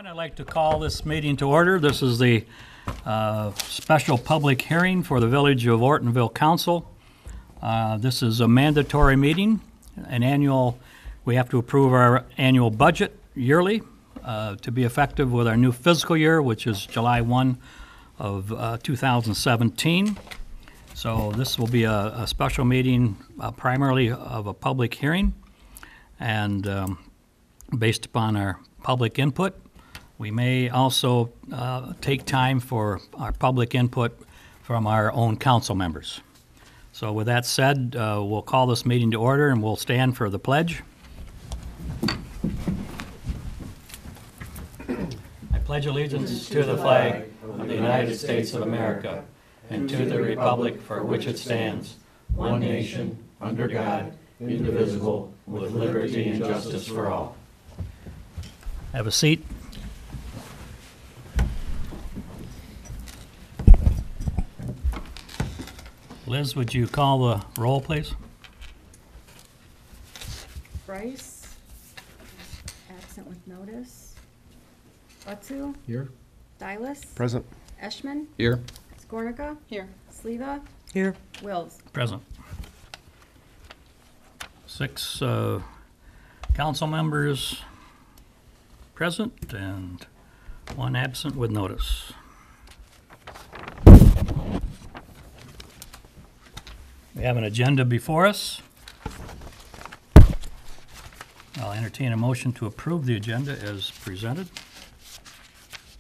I'd like to call this meeting to order. This is the special public hearing for the Village of Ortonville Council. This is a mandatory meeting, we have to approve our annual budget yearly to be effective with our new fiscal year, which is July 1 of 2017. So this will be a special meeting primarily of a public hearing, and based upon our public input. We may also take time for our public input from our own council members. So with that said, we'll call this meeting to order and we'll stand for the pledge. I pledge allegiance to the flag of the United States of America and to the republic for which it stands, one nation, under God, indivisible, with liberty and justice for all. Have a seat. Liz, would you call the roll, please? Bryce, absent with notice. Butsu, Here. Dylas, Present. Eschman, Here. Skornica, here. Sleva, Here. Wills. Present. 6 council members present and 1 absent with notice. We have an agenda before us. I'll entertain a motion to approve the agenda as presented.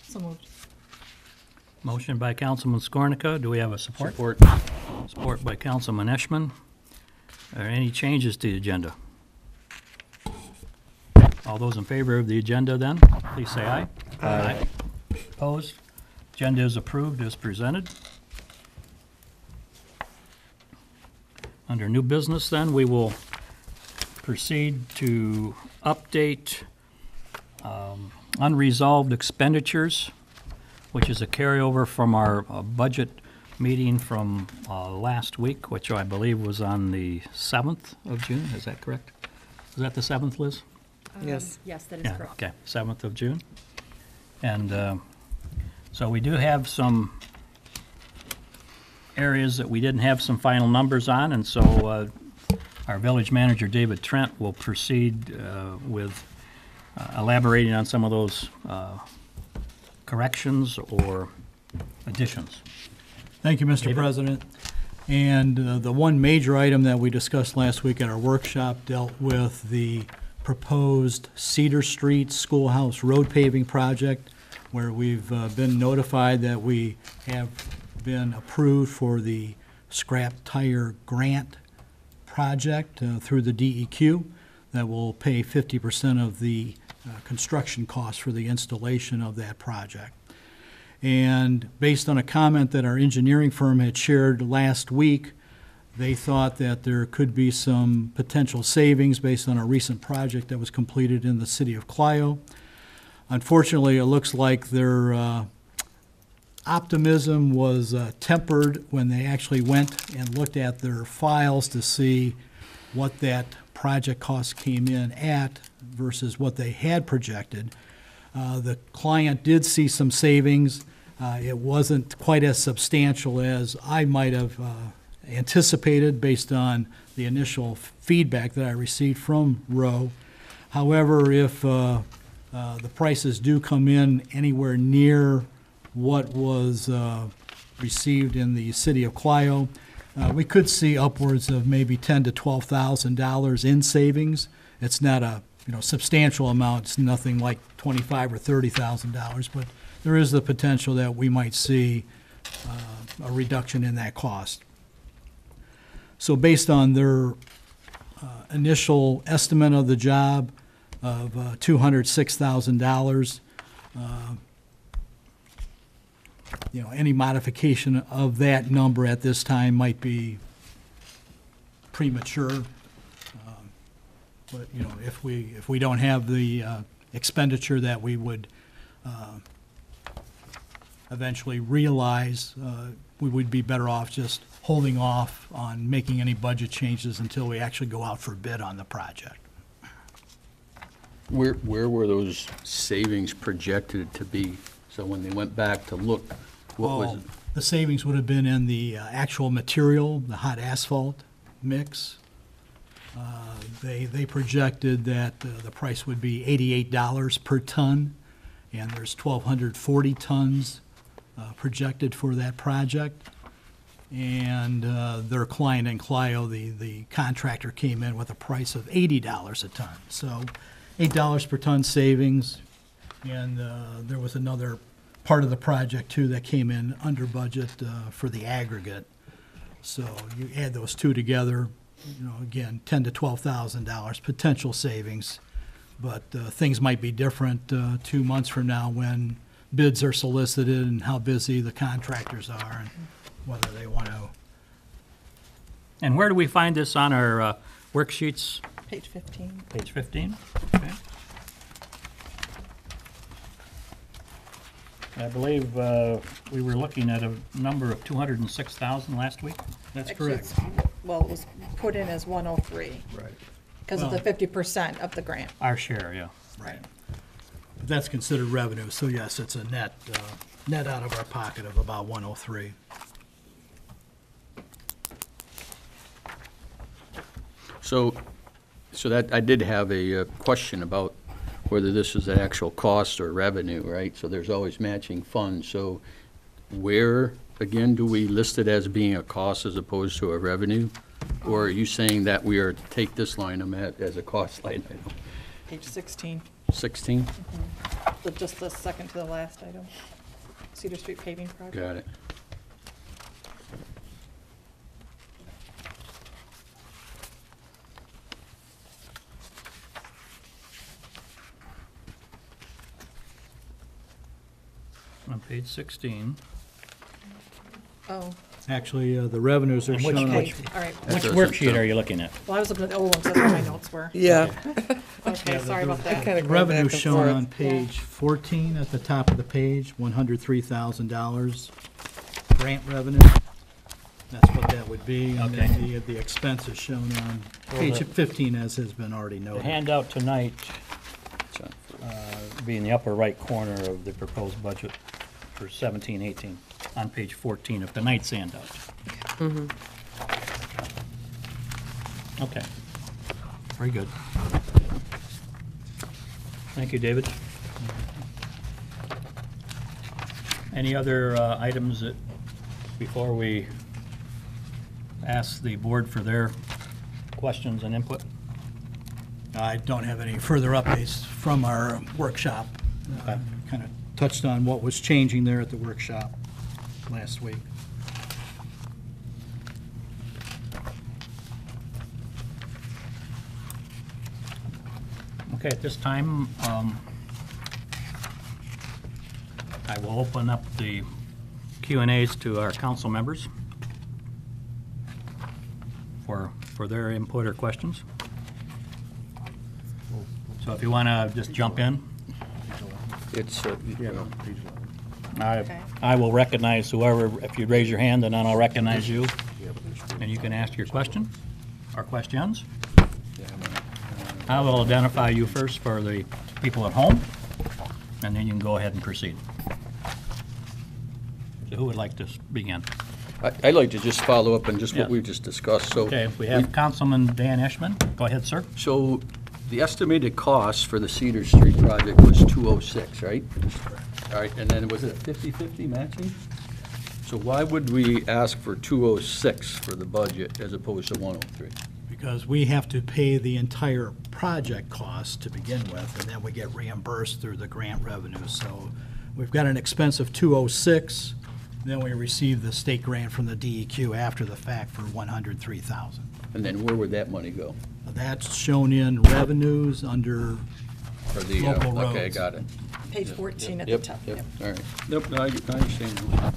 So moved. Motion by Councilman Skornica. Do we have a support? Support. Support by Councilman Eschman. Are there any changes to the agenda? All those in favor of the agenda then, please say aye. Aye. Opposed? Agenda is approved as presented. Under new business then, we will proceed to update unresolved expenditures, which is a carryover from our budget meeting from last week, which I believe was on the 7th of June. Is that correct? Is that the 7th, Liz? Yes. Yes, that is Yeah, correct. okay, 7th of June. And so we do have some areas that we didn't have some final numbers on, and so our village manager, David Trent, will proceed with elaborating on some of those corrections or additions. Thank you, Mr. David? President. And the one major item that we discussed last week at our workshop dealt with the proposed Cedar Street Schoolhouse Road paving project, where we've been notified that we have been approved for the scrap tire grant project through the DEQ that will pay 50% of the construction costs for the installation of that project. And based on a comment that our engineering firm had shared last week, they thought that there could be some potential savings based on a recent project that was completed in the city of Clio. Unfortunately, it looks like their optimism was tempered when they actually went and looked at their files to see what that project cost came in at versus what they had projected. The client did see some savings. It wasn't quite as substantial as I might have anticipated based on the initial feedback that I received from Rowe. However, if the prices do come in anywhere near what was received in the city of Clio, we could see upwards of maybe $10,000 to $12,000 in savings. It's not a substantial amount. It's nothing like $25,000 or $30,000, but there is the potential that we might see a reduction in that cost. So based on their initial estimate of the job of $206,000, any modification of that number at this time might be premature. But if we don't have the expenditure that we would eventually realize, we would be better off just holding off on making any budget changes until we actually go out for bid on the project. Where were those savings projected to be? So when they went back to look, what was it? The savings would have been in the actual material, the hot asphalt mix. They projected that the price would be $88 per ton, and there's 1,240 tons projected for that project. And their client in Clio, the contractor, came in with a price of $80 a ton. So $8 per ton savings, and there was another part of the project too that came in under budget for the aggregate. So you add those two together, again, $10,000 to $12,000 potential savings. But things might be different 2 months from now when bids are solicited and how busy the contractors are and whether they want to. And where do we find this on our worksheets? Page 15. Page 15? Okay. I believe we were looking at a number of 206,000 last week. That's Actually, correct. Well, it was put in as 103 Right. because of the 50% of the grant. Our share, yeah. Right. But that's considered revenue, so yes, it's a net out of our pocket of about 103. So that, I did have a question about whether this is an actual cost or revenue, right? So there's always matching funds. So where, again, do we list it as being a cost as opposed to a revenue? Or are you saying that we are to take this line as a cost line item? Page 16, 16? just the second to the last item. Cedar Street paving project. Got it. On page 16. Oh, Actually, the revenues are And which shown. okay, all right. Which doesn't worksheet sound- are you looking at? Well, I was looking at the old ones, that's where my notes were. Yeah. Okay, sorry about that. Kinda go Revenue back and shown forth. on page 14 at the top of the page, $103,000 grant revenue. That's what that would be. And then Okay. the expense is shown on page 15, as has been already The noted. handout tonight, It's on- be in the upper right corner of the proposed budget for 17-18, on page 14 of tonight's handout. Okay. Very good. Thank you, David. Any other items that, before we ask the board for their questions and input? I don't have any further updates from our workshop. Okay. Kind of touched on what was changing there at the workshop last week. Okay, at this time, I will open up the Q&As to our council members for their input or questions. So if you want to just jump in, It's, I will recognize whoever, if you raise your hand, then I'll recognize you, and you can ask your question or questions. I will identify you first for the people at home, and then you can go ahead and proceed. So who would like to begin? I'd like to just follow up on just what Yeah. we just discussed. So Okay, we have Councilman Dan Eschman. Go ahead, sir. So the estimated cost for the Cedar Street project was 206, right? All right, and then was it 50/50 matching? So why would we ask for 206 for the budget as opposed to 103? Because we have to pay the entire project cost to begin with, and then we get reimbursed through the grant revenue. So we've got an expense of 206, then we receive the state grant from the DEQ after the fact for 103,000. And then where would that money go? That's shown in revenues under For the, Local okay, roads. got it. Page 14 at the Yep, top. yep, Yep. all right. Yep, no, I understand now.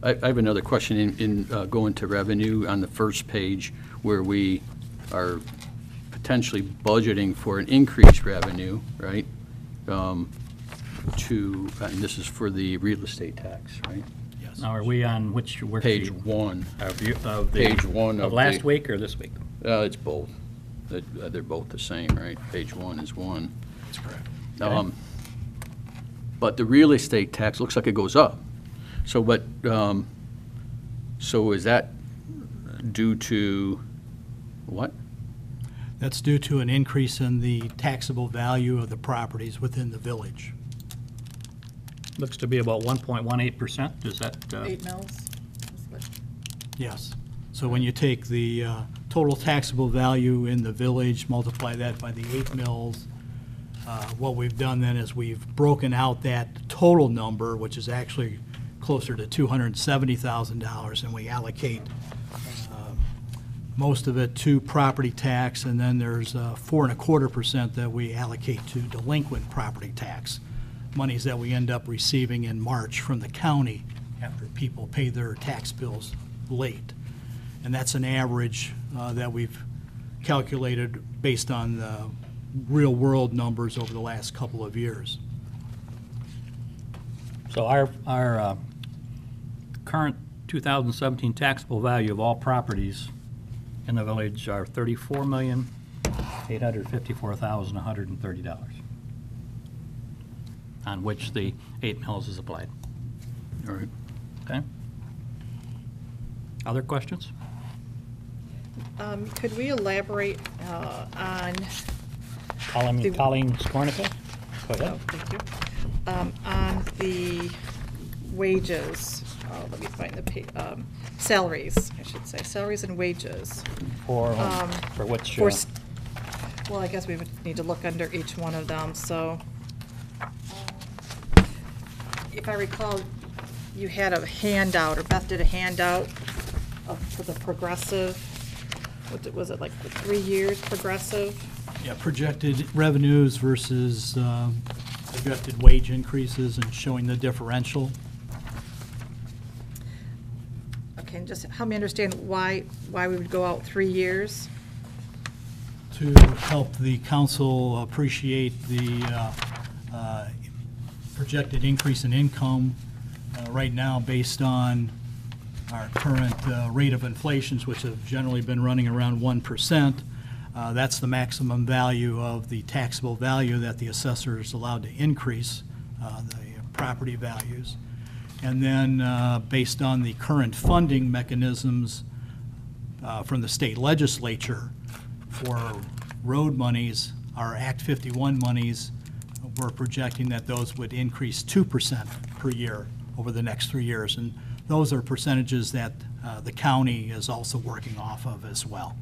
I have another question in going to revenue on the first page where we are potentially budgeting for an increased revenue, right? And this is for the real estate tax, right? Yes. Now, are we on which worksheet? Page one. Of Page one of of last the- week or this week? It's both. They're both the same, right? Page one is one. That's correct. But the real estate tax looks like it goes up. So, so is that due to what? That's due to an increase in the taxable value of the properties within the village. Looks to be about 1.18%. Is that? 8 mils. Yes. So when you take the total taxable value in the village, multiply that by the 8 mills, what we've done then is we've broken out that total number, which is actually closer to $270,000, and we allocate most of it to property tax, and then there's 4.25% that we allocate to delinquent property tax, monies that we end up receiving in March from the county after people pay their tax bills late. And that's an average that we've calculated based on the real-world numbers over the last couple of years. So our current 2017 taxable value of all properties in the village are $34,854,130, on which the 8 mills is applied. All right. Okay? Other questions? Could we elaborate on, Colleen Skornicka? Go oh, ahead. thank you, on the wages? Let me find the salaries, I should say, salaries and wages. For which? For well, I guess we would need to look under each one of them, so. If I recall, you had a handout, or Beth did a handout for the progressive, was it like the 3 years progressive? Yeah, projected revenues versus projected wage increases and showing the differential. Okay, and just help me understand why we would go out 3 years? To help the council appreciate the projected increase in income right now based on our current rate of inflations, which have generally been running around 1%. That's the maximum value of the taxable value that the assessor is allowed to increase the property values. And then based on the current funding mechanisms from the state legislature for road monies, our Act 51 monies, we're projecting that those would increase 2% per year over the next 3 years. And those are percentages that the county is also working off of as well.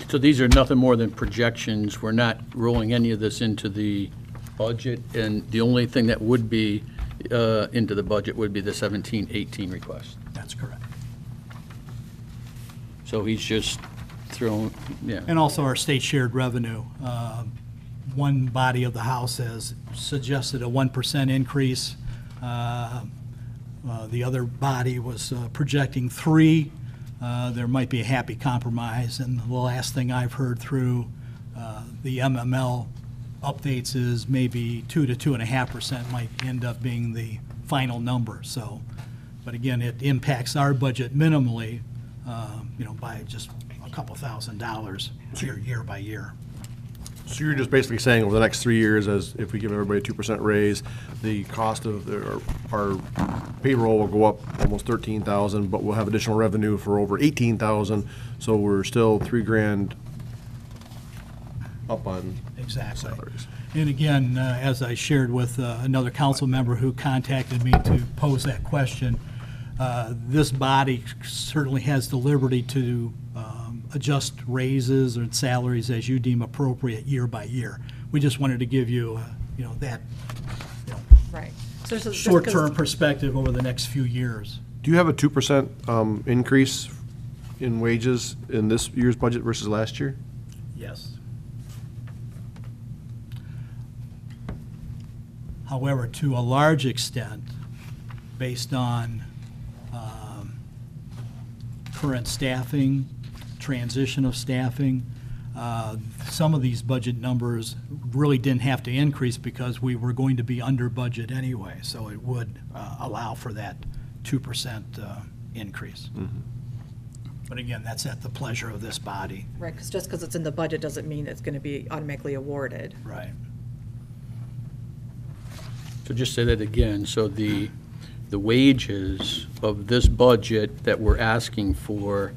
So these are nothing more than projections. We're not rolling any of this into the budget, and the only thing that would be into the budget would be the 17-18 request. That's correct. So he's just throwing, yeah. And also our state shared revenue. One body of the House has suggested a 1% increase. The other body was projecting 3%. There might be a happy compromise, and the last thing I've heard through the MML updates is maybe 2 to 2.5% might end up being the final number. So, but again, it impacts our budget minimally, by just a couple $1,000s year by year. So you're just basically saying over the next 3 years, as if we give everybody a 2% raise, the cost of our payroll will go up almost 13,000, but we'll have additional revenue for over 18,000. So we're still $3,000 up on Exactly. salaries. And again, as I shared with another council member who contacted me to pose that question, this body certainly has the liberty to adjust raises or salaries as you deem appropriate year by year. We just wanted to give you, that Right. So this is- short-term perspective over the next few years. Do you have a 2% increase in wages in this year's budget versus last year? Yes. However, to a large extent, based on current staffing, transition of staffing, Some of these budget numbers really didn't have to increase because we were going to be under budget anyway, so it would allow for that 2% increase. But again, that's at the pleasure of this body. Right, because just because it's in the budget doesn't mean it's going to be automatically awarded. Right. So just say that again, so the wages of this budget that we're asking for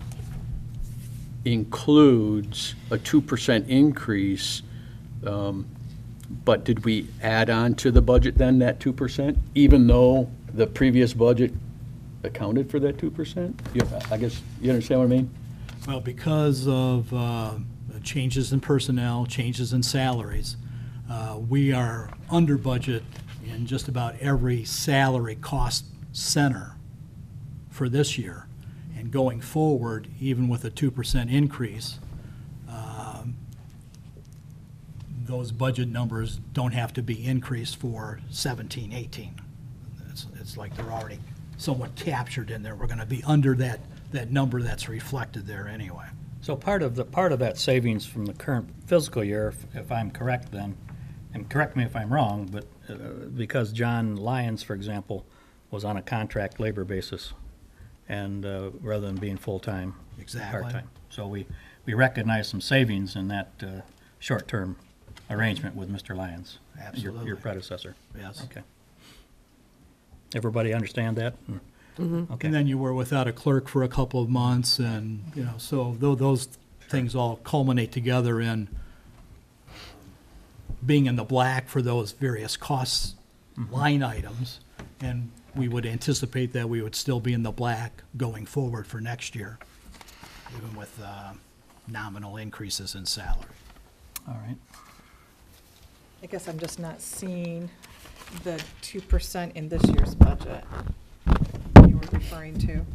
includes a 2% increase, but did we add on to the budget then, that 2%, even though the previous budget accounted for that 2%? I guess, you understand what I mean? Well, because of changes in personnel, changes in salaries, we are under budget in just about every salary cost center for this year. And going forward, even with a 2% increase, those budget numbers don't have to be increased for 17, 18. It's like they're already somewhat captured in there. We're going to be under that number that's reflected there anyway. So part of that savings from the current fiscal year, if I'm correct then, and correct me if I'm wrong, but because John Lyons, for example, was on a contract labor basis, and rather than being full-time, Exactly. part-time. So we recognize some savings in that short-term arrangement with Mr. Lyons, Absolutely. your predecessor. Yes. Okay. Everybody understand that? Okay. And then you were without a clerk for a couple of months, and, so those things all culminate together in being in the black for those various cost line items, and we would anticipate that we would still be in the black going forward for next year, even with nominal increases in salary. All right. I guess I'm just not seeing the 2% in this year's budget you were referring to.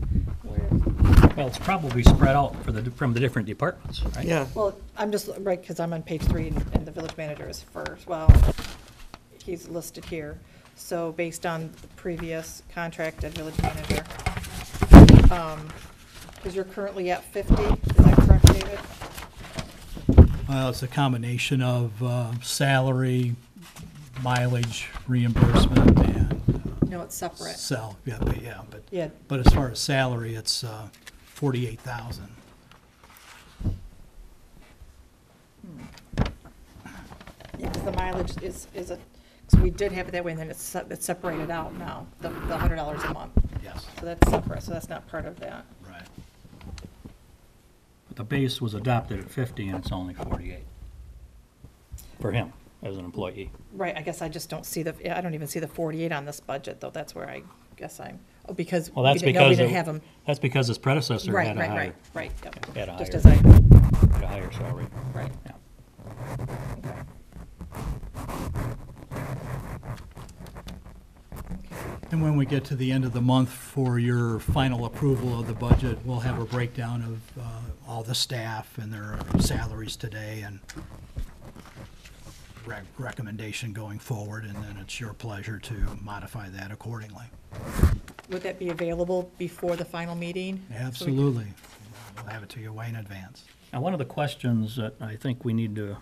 Well, it's probably spread out from the different departments, right? Yeah. Well, I'm just, right, because I'm on page 3 and the village manager is first. Well, he's listed here. So based on the previous contracted village manager, because you're currently at 50, is that correct, David? Well, it's a combination of salary, mileage reimbursement, and No, it's separate. but Yeah, But as far as salary, it's 48,000. yeah, because the mileage is a, so we did have it that way, and then it's separated out now, the $100 a month. Yes. So that's separate, so that's not part of that. Right. But the base was adopted at 50, and it's only 48 for him as an employee. Right, I guess I just don't see I don't even see the 48 on this budget, though, that's where I guess because Well, that's we didn't know we because didn't have them. that's because his predecessor Right, had a right, higher, right, yep. had a Just higher, as I, had a higher salary. right. Yeah. Okay. And when we get to the end of the month for your final approval of the budget, we'll have a breakdown of all the staff and their salaries today and recommendation going forward, and then it's your pleasure to modify that accordingly. Would that be available before the final meeting? Absolutely. We'll have it to you way in advance. Now, one of the questions that I think we need to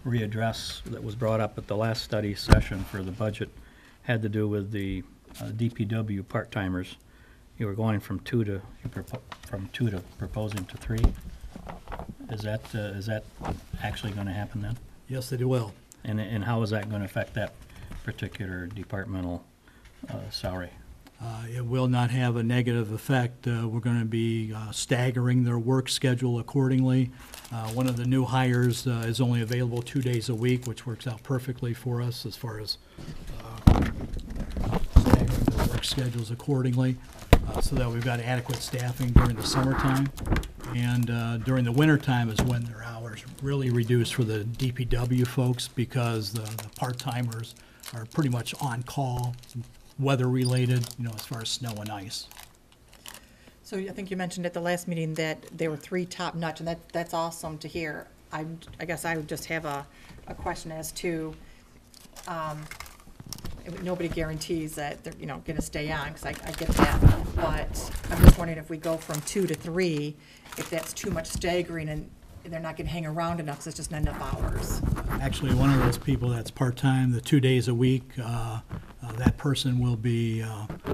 readdress that was brought up at the last study session for the budget had to do with the DPW part-timers. You were going from two to proposing to 3. Is that actually going to happen then? Yes, it will. And how is that going to affect that particular departmental salary? It will not have a negative effect. We're going to be staggering their work schedule accordingly. One of the new hires is only available 2 days a week, which works out perfectly for us as far as staggering their work schedules accordingly, so that we've got adequate staffing during the summertime. And during the wintertime is when their hours really reduce for the DPW folks, because the part-timers are pretty much on call, weather-related, as far as snow and ice. So I think you mentioned at the last meeting that there were 3 top-notch, and that's awesome to hear. I guess I would just have a question as to, nobody guarantees that they're, going to stay on, because I get that. But I'm just wondering if we go from 2 to 3, if that's too much staggering, and they're not gonna hang around enough, 'cause it's just not enough hours. Actually, one of those people that's part-time, the 2 days a week, that person will be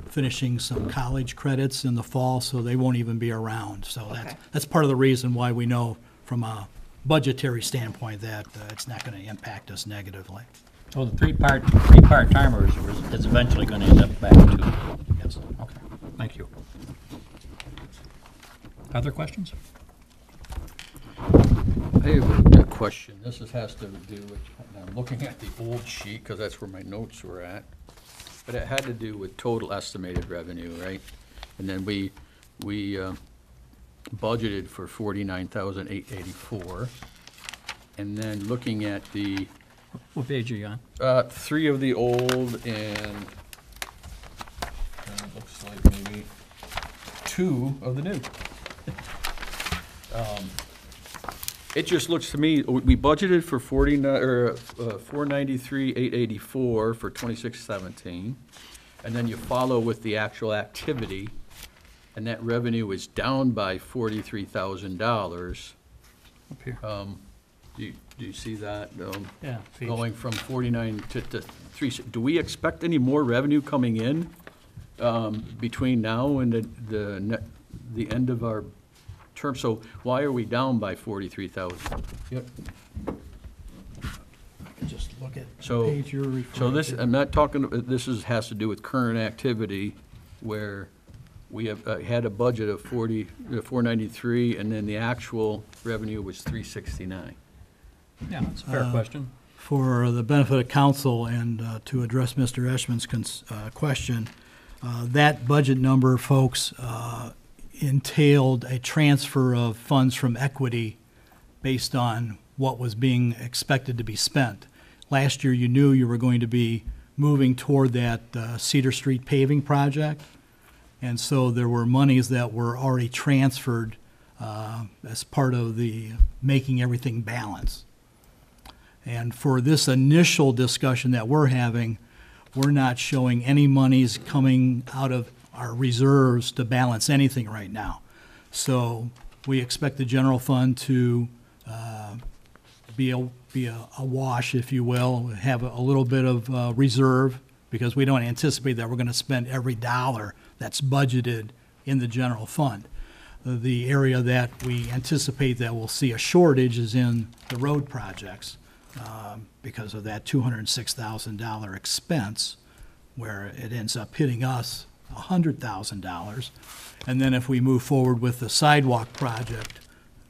finishing some college credits in the fall, so they won't even be around. So Okay. that's part of the reason why we know from a budgetary standpoint that it's not going to impact us negatively. So the three part-timers is eventually going to end up back to, Yes. okay, thank you. Other questions? I have a question. Has to do with, I'm looking at the old sheet, because that's where my notes were at. But it had to do with total estimated revenue, right? And then we budgeted for 49,884. And then looking at the What page are you on? 3 of the old and it looks like maybe 2 of the new. It just looks to me, we budgeted for 493,884 for 26-17, and then you follow with the actual activity, and that revenue is down by $43,000. Up here. Do you see that? Yeah. page- Going from 49 to 3, do we expect any more revenue coming in between now and the end of our term? So why are we down by 43,000? Yep. Just look at the So, page you're referring to. so this, I'm not talking, has to do with current activity, where we have had a budget of 493, and then the actual revenue was 369. Yeah, that's a fair question. For the benefit of council and to address Mr. Eschman's question, that budget number, folks, entailed a transfer of funds from equity based on what was being expected to be spent. Last year, you knew you were going to be moving toward that Cedar Street paving project, and so there were monies that were already transferred as part of the making everything balance. And for this initial discussion that we're having, we're not showing any monies coming out of our reserves to balance anything right now. So we expect the general fund to be a wash, if you will, have a little bit of reserve, because we don't anticipate that we're going to spend every dollar that's budgeted in the general fund. The area that we anticipate that we'll see a shortage is in the road projects, because of that $206,000 expense, where it ends up hitting us $100,000. And then if we move forward with the sidewalk project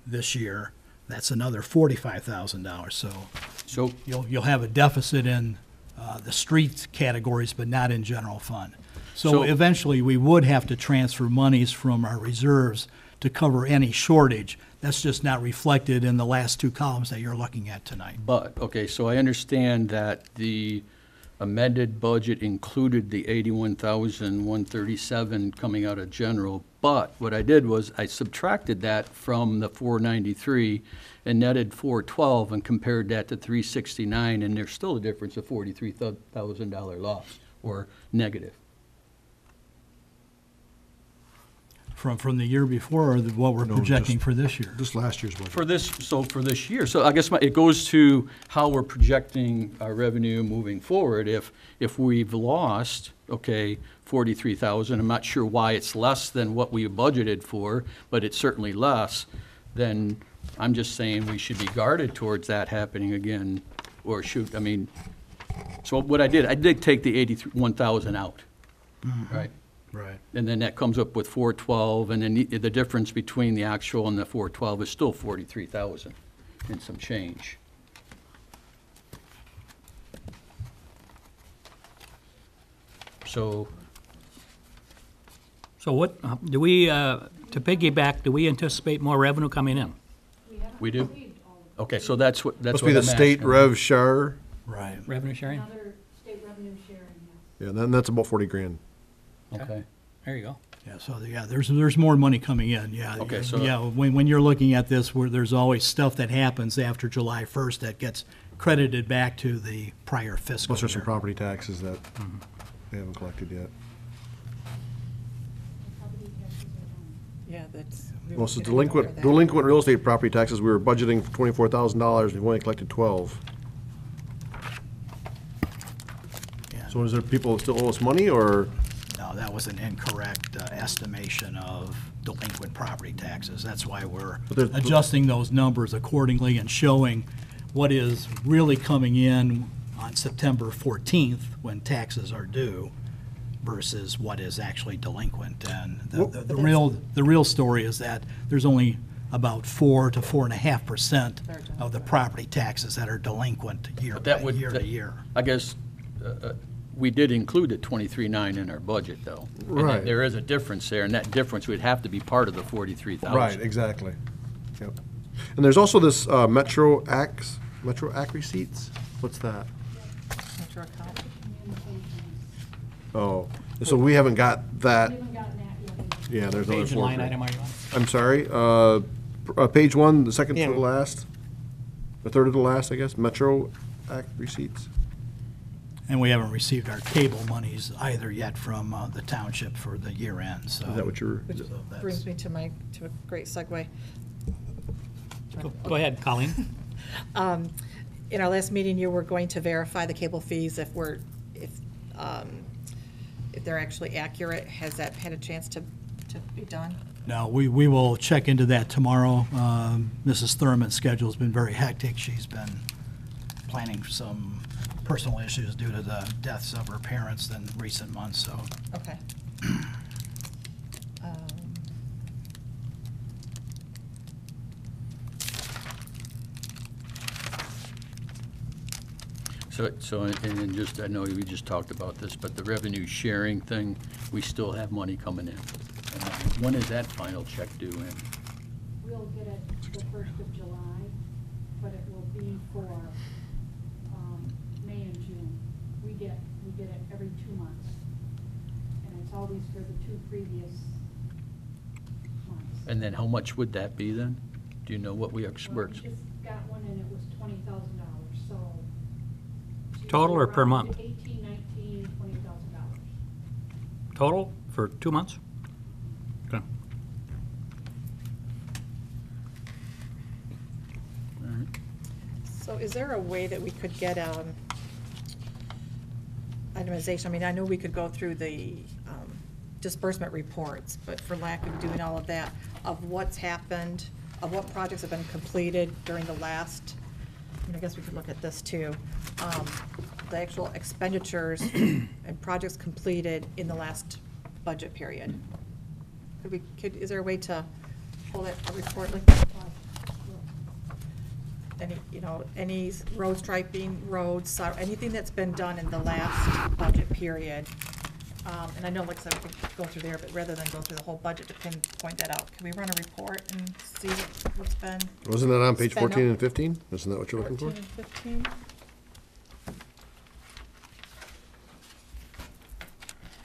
this year, that's another $45,000. So you'll have a deficit in the street categories, but not in general fund. So eventually, we would have to transfer monies from our reserves to cover any shortage. That's just not reflected in the last 2 columns that you're looking at tonight. But, okay, so I understand that the amended budget included the 81,137 coming out of general, but what I did was I subtracted that from the 493 and netted 412 and compared that to 369, and there's still a difference of $43,000 loss, or negative. From the year before, or what we're projecting for this year? Just last year's budget. For this year, so I guess it goes to how we're projecting our revenue moving forward. If we've lost, okay, 43,000, I'm not sure why it's less than what we budgeted for, but it's certainly less, then I'm just saying we should be guarded towards that happening again, or so what I did take the 81,000 out, right? Right. And then that comes up with 412, and then the difference between the actual and the 412 is still 43,000 and some change. So what, do we, to piggyback, do we anticipate more revenue coming in? we do? Okay, so that's what Must be the I'm state asking. rev share. Right. Revenue sharing? Another state revenue sharing, yes. Yeah, then that's about 40 grand. Okay. There you go. Yeah, so, there's more money coming in, yeah. Okay, so- Yeah, when you're looking at this, where there's always stuff that happens after July 1st that gets credited back to the prior fiscal Plus there's some year. property taxes that they haven't collected yet. Property taxes are down. Yeah, that's. Well, so delinquent real estate property taxes, we were budgeting for $24,000, we've only collected 12. Yeah. So is there people that still owe us money, or? No, that was an incorrect estimation of delinquent property taxes. That's why we're But there's- adjusting those numbers accordingly and showing what is really coming in on September 14th when taxes are due versus what is actually delinquent. And the real story is that there's only about 4 to 4.5% of the property taxes that are delinquent year But that by would- year to that- year. I guess, we did include the 23.9 in our budget, though. And Right. there is a difference there, and that difference would have to be part of the 43,000. Right, exactly. Yep. And there's also this Metro Act receipts? What's that? Metro account. Oh, so we haven't got We that, haven't gotten that yet. yeah, there's another Page and line 4. item are you on? I'm sorry, page 1, the second to the last, the third to the last, I guess, Metro Act receipts. And we haven't received our cable monies either yet from the township for the year end, so. Is that what you're, Which that's- brings me to a great segue. Go ahead, Colleen. In our last meeting, you were going to verify the cable fees if they're actually accurate. Has that had a chance to be done? No, we will check into that tomorrow. Mrs. Thurman's schedule's been very hectic. She's been planning for some personal issues due to the deaths of her parents in recent months, so. Okay. And then just, I know we just talked about this, but the revenue sharing thing, we still have money coming in. When is that final check due in? We'll get it the 1st of July, but it will be for May and June. We get it every 2 months. And it's always for the 2 previous months. And then how much would that be then? Do you know what we Well, works? we just got one and it was $20,000, so. Total or per around month? 18, 19, $20,000. Total for 2 months? Okay. So is there a way that we could get itemization? I mean, I know we could go through the disbursement reports, but for lack of doing all of that, of what's happened, of what projects have been completed during the last, I guess we could look at this too, the actual expenditures and projects completed in the last budget period. Is there a way to pull that report like that? Any road striping, roads, anything that's been done in the last budget period. And I know, like I said, we could go through there, but rather than go through the whole budget to pinpoint that out, can we run a report and see what's been wasn't that on page Spend 14 up. and 15? Isn't that what you're looking 14 for? and 15?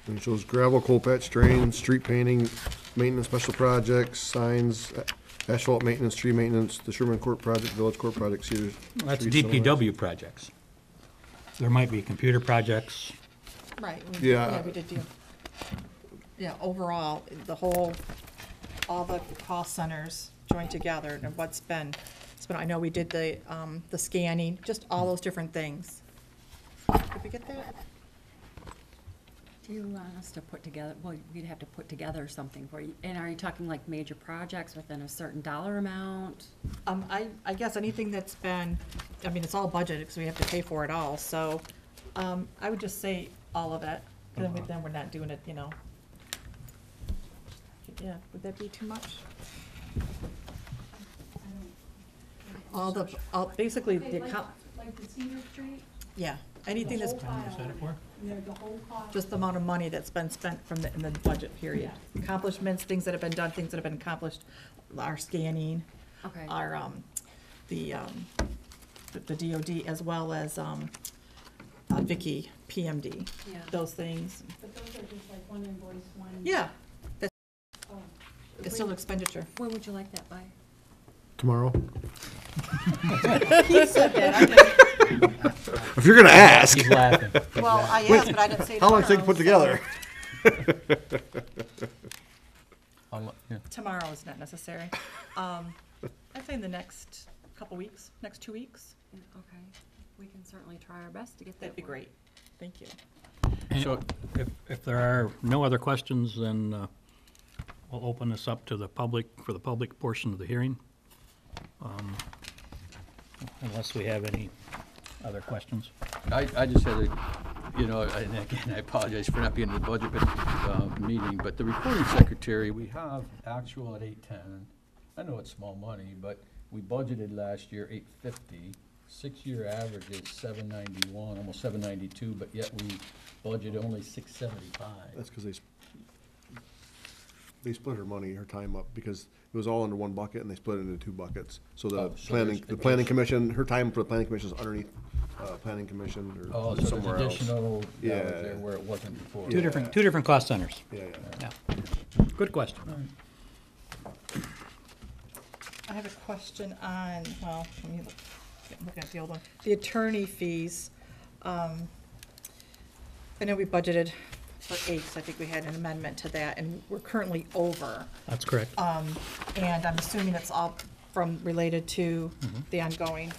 And it shows gravel, coal patch, drains, street painting, maintenance, special projects, signs, asphalt maintenance, tree maintenance, the Sherman Court project, Village Court project, Cedar. That's Street Sunrise. DPW projects. There might be computer projects. Right. Yeah. We did do, overall, all the cost centers joined together and what's been, I know we did the scanning, just all those different things. Did we get that? Do you want us to put together, well, we'd have to put together something for you. And are you talking like major projects within a certain dollar amount? I guess anything that's been, it's all budgeted because we have to pay for it all, so, I would just say all of it, then we're not doing it, Yeah, would that be too much? Basically, the account, Like the Cedar Street, yeah, anything the that's, whole file, the whole cost. just the amount of money that's been spent in the budget period. Accomplishments, things that have been done, things that have been accomplished, our scanning, Okay. our, the DOD, as well as, Vicky, PMD, Yeah. those things. But those are just like one invoice, one. Yeah, that's, Oh. it's still expenditure. When would you like that by? Tomorrow? He said that, If you're gonna ask, He's laughing. well, I asked, but I didn't say how long does it take to tomorrow, put together? Yeah. Tomorrow is not necessary. I'd say in the next couple weeks, next 2 weeks. Okay, we can certainly try our best to get that. That'd be for you. great. Thank you. So, If there are no other questions, then we'll open this up to the public, for the public portion of the hearing. Unless we have any other questions. I just had and again, I apologize for not being in the budget meeting, but the recording secretary, we have actual at 810. I know it's small money, but we budgeted last year 850. 6-year average is 791, almost 792, but yet we budgeted only 675. That's because they split her money, her time up, because it was all under one bucket, and they split it into 2 buckets. So Oh, so there's the planning commission, her time for the planning commission is underneath planning commission Oh, or so somewhere there's else. additional dollars Yeah. there where it wasn't before. Two different cost centers. Yeah. Yeah. Good question. I have a question on, well, let me look, I'm looking at the old one. The attorney fees. I know we budgeted for 8, so I think we had an amendment to that, and we're currently over. That's correct. And I'm assuming it's all related to the ongoing,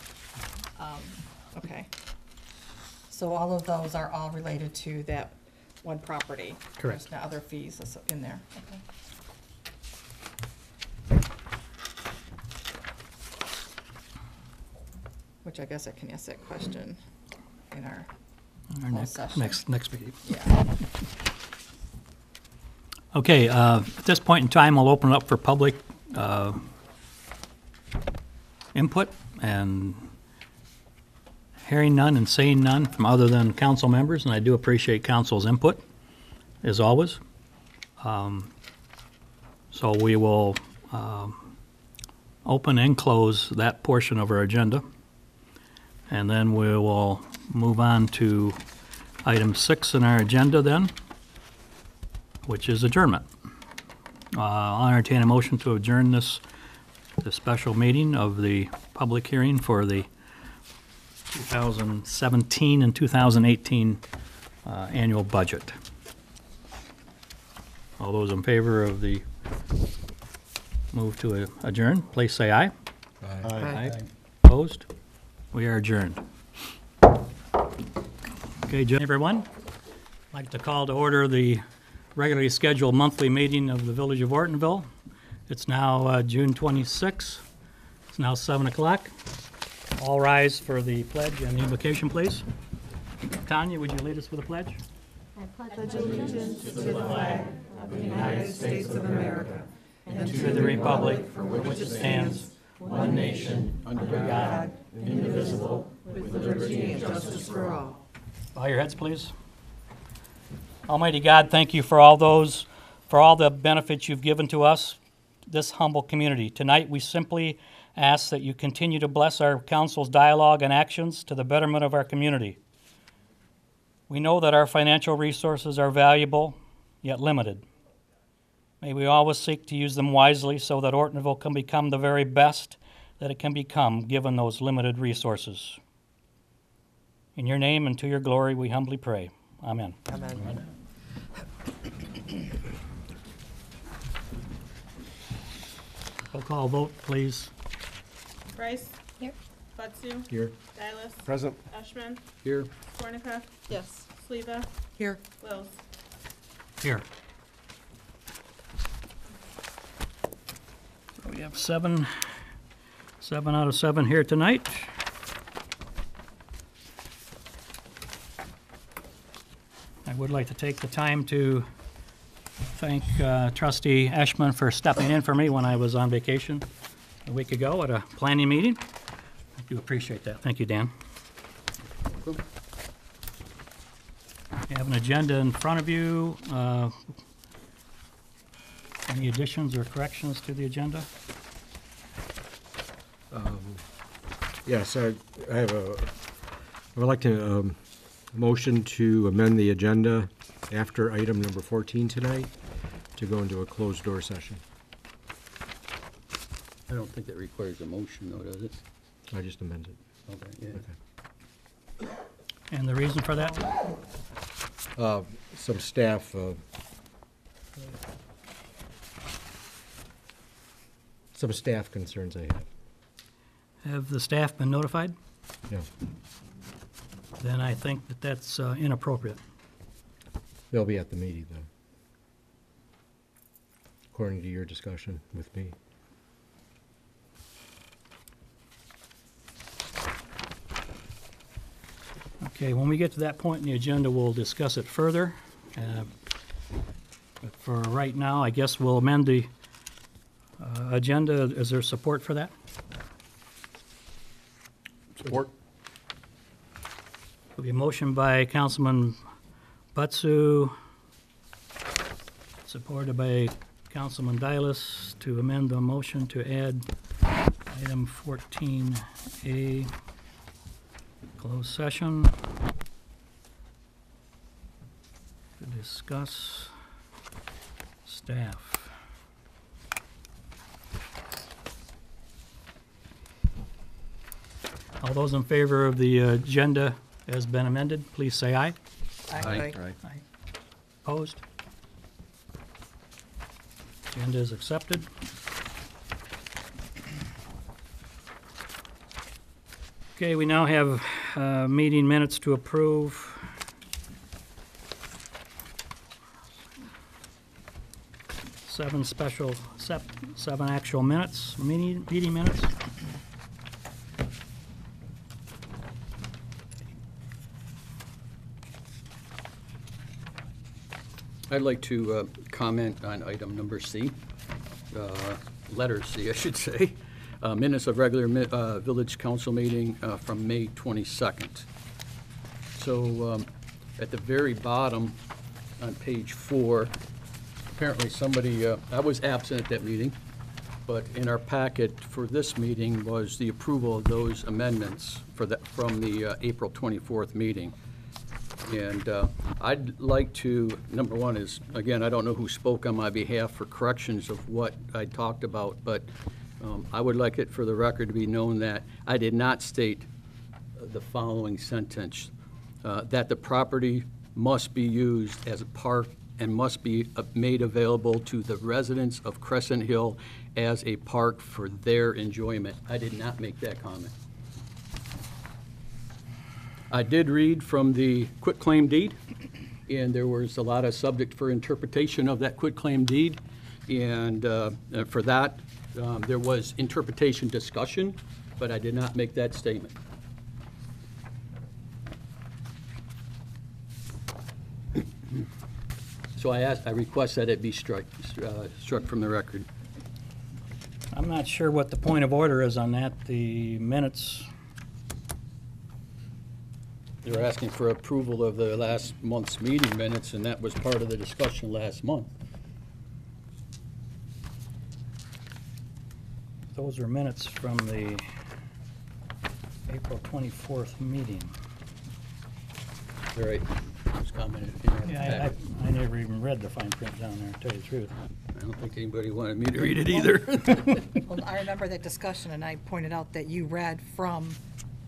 okay. So all of those are all related to that one property? Correct. There's no other fees in there? Okay. Which I guess I can ask that question in our Our closed session. next meeting. Yeah. Okay, at this point in time, I'll open it up for public input, and hearing none and seeing none from other than council members, and I do appreciate council's input, as always. So we will open and close that portion of our agenda, and then we will move on to item 6 in our agenda then, which is adjournment. I'll entertain a motion to adjourn this special meeting of the public hearing for the 2017 and 2018 annual budget. All those in favor of the move to adjourn, please say aye. Aye. Opposed? We are adjourned. Okay, everyone. I'd like to call to order the regularly scheduled monthly meeting of the Village of Ortonville. It's now June 26. It's now 7 o'clock. All rise for the pledge and the invocation, please. Tanya, would you lead us with a pledge? And to the republic for which it stands, one nation, under God, indivisible, with liberty and justice for all. Bow your heads, please. Almighty God, thank you for all the benefits you've given to us, this humble community. Tonight, we simply ask that you continue to bless our council's dialogue and actions to the betterment of our community. We know that our financial resources are valuable, yet limited. May we always seek to use them wisely so that Ortonville can become the very best that it can become given those limited resources. In your name and to your glory, we humbly pray. Amen. Amen. Roll call vote, please. Bryce? Here. Butsu? Here. Dilus? Present. Ashman? Here. Swarnica? Yes. Sleva? Here. Wills? Here. We have seven out of 7 here tonight. I would like to take the time to thank Trustee Ashman for stepping in for me when I was on vacation a week ago at a planning meeting. I do appreciate that. Thank you, Dan. You have an agenda in front of you. Any additions or corrections to the agenda? Yes, I would like to motion to amend the agenda after item number 14 tonight to go into a closed door session. I don't think that requires a motion, though, does it? I just amended. Okay, yeah. And the reason for that? Some staff some staff concerns I have. Have the staff been notified? Yeah. Then I think that that's inappropriate. They'll be at the meeting, though, according to your discussion with me. Okay, when we get to that point in the agenda, we'll discuss it further. But for right now, I guess we'll amend the agenda. Is there support for that? Support? There'll be a motion by Councilman Butsu, supported by Councilman Dialis, to amend the motion to add item 14A, closed session, to discuss staff. All those in favor of the agenda as been amended, please say aye. Aye. Aye. Opposed? Agenda is accepted. Okay, we now have meeting minutes to approve. Seven actual minutes, meeting minutes. I'd like to comment on item number C, letter C, I should say. Minutes of regular village council meeting from May 22nd. So at the very bottom on page 4, apparently somebody, I was absent at that meeting, but in our packet for this meeting was the approval of those amendments for from the April 24th meeting. And I'd like to, number one is, again, I don't know who spoke on my behalf for corrections of what I talked about, but I would like it for the record to be known that I did not state the following sentence, that the property must be used as a park and must be made available to the residents of Crescent Hill as a park for their enjoyment. I did not make that comment. I did read from the quitclaim deed, and there was a lot of subject for interpretation of that quitclaim deed. And for that, there was interpretation discussion, but I did not make that statement. So I request that it be struck from the record. I'm not sure what the point of order is on that. The minutes, They were asking for approval of the last month's meeting minutes, and that was part of the discussion last month. those are minutes from the April 24th meeting. All right, just commented. in our Yeah, packet. I never even read the fine print down there, to tell you the truth. I don't think anybody wanted me to read it either. Well, I remember that discussion, and I pointed out that you read from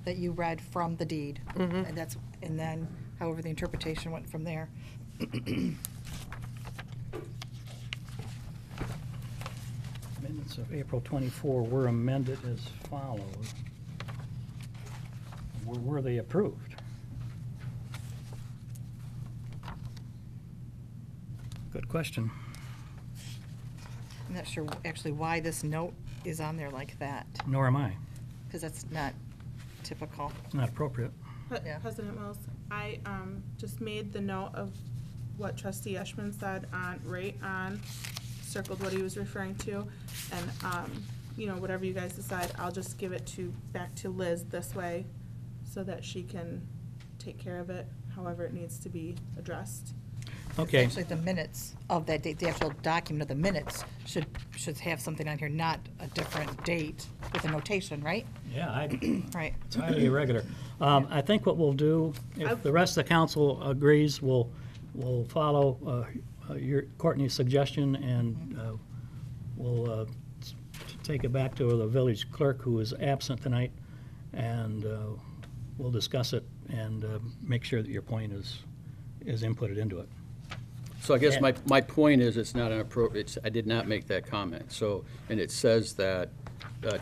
the deed. And that's, and then however the interpretation went from there. Minutes of April 24 were amended as follows. Were they approved? Good question. I'm not sure actually why this note is on there like that, Nor am I. because that's not typical. It's not appropriate. Yeah. President Mills, I just made the note of what trustee Eshman said circled what he was referring to, and, you know, whatever you guys decide, I'll just give it back to Liz this way, so that she can take care of it, however it needs to be addressed. Okay. Actually, the minutes of that date, the actual document of the minutes should have something on here, not a different date with a notation, right? Yeah, Right. it's highly irregular. I think what we'll do, if the rest of the council agrees, we'll follow Courtney's suggestion, and we'll take it back to the village clerk, who is absent tonight, and we'll discuss it and make sure that your point is inputted into it. So I guess my point is, it's not an appropriate, I did not make that comment. So, and it says that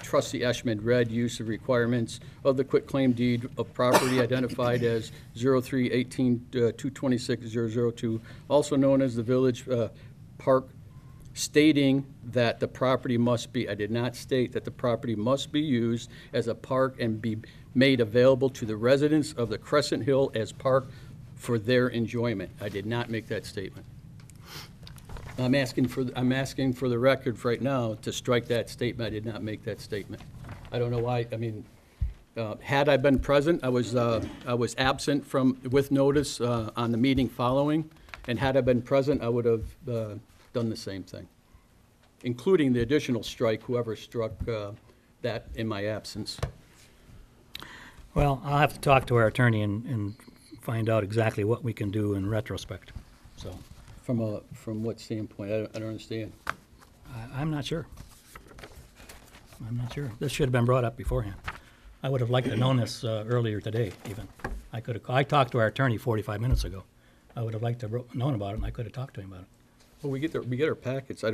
trustee Eshman read use of requirements of the quitclaim deed of property identified as 03/18/226/002, also known as the Village Park, stating that the property must be, I did not state that the property must be used as a park and be made available to the residents of the Crescent Hill as park for their enjoyment. I did not make that statement. I'm asking for the record right now to strike that statement. I did not make that statement. I don't know why, I mean, had I been present, I was absent with notice on the meeting following, and had I been present, I would have done the same thing, including the additional strike, whoever struck that in my absence. Well, I'll have to talk to our attorney and find out exactly what we can do in retrospect, so. From what standpoint? I don't understand. I'm not sure. I'm not sure. This should have been brought up beforehand. I would have liked to have known this earlier today, even. I talked to our attorney 45 minutes ago. I would have liked to have known about it, and I could have talked to him about it. Well, we get our packets. For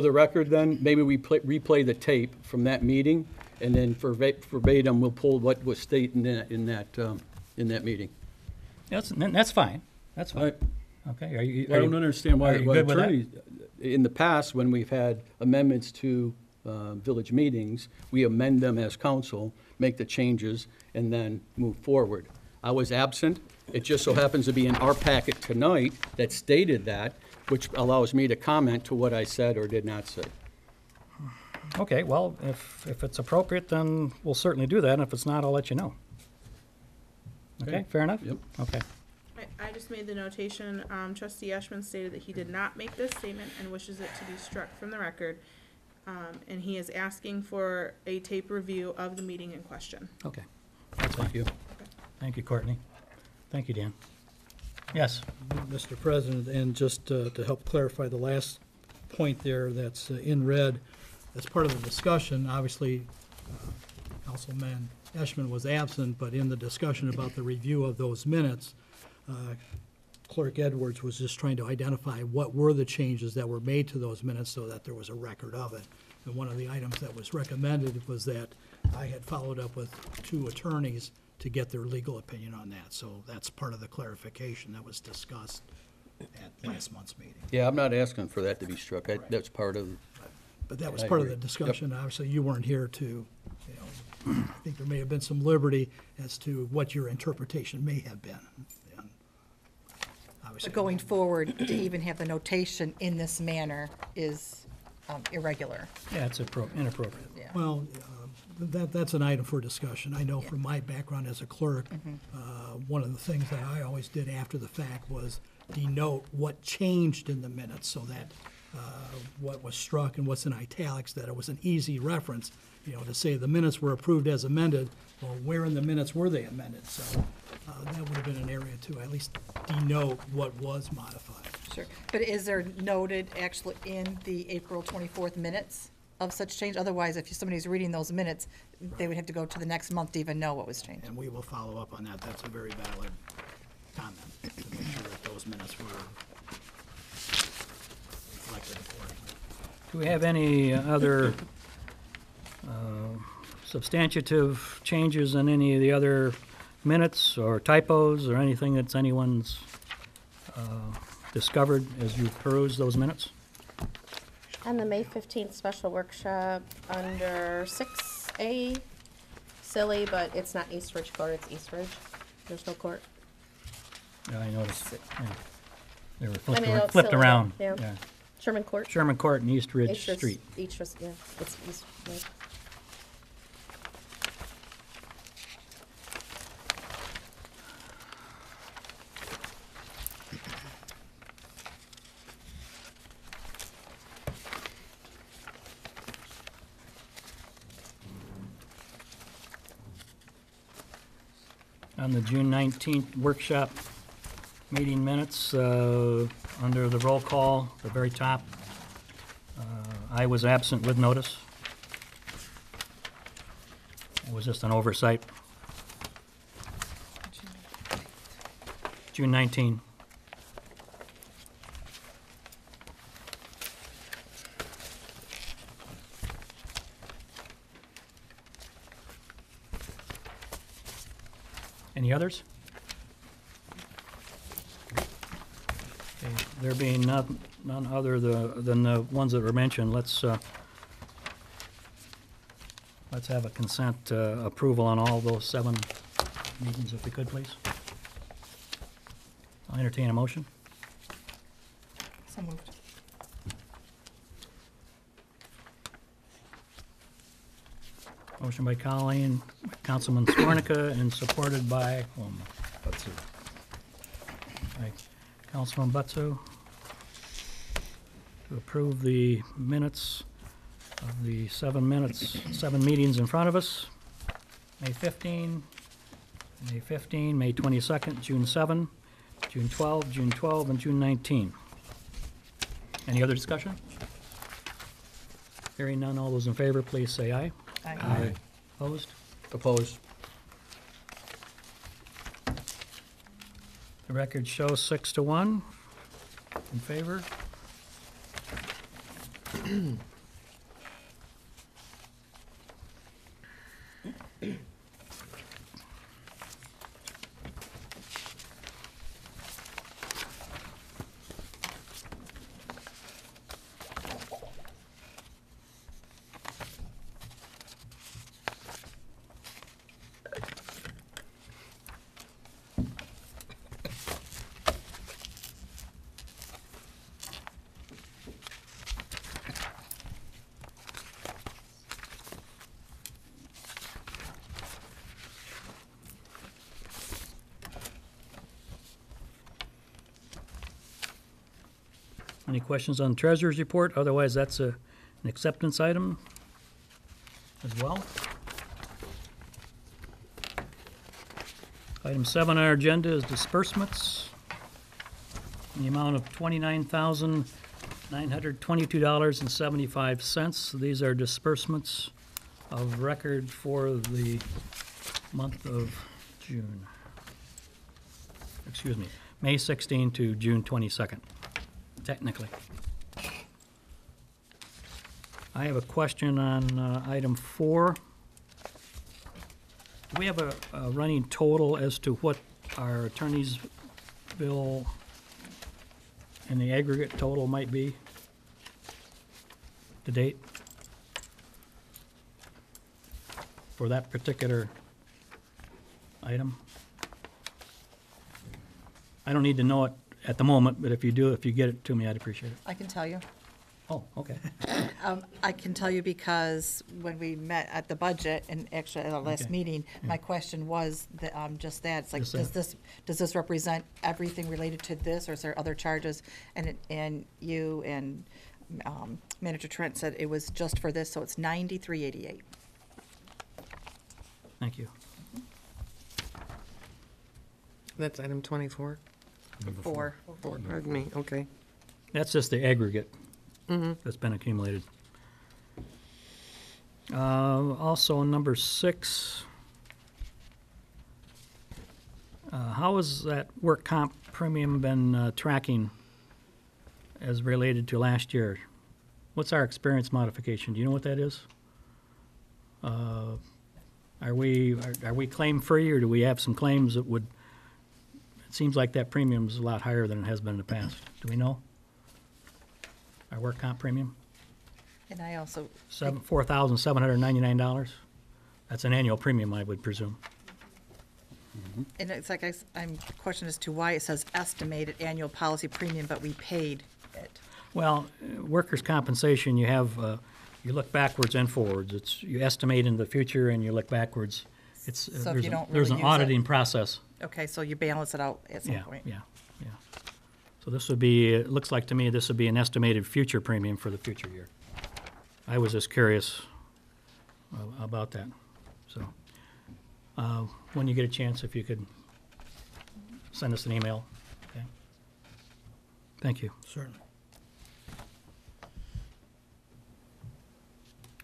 the record, then, maybe we replay the tape from that meeting, and then verbatim, we'll pull what was stated in that meeting. That's fine. That's fine. Okay. I don't understand why are you good with that? attorneys, in the past, when we've had amendments to village meetings, we amend them as council, make the changes, and then move forward. I was absent. It just so happens to be in our packet tonight that stated that, which allows me to comment to what I said or did not say. Okay, well, if it's appropriate, then we'll certainly do that, and if it's not, I'll let you know. Okay, fair enough? Yep. Okay. I just made the notation, trustee Eshman stated that he did not make this statement and wishes it to be struck from the record. And he is asking for a tape review of the meeting in question. Okay. Thank you. Thank you, Courtney. Thank you, Dan. Yes? Mr. President, and just to help clarify the last point there that's in red, as part of the discussion, obviously, Councilman Eshman was absent, but in the discussion about the review of those minutes, Clerk Edwards was just trying to identify what were the changes that were made to those minutes so that there was a record of it. And one of the items that was recommended was that I had followed up with 2 attorneys to get their legal opinion on that. So that's part of the clarification that was discussed at last month's meeting. Yeah, I'm not asking for that to be struck. That's part of, But that was I part of agree. the discussion. Obviously, you weren't here to, you know, I think there may have been some liberty as to what your interpretation may have been. And obviously, But going forward, to even have the notation in this manner is irregular. Yeah, it's inappropriate. Yeah. well, that's an item for discussion. I know from my background as a clerk, one of the things that I always did after the fact was denote what changed in the minutes so that what was struck and what's in italics, that it was an easy reference, you know, to say the minutes were approved as amended. Well, where in the minutes were they amended? So that would have been an area to at least denote what was modified. Sure. But is there noted actually in the April 24th minutes of such change? Otherwise, if somebody's reading those minutes, they would have to go to the next month to even know what was changed. And we will follow up on that. That's a very valid comment, to make sure that those minutes were reflected accordingly. Do we have any other substantive changes in any of the other minutes or typos or anything that's anyone's discovered as you peruse those minutes? On the May 15th special workshop under 6A, silly, but it's not East Ridge Court, it's East Ridge. There's no court. Yeah, I noticed. Yeah. They were I mean, it's flipped silly, around. yeah. Sherman Court. Sherman Court and East Ridge East Ridge- Street. East Ridge, yeah, it's East Ridge. On the June 19th workshop meeting minutes, under the roll call, the very top, I was absent with notice. It was just an oversight. June 19. Any others? Okay, there being none other than the ones that were mentioned, let's have a consent approval on all those 7 meetings, if we could, please. I'll entertain a motion. So moved. Motion by Colleen, Councilman Skornica, and supported by, by Councilman Butsu, to approve the minutes of the 7 meetings in front of us. May 15, May 22nd, June 7, June 12, and June 19. Any other discussion? Hearing none, all those in favor, please say aye. Aye. Opposed? Opposed? The record shows 6-1 in favor. Any questions on treasurer's report? Otherwise, that's an acceptance item as well. Item 7 on our agenda is disbursements in the amount of $29,922.75. These are disbursements of record for the month of June. Excuse me, May 16 to June 22nd. Technically. I have a question on item 4. Do we have a running total as to what our attorney's bill and the aggregate total might be to date for that particular item? I don't need to know it at the moment, but if you do, if you get it to me, I'd appreciate it. I can tell you. Oh, okay. I can tell you because when we met at the budget, and actually at our last Okay. meeting, my question was just that. It's like, Just that. does this represent everything related to this, or is there other charges? And you and Manager Trent said it was just for this, so it's $93.88. Thank you. That's item 24? Four. Pardon me, okay. That's just the aggregate that's been accumulated. Also, number 6, how has that work comp premium been tracking as related to last year? What's our experience modification? Do you know what that is? Are we claim-free, or do we have some claims that would? It seems like that premium is a lot higher than it has been in the past. Do we know? Our work comp premium? And I also, $4,799. That's an annual premium, I would presume. and it's like I'm questioned as to why it says estimated annual policy premium, but we paid it. Well, workers' compensation, you have, you look backwards and forwards. You estimate in the future and you look backwards. So if you don't There's really an use it- auditing process. Okay, so you balance it out at some Yeah, point. yeah, yeah. So this would be, it looks like to me, this would be an estimated future premium for the future year. I was just curious about that, so. When you get a chance, if you could send us an email, okay? Thank you. Certainly.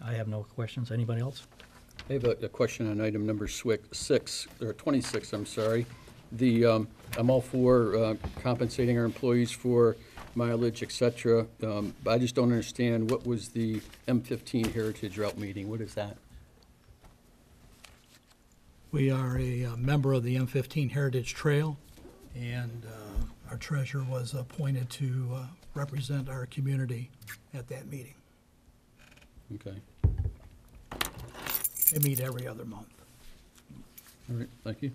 I have no questions. Anybody else? I have a question on item number 6, or 26, I'm sorry. I'm all for compensating our employees for mileage, et cetera, but I just don't understand, what was the M15 Heritage Route meeting? What is that? We are a member of the M15 Heritage Trail, and our treasurer was appointed to represent our community at that meeting. Okay, They meet every other month. all right, thank you.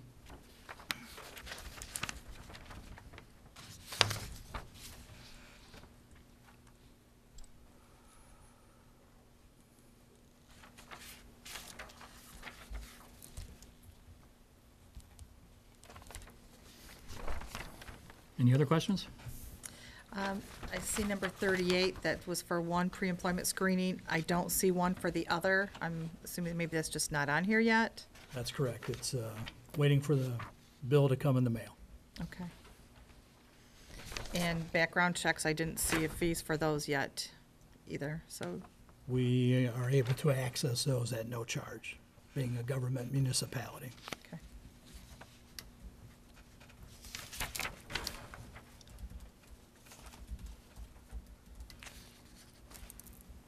Any other questions? I see number 38, that was for one pre-employment screening. I don't see one for the other. I'm assuming maybe that's just not on here yet. That's correct. It's waiting for the bill to come in the mail. Okay. And background checks, I didn't see a fees for those yet either, so, We are able to access those at no charge, being a government municipality. okay.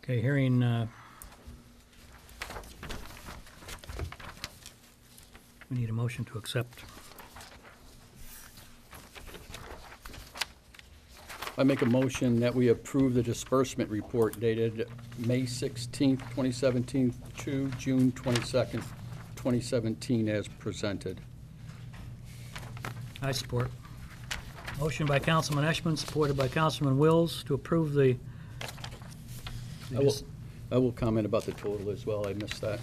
Okay, hearing, we need a motion to accept. I make a motion that we approve the disbursement report dated May 16th, 2017 to June 22nd, 2017 as presented. I support. Motion by Councilman Eschman, supported by Councilman Wills, to approve the. I will comment about the total as well, I missed that.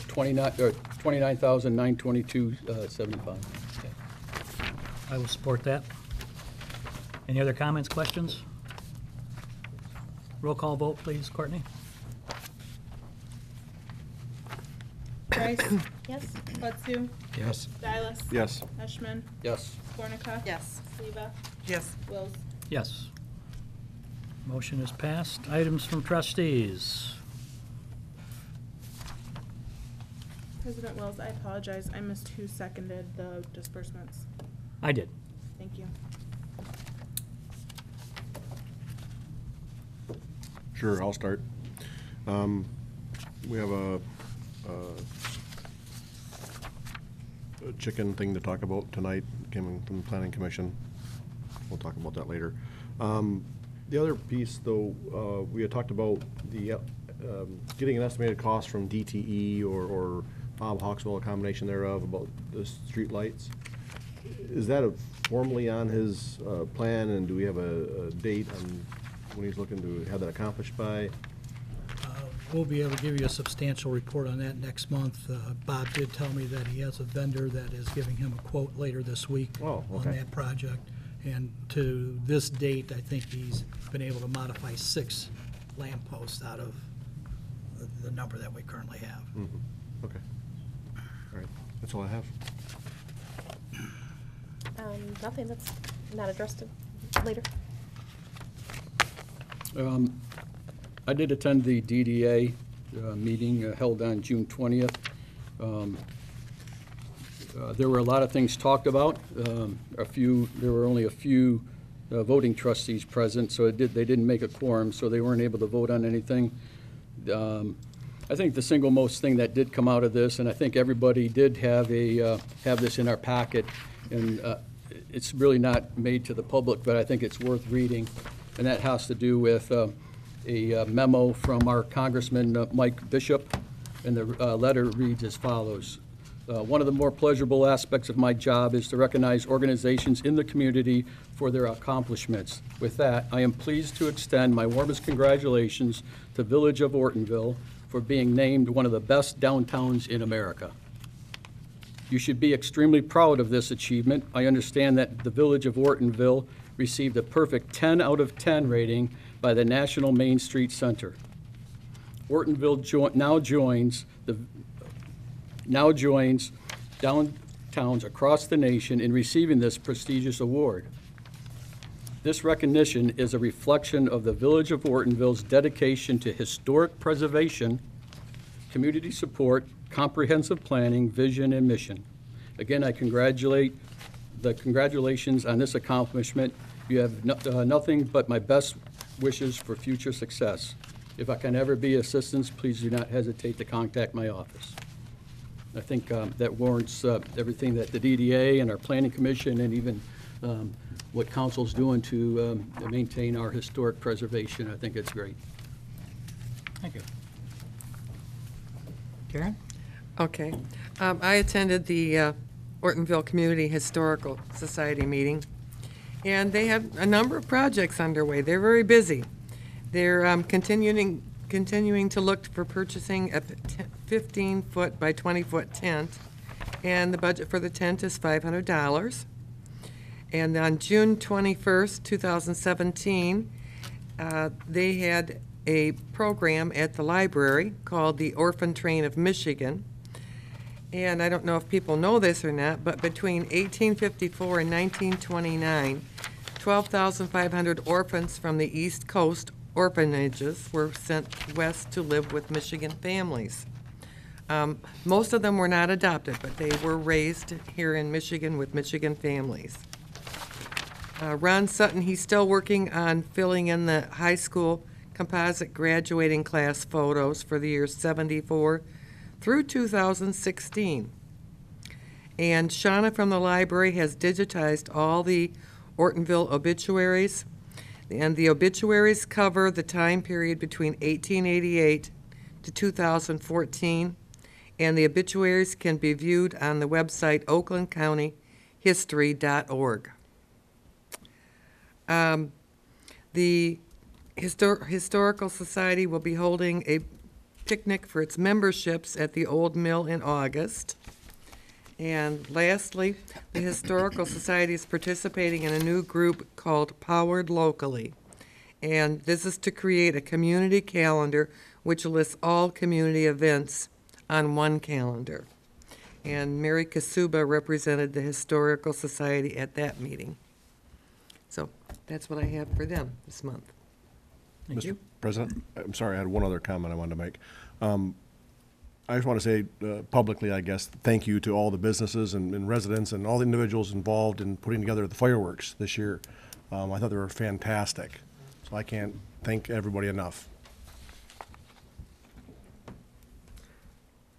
29,922.75. I will support that. Any other comments, questions? Roll call vote, please, Courtney. Rice, Yes? Butsu, Yes. Silas. Yes. Eschman, Yes. Fornica. Yes. Sleva, Yes. Wills. Yes. Motion is passed. Items from trustees. President Wills, I apologize. I missed who seconded the disbursements. I did. Thank you. Sure, I'll start. We have a chicken thing to talk about tonight, coming from the Planning Commission. We'll talk about that later. The other piece, though, we had talked about the, getting an estimated cost from DTE or Bob Hawkswell, a combination thereof, about the street lights. Is that formally on his plan, and do we have a date on when he's looking to have that accomplished by? We'll be able to give you a substantial report on that next month. Bob did tell me that he has a vendor that is giving him a quote later this week Oh, on okay. that project. And to this date, I think he's been able to modify 6 lampposts out of the number that we currently have. Okay. All right, that's all I have. Nothing that's not addressed later. I did attend the DDA meeting held on June 20th. There were a lot of things talked about. There were only a few voting trustees present, so they didn't make a quorum, so they weren't able to vote on anything. I think the single most thing that did come out of this, and I think everybody did have this in our packet, and it's really not made to the public, but I think it's worth reading, and that has to do with a memo from our Congressman Mike Bishop, and the letter reads as follows. One of the more pleasurable aspects of my job is to recognize organizations in the community for their accomplishments. With that, I am pleased to extend my warmest congratulations to Village of Ortonville for being named one of the best downtowns in America. You should be extremely proud of this achievement. I understand that the Village of Ortonville received a perfect 10 out of 10 rating by the National Main Street Center. Ortonville now joins downtowns across the nation in receiving this prestigious award. This recognition is a reflection of the Village of Ortonville's dedication to historic preservation, community support, comprehensive planning, vision, and mission. Again, I congratulations on this accomplishment. You have nothing but my best wishes for future success. If I can ever be assistance, please do not hesitate to contact my office. I think that warrants everything that the DDA and our planning commission and even what council's doing to maintain our historic preservation. I think it's great. Thank you. Karen? Okay. I attended the Ortonville Community Historical Society meeting, and they have a number of projects underway. They're very busy. They're continuing to look for purchasing a 15-foot by 20-foot tent, and the budget for the tent is $500. And on June 21st, 2017, they had a program at the library called the Orphan Train of Michigan. And I don't know if people know this or not, but between 1854 and 1929, 12,500 orphans from the East Coast orphanages were sent west to live with Michigan families. Most of them were not adopted, but they were raised here in Michigan with Michigan families. Ron Sutton, he's still working on filling in the high school composite graduating class photos for the years 74 through 2016. And Shauna from the library has digitized all the Ortonville obituaries, and the obituaries cover the time period between 1888 to 2014, and the obituaries can be viewed on the website oaklandcountyhistory.org. The Historical Society will be holding a picnic for its memberships at the Old Mill in August. And lastly, the Historical Society is participating in a new group called Powered Locally. And this is to create a community calendar which lists all community events on one calendar. And Mary Kasuba represented the Historical Society at that meeting. So that's what I have for them this month. Thank Mr. you. President, I'm sorry, I had one other comment I wanted to make. I just want to say publicly, I guess, thank you to all the businesses and residents and all the individuals involved in putting together the fireworks this year. I thought they were fantastic, so I can't thank everybody enough.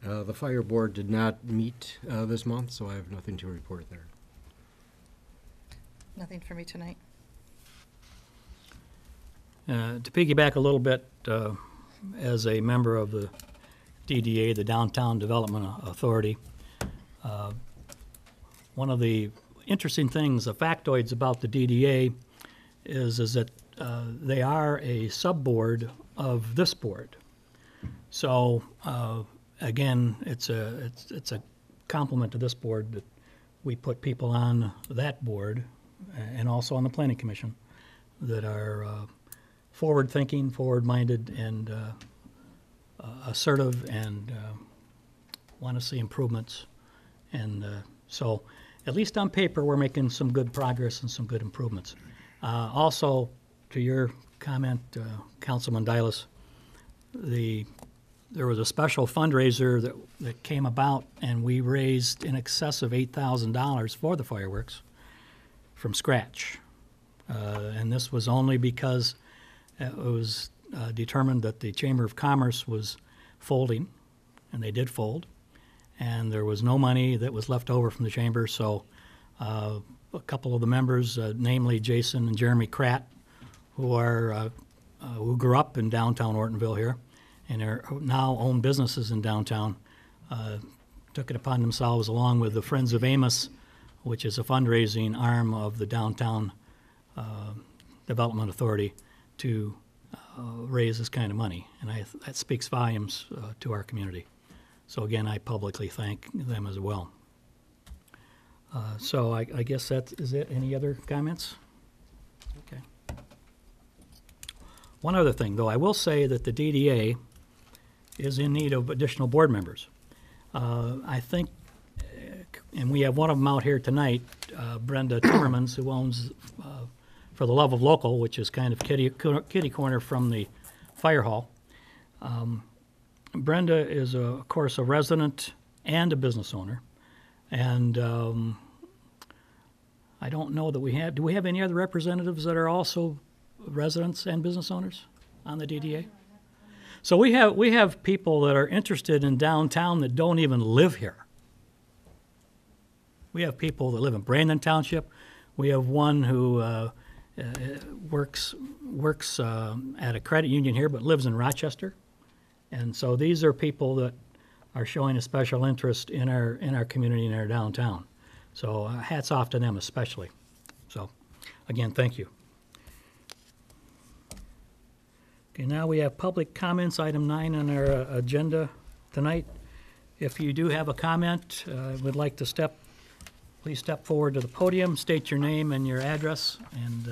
The fire board did not meet this month, so I have nothing to report there. Nothing for me tonight. To piggyback a little bit, as a member of the DDA, the Downtown Development Authority, one of the interesting things, the factoids about the DDA is that they are a sub-board of this board. So again, it's a compliment to this board that we put people on that board and also on the Planning Commission that are forward-thinking, forward-minded, and assertive, and want to see improvements. And so, at least on paper, we're making some good progress and some good improvements. Also, to your comment, Councilman Dialis, there was a special fundraiser that came about, and we raised in excess of $8,000 for the fireworks from scratch. And this was only because it was determined that the Chamber of Commerce was folding, and they did fold, and there was no money that was left over from the Chamber, so a couple of the members, namely Jason and Jeremy Kratt, who grew up in downtown Ortonville here, and are now own businesses in downtown, took it upon themselves, along with the Friends of Amos, which is a fundraising arm of the Downtown Development Authority, to raise this kind of money. And that speaks volumes to our community. So again, I publicly thank them as well. So I guess that is it. Any other comments? Okay. One other thing, though, I will say that the DDA is in need of additional board members. I think, and we have one of them out here tonight, Brenda Timmermans, who owns For the Love of Local, which is kind of kitty corner from the fire hall. Brenda is, of course, a resident and a business owner. And I don't know that do we have any other representatives that are also residents and business owners on the DDA? So we have people that are interested in downtown that don't even live here. We have people that live in Brandon Township. We have one who works at a credit union here but lives in Rochester. And so these are people that are showing a special interest in our community and our downtown. So hats off to them especially. So again, thank you. Okay, now we have public comments, item 9 on our agenda tonight. If you do have a comment, would like to please step forward to the podium, state your name and your address, and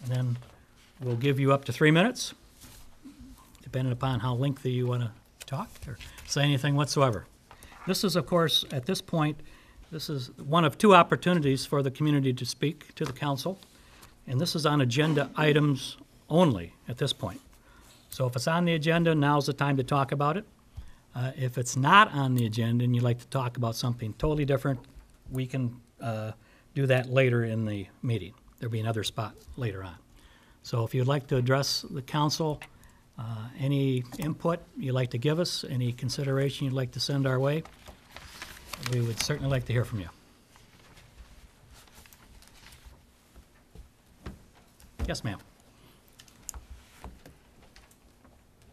then we'll give you up to 3 minutes, depending upon how lengthy you want to talk or say anything whatsoever. This is, of course, at this point, this is one of 2 opportunities for the community to speak to the council, and this is on agenda items only at this point. So if it's on the agenda, now's the time to talk about it. If it's not on the agenda and you'd like to talk about something totally different, we can do that later in the meeting. There'll be another spot later on. So if you'd like to address the council, any input you'd like to give us, any consideration you'd like to send our way, we would certainly like to hear from you. Yes, ma'am.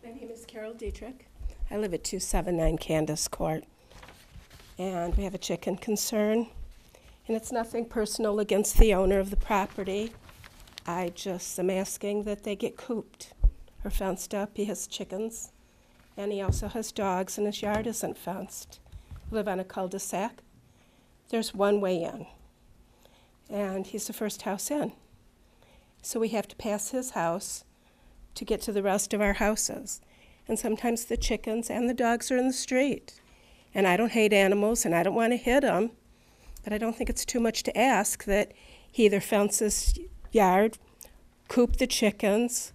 My name is Carol Dietrich. I live at 279 Candace Court, and we have a chicken concern, and it's nothing personal against the owner of the property. I just am asking that they get cooped or fenced up. He has chickens, and he also has dogs, and his yard isn't fenced. We live on a cul-de-sac. There's one way in, and he's the first house in. So we have to pass his house to get to the rest of our houses. And sometimes the chickens and the dogs are in the street. And I don't hate animals, and I don't want to hit them, but I don't think it's too much to ask that he either fence his yard, coop the chickens,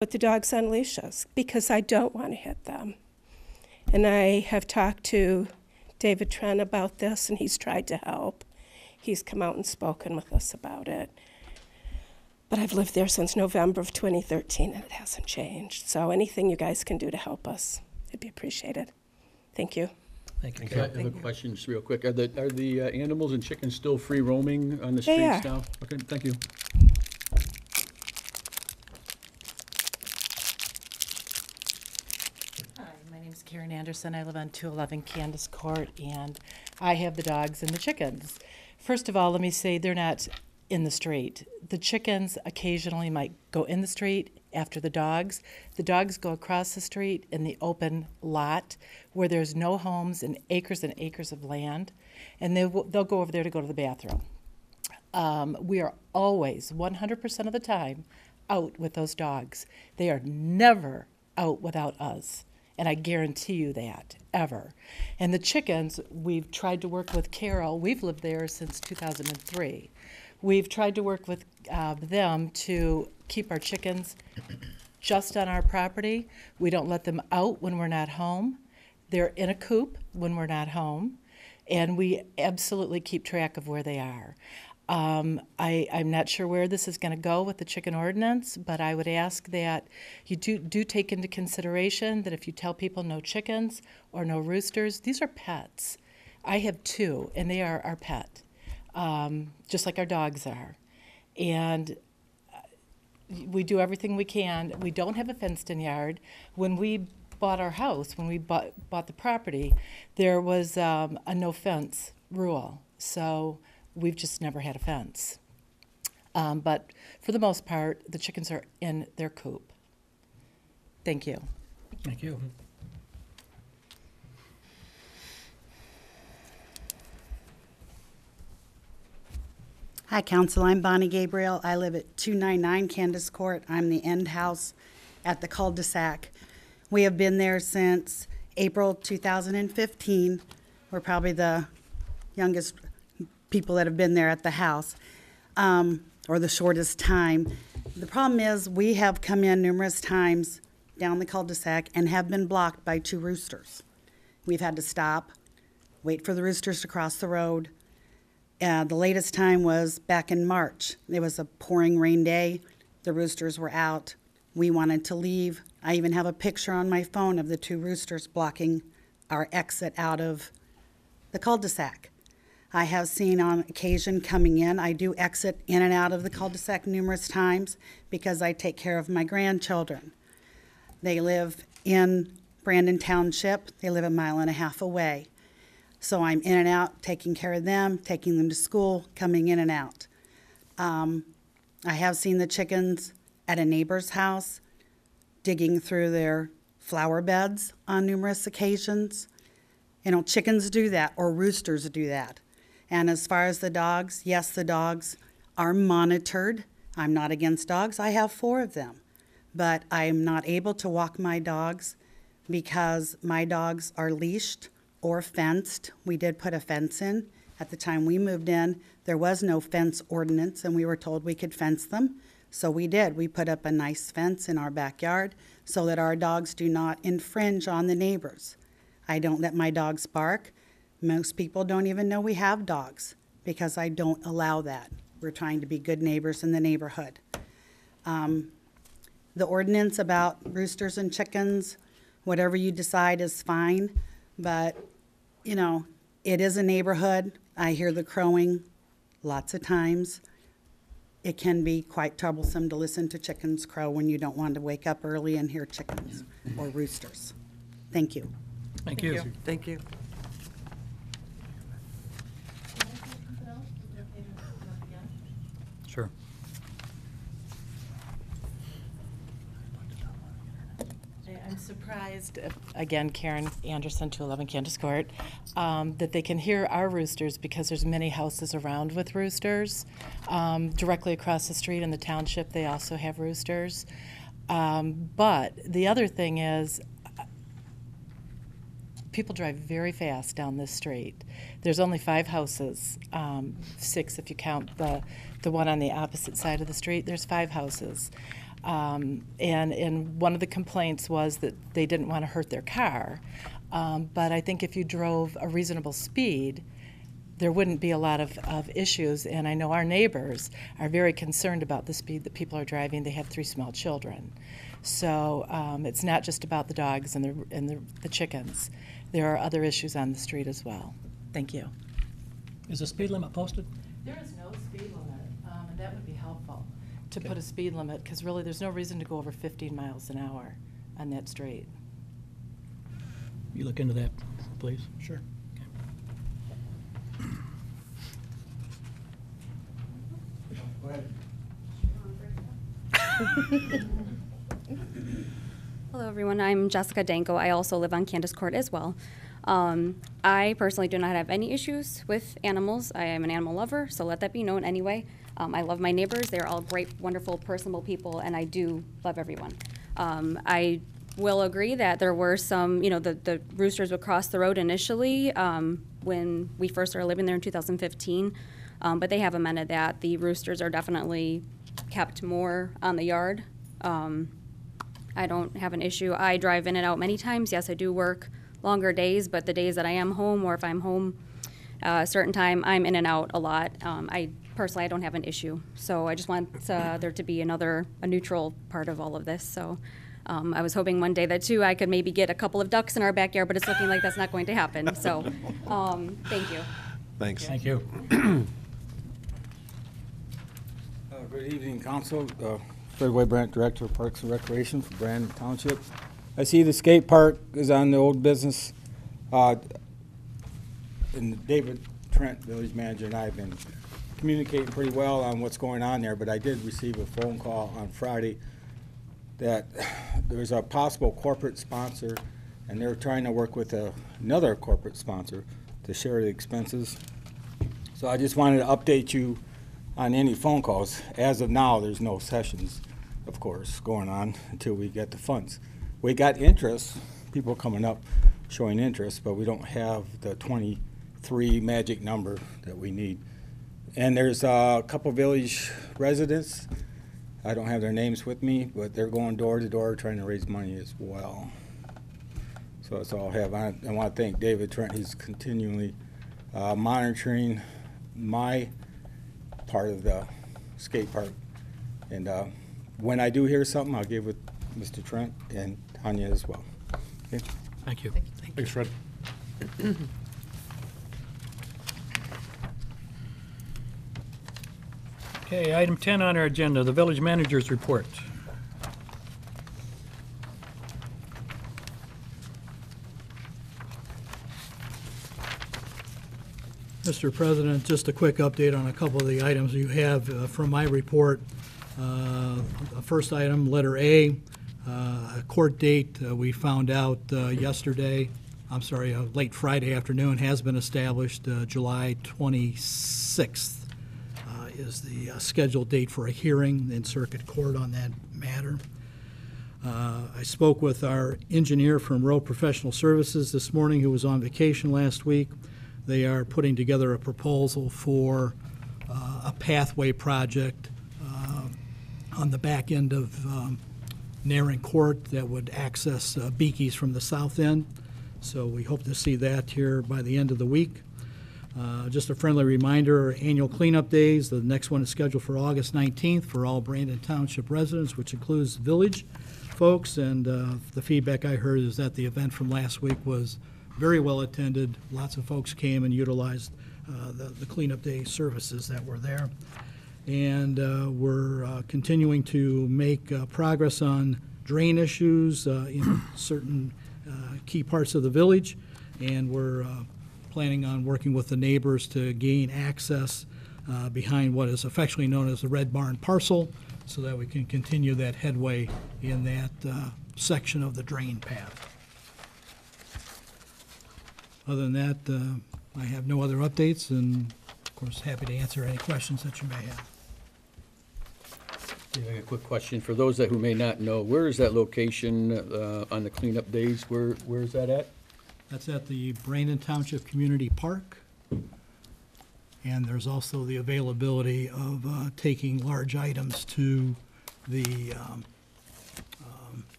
put the dogs on leashes, because I don't want to hit them. And I have talked to David Trent about this, and he's tried to help. He's come out and spoken with us about it. But I've lived there since November of 2013, and it hasn't changed. So anything you guys can do to help us, it'd be appreciated. Thank you. Thank you, I Carol. have a question just real quick. Are the animals and chickens still free roaming on the They streets are. now? Okay, thank you. Hi, my name's Karen Anderson. I live on 211 Candace Court, and I have the dogs and the chickens. First of all, let me say they're not in the street. The chickens occasionally might go in the street after the dogs. The dogs go across the street in the open lot where there's no homes and acres of land, and they'll go over there to go to the bathroom. We are always, 100% of the time, out with those dogs. They are never out without us, and I guarantee you that, ever. And the chickens, we've tried to work with Carol. We've lived there since 2003. We've tried to work with them to keep our chickens just on our property. We don't let them out when we're not home. They're in a coop when we're not home, and we absolutely keep track of where they are. I'm not sure where this is going to go with the chicken ordinance, but I would ask that you do take into consideration that if you tell people no chickens or no roosters, these are pets. I have 2, and they are our pet. Just like our dogs are. And we do everything we can. We don't have a fenced-in yard. When we bought our house, when we bought the property, there was a no-fence rule. So we've just never had a fence. But for the most part, the chickens are in their coop. Thank you. Thank you. Hi, Council. I'm Bonnie Gabriel. I live at 299 Candace Court. I'm the end house at the cul-de-sac. We have been there since April 2015. We're probably the youngest people that have been there at the house, or the shortest time. The problem is we have come in numerous times down the cul-de-sac and have been blocked by 2 roosters. We've had to stop, wait for the roosters to cross the road. The latest time was back in March. It was a pouring rain day. The roosters were out. We wanted to leave. I even have a picture on my phone of the 2 roosters blocking our exit out of the cul-de-sac. I have seen on occasion coming in. I do exit in and out of the cul-de-sac numerous times because I take care of my grandchildren. They live in Brandon Township. They live 1.5 miles away. So I'm in and out, taking care of them, taking them to school, coming in and out. I have seen the chickens at a neighbor's house, digging through their flower beds on numerous occasions. You know, chickens do that, or roosters do that. And as far as the dogs, yes, the dogs are monitored. I'm not against dogs. I have 4 of them. But I'm not able to walk my dogs because my dogs are leashed or fenced. We did put a fence in. At the time we moved in, there was no fence ordinance, and we were told we could fence them. So we did. We put up a nice fence in our backyard so that our dogs do not infringe on the neighbors. I don't let my dogs bark. Most people don't even know we have dogs because I don't allow that. We're trying to be good neighbors in the neighborhood. The ordinance about roosters and chickens, whatever you decide is fine, but, you know, it is a neighborhood. I hear the crowing lots of times. It can be quite troublesome to listen to chickens crow when you don't want to wake up early and hear chickens or roosters. Thank you. Thank you. Thank you. Sure. I'm surprised, again, Karen Anderson, 211 Candace Court, that they can hear our roosters because there's many houses around with roosters. Directly across the street in the township, they also have roosters. But the other thing is, people drive very fast down this street. There's only 5 houses, 6 if you count the one on the opposite side of the street. There's 5 houses. And one of the complaints was that they didn't want to hurt their car. But I think if you drove a reasonable speed, there wouldn't be a lot of issues. And I know our neighbors are very concerned about the speed that people are driving. They have 3 small children. So it's not just about the dogs and the chickens. There are other issues on the street as well. Thank you. Is the speed limit posted? There is no speed limit, and that would be helpful to put a speed limit, because really there's no reason to go over 15 miles an hour on that street. You look into that, please. Sure. Hello, everyone. I'm Jessica Danko. I also live on Candace Court as well. I personally do not have any issues with animals. I am an animal lover, so let that be known anyway. I love my neighbors. They're all great, wonderful, personable people, and I do love everyone. I will agree that there were some, the roosters would cross the road initially when we first started living there in 2015, but they have amended that. The roosters are definitely kept more on the yard. I don't have an issue. I drive in and out many times. Yes, I do work longer days, but the days that I am home, or if I'm home a certain time, I'm in and out a lot. I don't have an issue. So I just want there to be a neutral part of all of this. So I was hoping one day that too I could maybe get a couple of ducks in our backyard, but it's looking like that's not going to happen. So thank you. Thanks. Thank you. Good evening, Council. Fred Weybrandt, Director of Parks and Recreation for Brandon Township. I see the skate park is on the old business. And David Trent, village manager, and I have been communicating pretty well on what's going on there, but I did receive a phone call on Friday that there's a possible corporate sponsor, and they're trying to work with another corporate sponsor to share the expenses. So I just wanted to update you on any phone calls. As of now, there's no sessions, of course, going on until we get the funds. We got interest, people coming up showing interest, but we don't have the 23 magic number that we need. And there's a couple village residents, I don't have their names with me, but they're going door to door trying to raise money as well. So that's all I have. I want to thank David Trent. He's continually monitoring my part of the skate park. And when I do hear something, I'll give it Mr. Trent and Tanya as well. Okay? Thank you. Thanks, Fred. Okay, item 10 on our agenda, the village manager's report. Mr. President, just a quick update on a couple of the items you have from my report. The first item, letter A, a court date we found out yesterday, late Friday afternoon, has been established. July 26th is the scheduled date for a hearing in circuit court on that matter. I spoke with our engineer from Road Professional Services this morning, who was on vacation last week. They are putting together a proposal for a pathway project on the back end of Naring Court that would access Beekys from the south end. So we hope to see that here by the end of the week. Just a friendly reminder, annual cleanup days. The next one is scheduled for August 19th for all Brandon Township residents, which includes village folks. And the feedback I heard is that the event from last week was very well attended. Lots of folks came and utilized the cleanup day services that were there. And we're continuing to make progress on drain issues in certain key parts of the village. And we're planning on working with the neighbors to gain access behind what is affectionately known as the Red Barn parcel, so that we can continue that headway in that section of the drain path. Other than that, I have no other updates, and of course, happy to answer any questions that you may have. A quick question, for those who may not know, where is that location on the cleanup days? Where is that at? That's at the Brandon Township Community Park. And there's also the availability of taking large items to the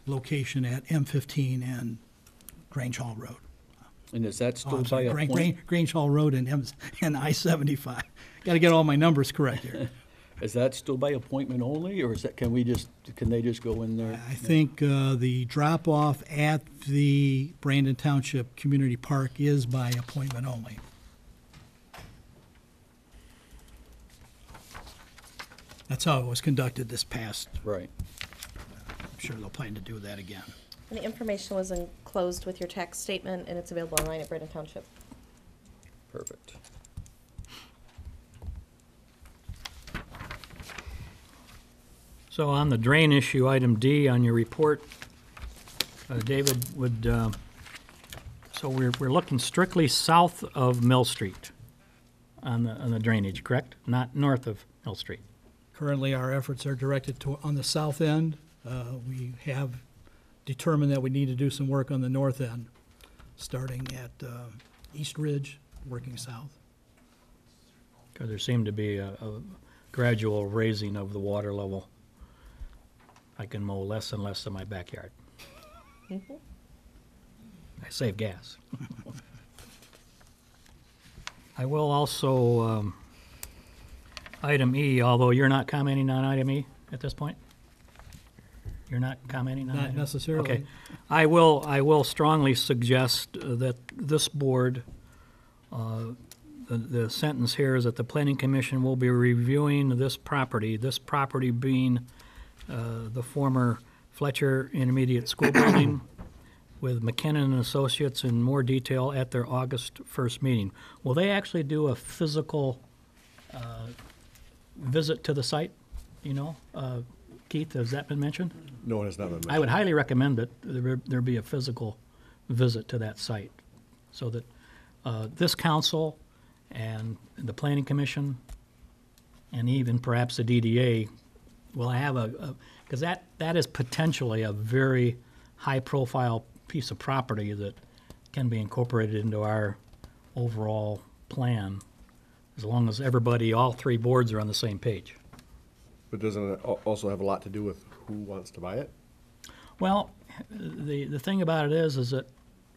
location at M15 and Grange Hall Road. And is that Oh, still I'm sorry, by a point? Grange Hall Road and I-75. Got to get all my numbers correct here. Is that still by appointment only, or can they just go in there? I think the drop-off at the Brandon Township Community Park is by appointment only. That's how it was conducted this past. Right. I'm sure they'll plan to do that again. And the information was enclosed with your tax statement, and it's available online at Brandon Township. Perfect. So on the drain issue, item D on your report, David would, so we're looking strictly south of Mill Street on the drainage, correct? Not north of Mill Street. Currently, our efforts are directed on the south end. We have determined that we need to do some work on the north end, starting at East Ridge, working south. Because there seemed to be a gradual raising of the water level. I can mow less and less in my backyard. Mm-hmm. I save gas. I will also, item E, although you're not commenting on item E at this point? You're not commenting on it? Not necessarily. Okay. I will strongly suggest that this board, the sentence here is that the planning commission will be reviewing this property being the former Fletcher Intermediate School building with McKinnon and Associates in more detail at their August 1st meeting. Will they actually do a physical visit to the site? You know, Keith, has that been mentioned? No, it has not been mentioned. I would highly recommend that there be a physical visit to that site so that this council and the planning commission and even perhaps the DDA will have because that is potentially a very high-profile piece of property that can be incorporated into our overall plan, as long as everybody, all three boards are on the same page. But doesn't it also have a lot to do with who wants to buy it? Well, the thing about it is that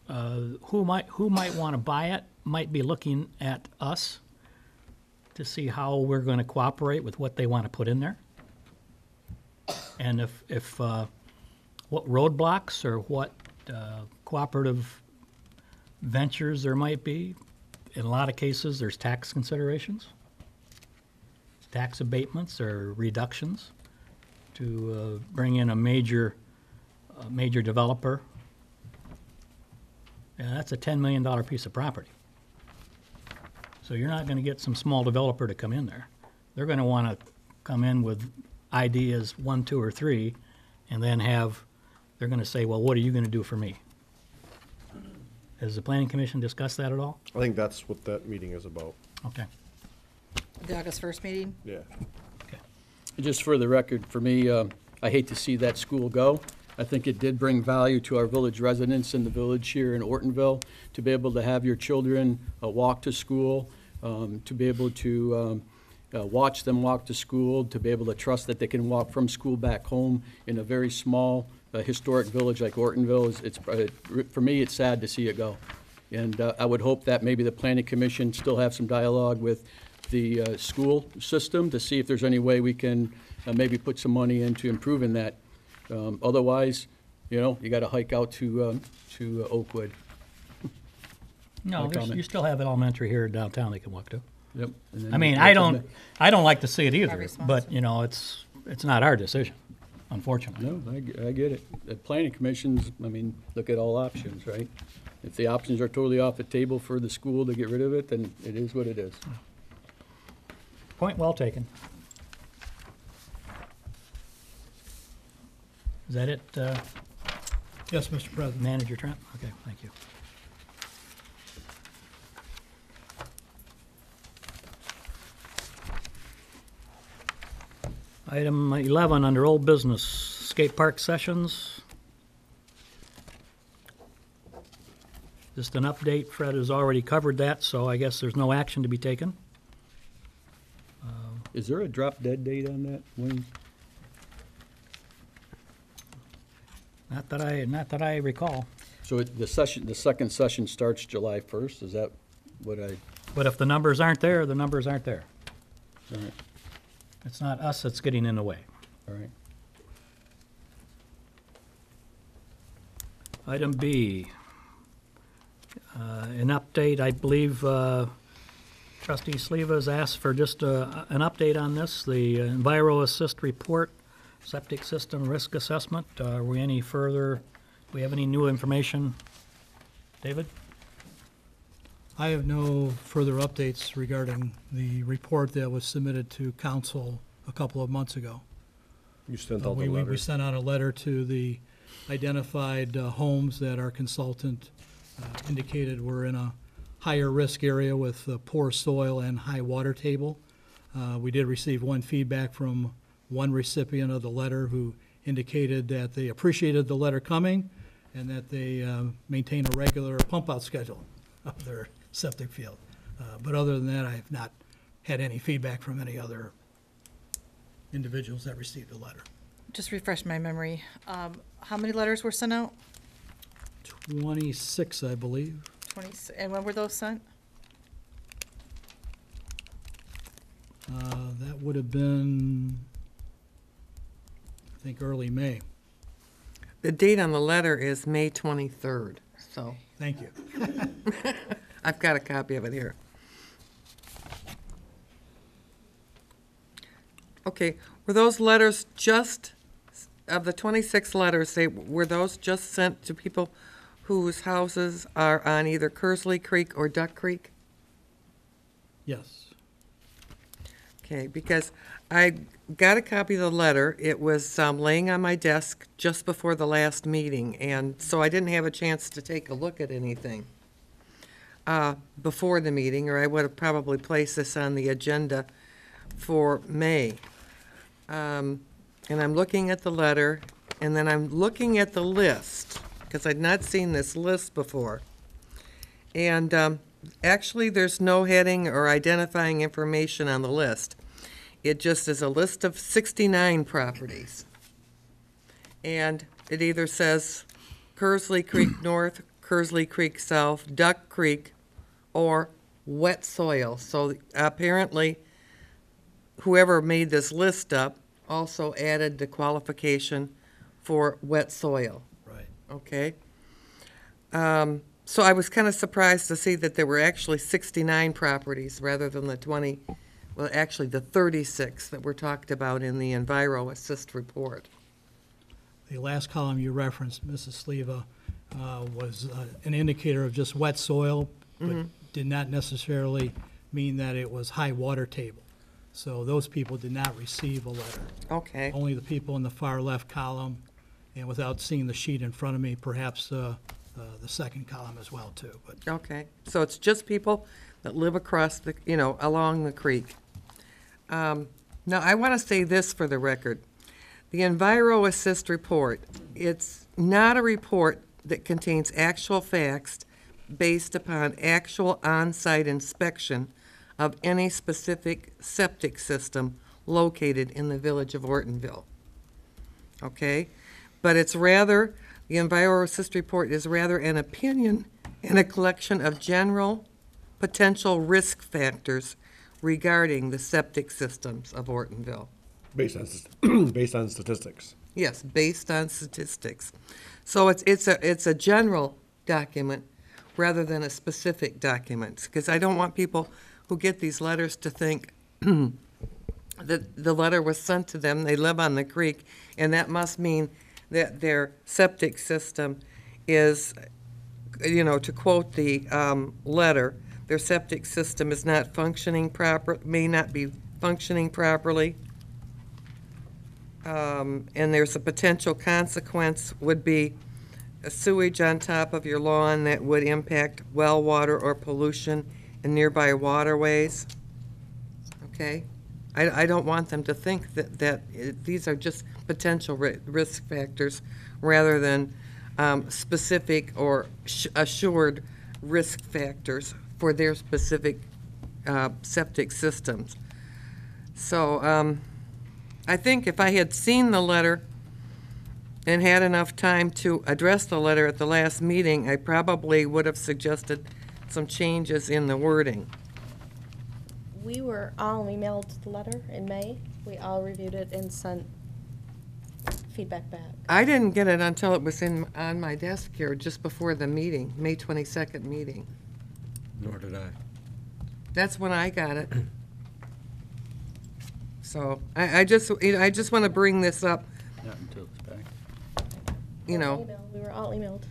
who might want to buy it might be looking at us to see how we're going to cooperate with what they want to put in there. And if what roadblocks or what cooperative ventures there might be, in a lot of cases, there's tax considerations. tax abatements or reductions to bring in a major developer. And that's a $10 million piece of property. So you're not going to get some small developer to come in there. They're going to want to come in with ideas 1, 2, or 3, and then they're going to say, well, what are you going to do for me? Has the planning commission discussed that at all? I think that's what that meeting is about. Okay. The August 1st meeting? Yeah. Just for the record, for me, I hate to see that school go. I think it did bring value to our village residents in the village here in Ortonville, to be able to have your children walk to school, to be able to watch them walk to school, to be able to trust that they can walk from school back home in a very small historic village like Ortonville. For me, it's sad to see it go. And I would hope that maybe the planning commission still have some dialogue with the school system to see if there's any way we can maybe put some money into improving that. Otherwise, you got to hike out to Oakwood. No, you still have an elementary here downtown they can walk to. Yep. I mean, I don't like to see it either, but, it's not our decision, unfortunately. No, I get it. The planning commissions, look at all options, right? If the options are totally off the table for the school to get rid of it, then it is what it is. Point well taken. Is that it, Yes, Mr. President. Manager Trent? Okay, thank you. Item 11, under old business, skate park sessions. Just an update. Fred has already covered that, so I guess there's no action to be taken. Is there a drop dead date on that, Wayne? Not that I recall. So the second session starts July 1st, is that what I? But if the numbers aren't there, the numbers aren't there. All right, It's not us that's getting in the way. all right. Item B, an update, I believe Trustee Sleva has asked for just an update on this, the Enviro Assist report, septic system risk assessment. Are we any further, do we have any new information? David? I have no further updates regarding the report that was submitted to council a couple of months ago. You sent out the We letter. sent out a letter to the identified homes that our consultant indicated were in a higher risk area with poor soil and high water table. We did receive one feedback from one recipient of the letter who indicated that they appreciated the letter coming and that they maintain a regular pump-out schedule of their septic field. But other than that, I have not had any feedback from any other individuals that received the letter. Just refresh my memory. How many letters were sent out? 26, I believe. 20, and when were those sent? That would have been, I think, early May. The date on the letter is May 23rd, so Thank you. I've got a copy of it here. Okay, were those letters just, of the 26 letters, were those just sent to people whose houses are on either Kersley Creek or Duck Creek? Yes. Okay, because I got a copy of the letter. It was laying on my desk just before the last meeting, and so I didn't have a chance to take a look at anything before the meeting, or I would have probably placed this on the agenda for May. And I'm looking at the letter, and then I'm looking at the list, because I'd not seen this list before. And actually, there's no heading or identifying information on the list. It just is a list of 69 properties. And it either says Kersley Creek North, Kersley Creek South, Duck Creek, or wet soil. So apparently, whoever made this list up also added the qualification for wet soil. Right. Okay? So I was kind of surprised to see that there were actually 69 properties rather than the 20 well, actually, the 36 that were talked about in the Enviro Assist report. The last column you referenced, Mrs. Sleva, was an indicator of just wet soil, but did not necessarily mean that it was high water table. So those people did not receive a letter. Okay. Only the people in the far left column, and without seeing the sheet in front of me, perhaps the second column as well, too. But Okay, so it's just people that live across the, along the creek. Now, I want to say this for the record. The Enviro Assist report, it's not a report that contains actual facts based upon actual on-site inspection of any specific septic system located in the village of Ortonville. Okay? But it's rather, the Enviro Assist report is rather an opinion and a collection of general potential risk factors regarding the septic systems of Ortonville. Based on statistics. Yes, based on statistics. So it's a general document rather than a specific document, because I don't want people who get these letters to think that the letter was sent to them, they live on the creek, and that must mean that their septic system is, to quote the letter, their septic system is not functioning may not be functioning properly. And there's a potential consequence would be a sewage on top of your lawn that would impact well water or pollution in nearby waterways. Okay? I don't want them to think that these are just potential risk factors rather than specific or assured risk factors for their specific septic systems. So I think if I had seen the letter and had enough time to address the letter at the last meeting, I probably would have suggested some changes in the wording. We were all emailed the letter in May. We all reviewed it and sent feedback back. I didn't get it until it was on my desk here just before the meeting, May 22nd meeting. Nor did I. That's when I got it. So I just want to bring this up, Not until it's back. you know. We were all emailed.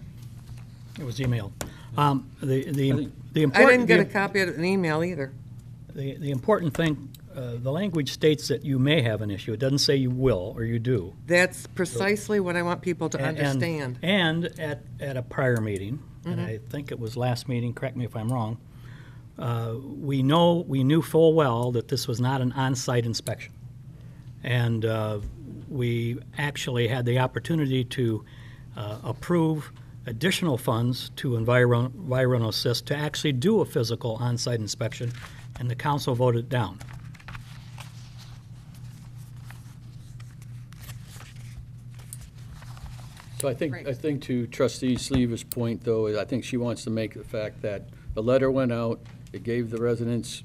It was emailed. I The I important. didn't get a copy of an email either. The important thing, the language states that you may have an issue. It doesn't say you will or you do. That's precisely what I want people to understand. And at a prior meeting, and I think it was last meeting, correct me if I'm wrong, we knew full well that this was not an on-site inspection. And we actually had the opportunity to approve additional funds to Enviro Assist to actually do a physical on-site inspection, and the council voted down. So I think to trustee Sleeva's point, though, I think she wants to make the fact that the letter went out, it gave the residents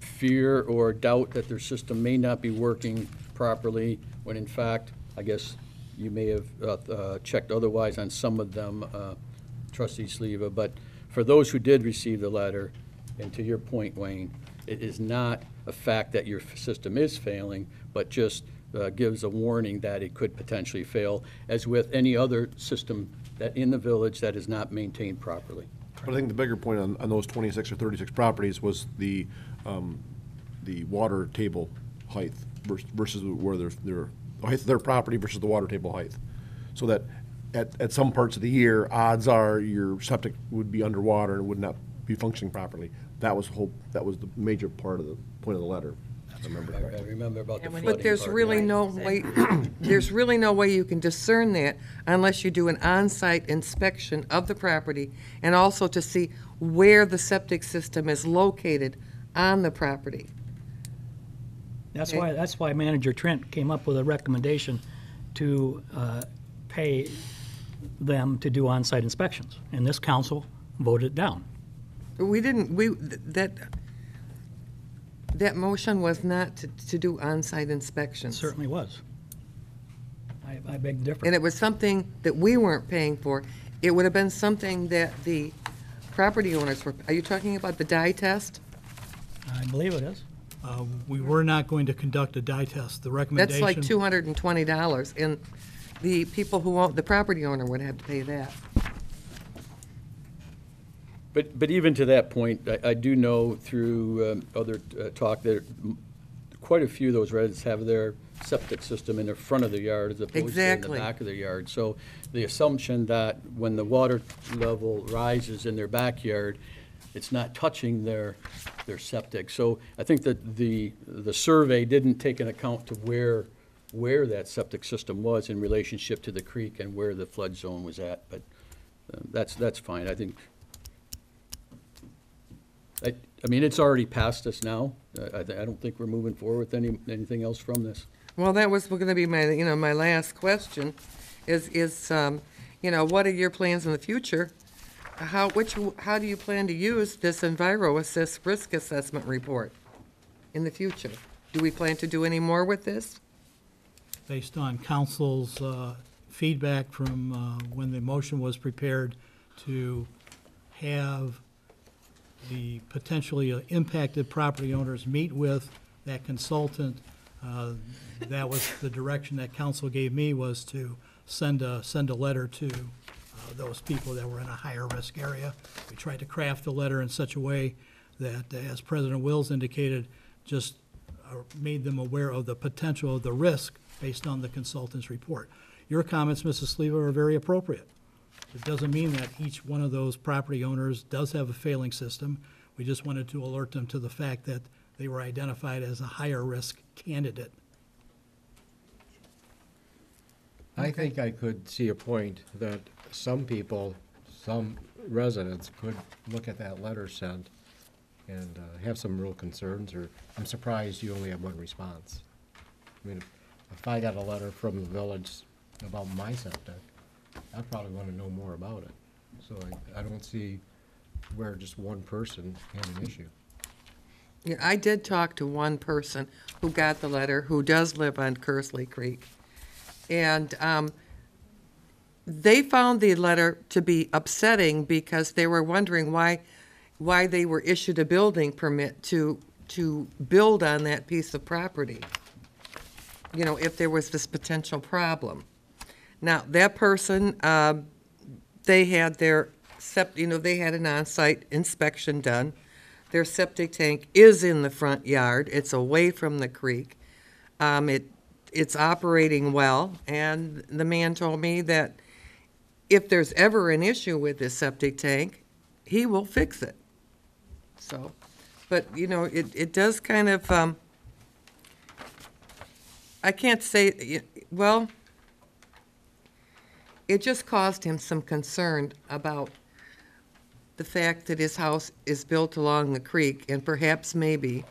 fear or doubt that their system may not be working properly, when in fact, I guess you may have checked otherwise on some of them, trustee Sleeva, but for those who did receive the letter, and to your point, Wayne, it is not a fact that your system is failing, but just gives a warning that it could potentially fail, as with any other system that in the village that is not maintained properly. But I think the bigger point on those 26 or 36 properties was the water table height versus where the height of their property versus the water table height. So that at some parts of the year, odds are your septic would be underwater and would not be functioning properly. That was the major part of the point of the letter. I remember about the flooding But there's part. really no way, there's really no way you can discern that unless you do an on-site inspection of the property and also to see where the septic system is located on the property. That's why Manager Trent came up with a recommendation to pay them to do on-site inspections, and this council voted down. That motion was not to do on-site inspections. It certainly was. I beg the difference. And it was something that we weren't paying for. It would have been something that the property owners were, are you talking about the dye test? I believe it is. We were not going to conduct a dye test. The That's recommendation. like $220, and the people who own, the property owner would have to pay that. But even to that point, I do know through other talk that quite a few of those residents have their septic system in the front of their yard as opposed to in the Exactly. back of their yard. So the assumption that when the water level rises in their backyard, it's not touching their septic. So I think that the survey didn't take an account to where that septic system was in relationship to the creek and where the flood zone was at. But that's fine. I think, I mean, it's already past us now. I don't think we're moving forward with anything else from this. Well, that was going to be my, my last question, is what are your plans in the future? How do you plan to use this EnviroAssist risk assessment report in the future? Do we plan to do any more with this? Based on council's feedback from when the motion was prepared to have the potentially impacted property owners meet with that consultant, that was the direction that council gave me, was to send a letter to those people that were in a higher risk area. We tried to craft a letter in such a way that, as President Wills indicated, just made them aware of the potential of the risk based on the consultant's report. Your comments, Mrs. Sleva, are very appropriate. It doesn't mean that each one of those property owners does have a failing system. We just wanted to alert them to the fact that they were identified as a higher risk candidate. I think I could see a point that some people, some residents could look at that letter sent and have some real concerns, or I'm surprised you only have one response. I mean, if I got a letter from the village about my septic, I'd probably want to know more about it. So I don't see where just one person had an issue. Yeah, I did talk to one person who got the letter, who does live on Kersley Creek. And they found the letter to be upsetting because they were wondering why they were issued a building permit to build on that piece of property, if there was this potential problem. Now, that person, they had their they had an on-site inspection done. Their septic tank is in the front yard. It's away from the creek. It's operating well, and the man told me that if there's ever an issue with this septic tank, he will fix it. So, but, it does kind of, I can't say, well, it just caused him some concern about the fact that his house is built along the creek, and perhaps maybe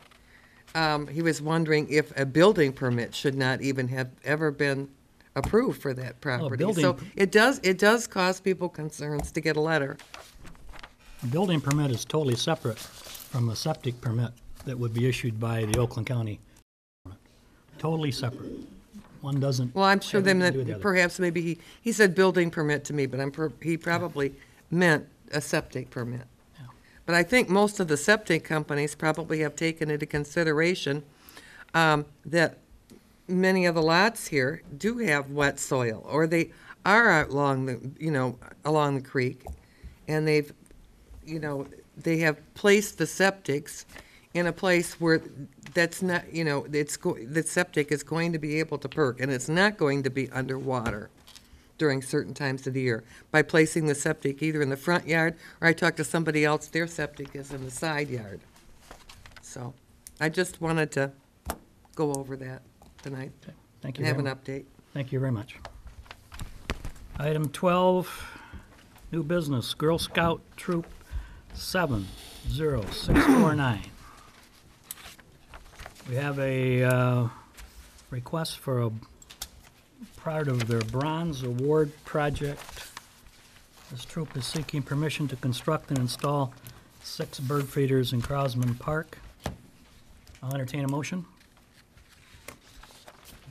he was wondering if a building permit should not even have ever been approved for that property. So it does cause people concerns to get a letter. A building permit is totally separate from a septic permit that would be issued by the Oakland County. Totally separate. One doesn't. Well, I'm sure have then anything to do with the that other. perhaps maybe he said building permit to me, but he probably meant a septic permit. Yeah. But I think most of the septic companies probably have taken into consideration that many of the lots here do have wet soil, or they are out along the creek, and they've, they have placed the septics in a place where that's not, the septic is going to be able to perk, and it's not going to be underwater during certain times of the year by placing the septic either in the front yard, or I talked to somebody else, their septic is in the side yard. So I just wanted to go over that tonight. Thank you and have very an update. Thank you very much. Item 12, new business, Girl Scout Troop 70649. We have a request for a part of their Bronze Award project. This troop is seeking permission to construct and install 6 bird feeders in Crosman Park. I'll entertain a motion.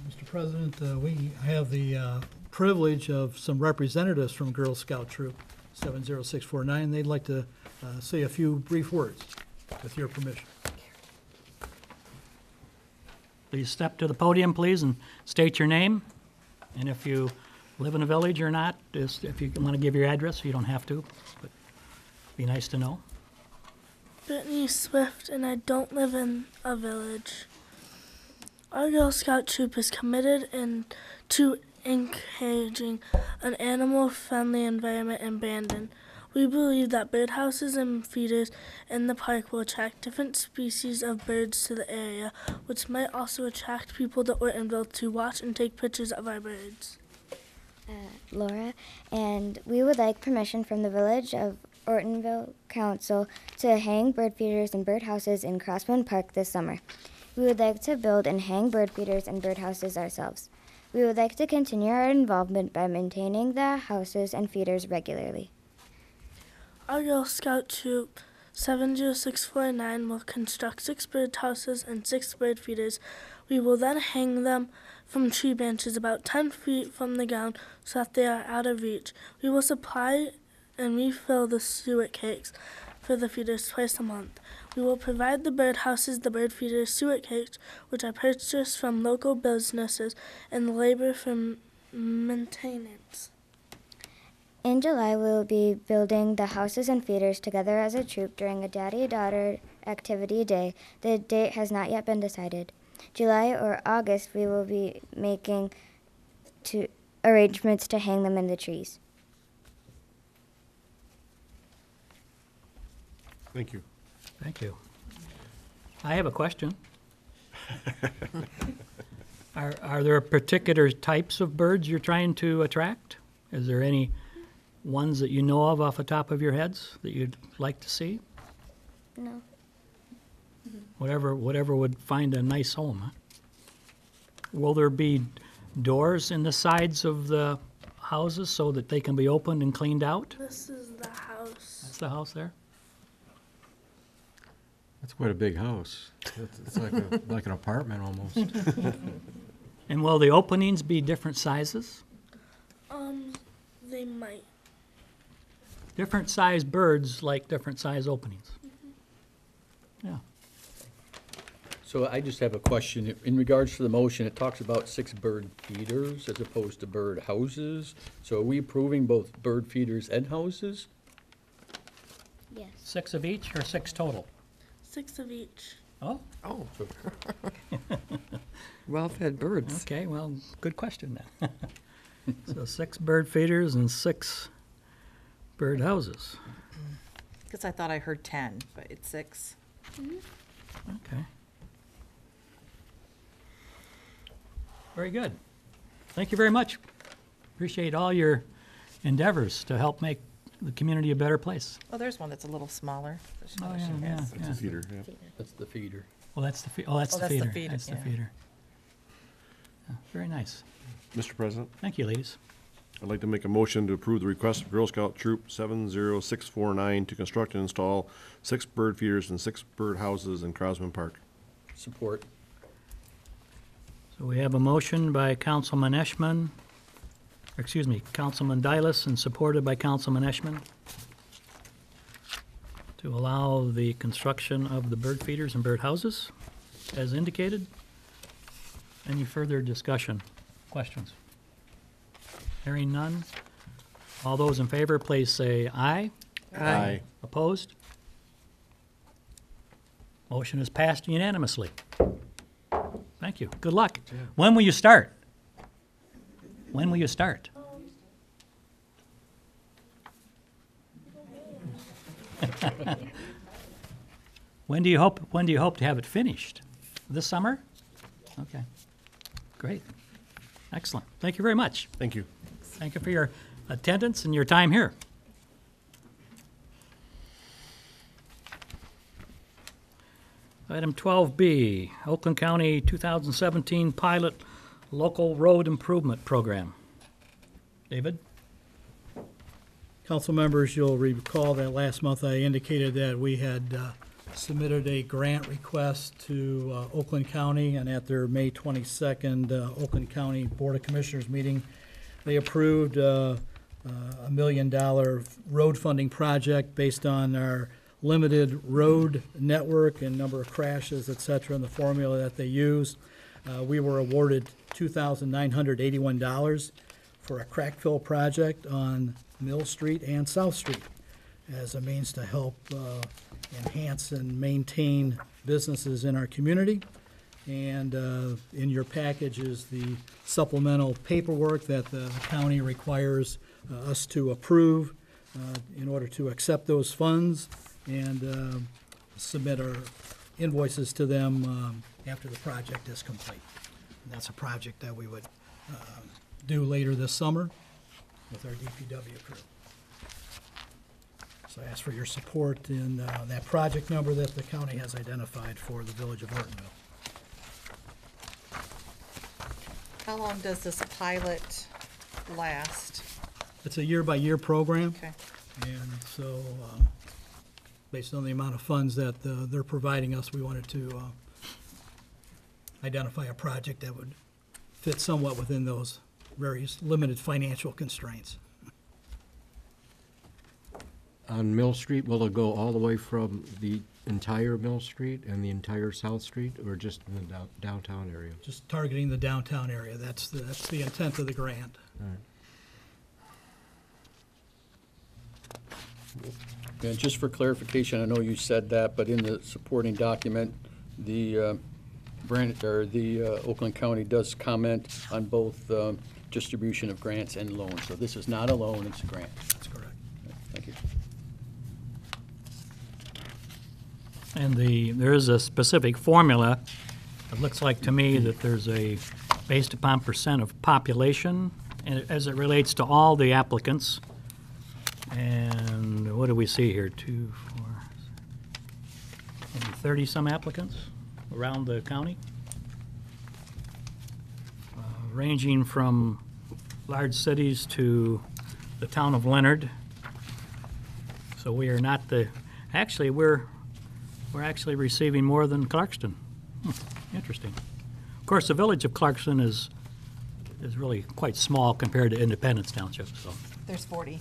Mr. President, we have the privilege of some representatives from Girl Scout Troop 70649. They'd like to say a few brief words, with your permission. please step to the podium, please, and state your name. And if you live in a village or not, just if you want to give your address, you don't have to, but be nice to know. Brittany Swift, and I don't live in a village. Our Girl Scout troop is committed to encouraging an animal-friendly environment in Brandon. We believe that birdhouses and feeders in the park will attract different species of birds to the area, which might also attract people to Ortonville to watch and take pictures of our birds. Laura, and we would like permission from the Village of Ortonville Council to hang bird feeders and birdhouses in Crossman Park this summer. We would like to build and hang bird feeders and birdhouses ourselves. We would like to continue our involvement by maintaining the houses and feeders regularly. Our Girl Scout troop 70649 will construct 6 birdhouses and 6 bird feeders. We will then hang them from tree branches about 10 feet from the ground so that they are out of reach. We will supply and refill the suet cakes for the feeders twice a month. We will provide the birdhouses, the bird feeders, suet cakes, which are purchased from local businesses, and labor for maintenance. In July, we will be building the houses and feeders together as a troop during a daddy-daughter activity day. The date has not yet been decided. July or August, we will be making arrangements to hang them in the trees. Thank you. Thank you. I have a question. Are there particular types of birds you're trying to attract? Is there any ones that you know of off the top of your heads that you'd like to see? No. Whatever would find a nice home, huh? Will there be doors in the sides of the houses so that they can be opened and cleaned out? This is the house. That's the house there? That's quite a big house. It's like an apartment almost. And will the openings be different sizes? They might. Different size birds like different size openings. Yeah. So I just have a question. In regards to the motion, it talks about 6 bird feeders as opposed to bird houses. So are we approving both bird feeders and houses? Yes. 6 of each or 6 total? 6 of each. Oh, Oh. Well-fed birds. okay, well, good question then. So 6 bird feeders and 6 bird houses. Because I thought I heard 10, but it's 6. Okay. Very good. Thank you very much. Appreciate all your endeavors to help make the community a better place. Oh, there's one that's a little smaller. that she Oh, knows she yeah, has. It's a feeder, yeah. That's the feeder. Well, that's the, that's Oh, the that's the feeder. feeder, That's the yeah. feeder. Yeah, very nice. Mr. President, Thank you, ladies. I'd like to make a motion to approve the request of Girl Scout Troop 70649 to construct and install 6 bird feeders and 6 bird houses in Crosman Park. Support. So we have a motion by Councilman Councilman Dialis, and supported by Councilman Eschman to allow the construction of the bird feeders and bird houses as indicated. Any further discussion, questions? Hearing none. All those in favor, please say aye. Aye. Opposed? Motion is passed unanimously. Thank you. Good luck. When will you start? When will you start? When do you hope to have it finished? This summer? Okay. Great. Excellent. Thank you very much. Thank you. Thank you for your attendance and your time here. Item 12B, Oakland County 2017 Pilot Local Road Improvement Program. David? Council members, you'll recall that last month I indicated that we had submitted a grant request to Oakland County, and at their May 22nd Oakland County Board of Commissioners meeting, they approved a $1 million road funding project based on our limited road network and number of crashes, et cetera, and the formula that they use. we were awarded $2,981 for a crack fill project on Mill Street and South Street as a means to help enhance and maintain businesses in our community. And in your package is the supplemental paperwork that the county requires us to approve in order to accept those funds and submit our invoices to them after the project is complete. And that's a project that we would do later this summer with our DPW crew. So I ask for your support in that project number that the county has identified for the village of Ortonville. How long does this pilot last? It's a year-by-year program. Okay. And so, based on the amount of funds that they're providing us, we wanted to identify a project that would fit somewhat within those various limited financial constraints. On Mill Street, will it go all the way from the entire Mill Street and the entire South Street, or just in the downtown area? Just targeting the downtown area. That's the intent of the grant. All right. And just for clarification, I know you said that, but in the supporting document, the Oakland County does comment on both distribution of grants and loans. So this is not a loan, it's a grant. That's correct. Thank you. And there is a specific formula. It looks like to me that there's based upon percent of population, and as it relates to all the applicants. And what do we see here? 2, 4, maybe 30-some applicants around the county, ranging from large cities to the town of Leonard. So we are not actually we're actually receiving more than Clarkston. Interesting. Of course, the village of Clarkston is really quite small compared to Independence Township, so. There's 40.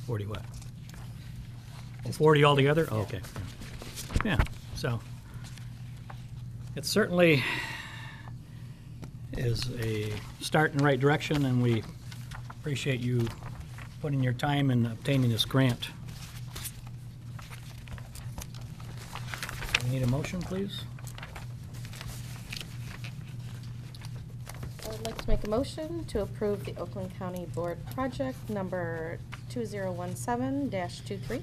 40 what? 40 altogether? Oh, okay. Yeah, so it certainly is a start in the right direction, and we appreciate you putting your time in obtaining this grant. We need a motion, please? I would like to make a motion to approve the Oakland County Board Project number 2017-23,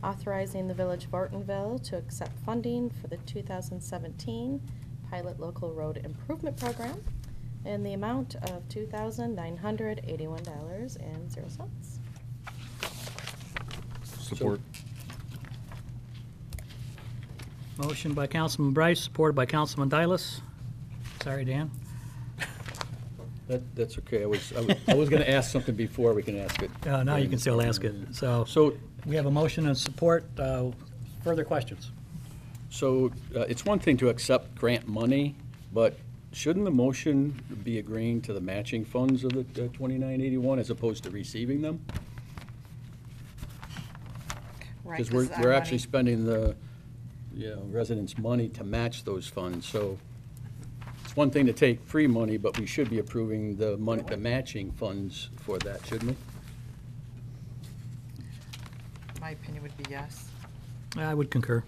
authorizing the Village of Ortonville to accept funding for the 2017 Pilot Local Road Improvement Program in the amount of $2,981.00. Support. Motion by Councilman Bryce, supported by Councilman Dylas. Sorry, Dan. That's okay. I was going to ask something before we can ask it. Now you can still ask it. So we have a motion and support. Further questions? So it's one thing to accept grant money, but shouldn't the motion be agreeing to the matching funds of the 2981 as opposed to receiving them? Right, Because 'cause we're our actually money- spending the residents' money to match those funds. So it's one thing to take free money, but we should be approving the money, the matching funds for that, shouldn't we? My opinion would be yes. I would concur.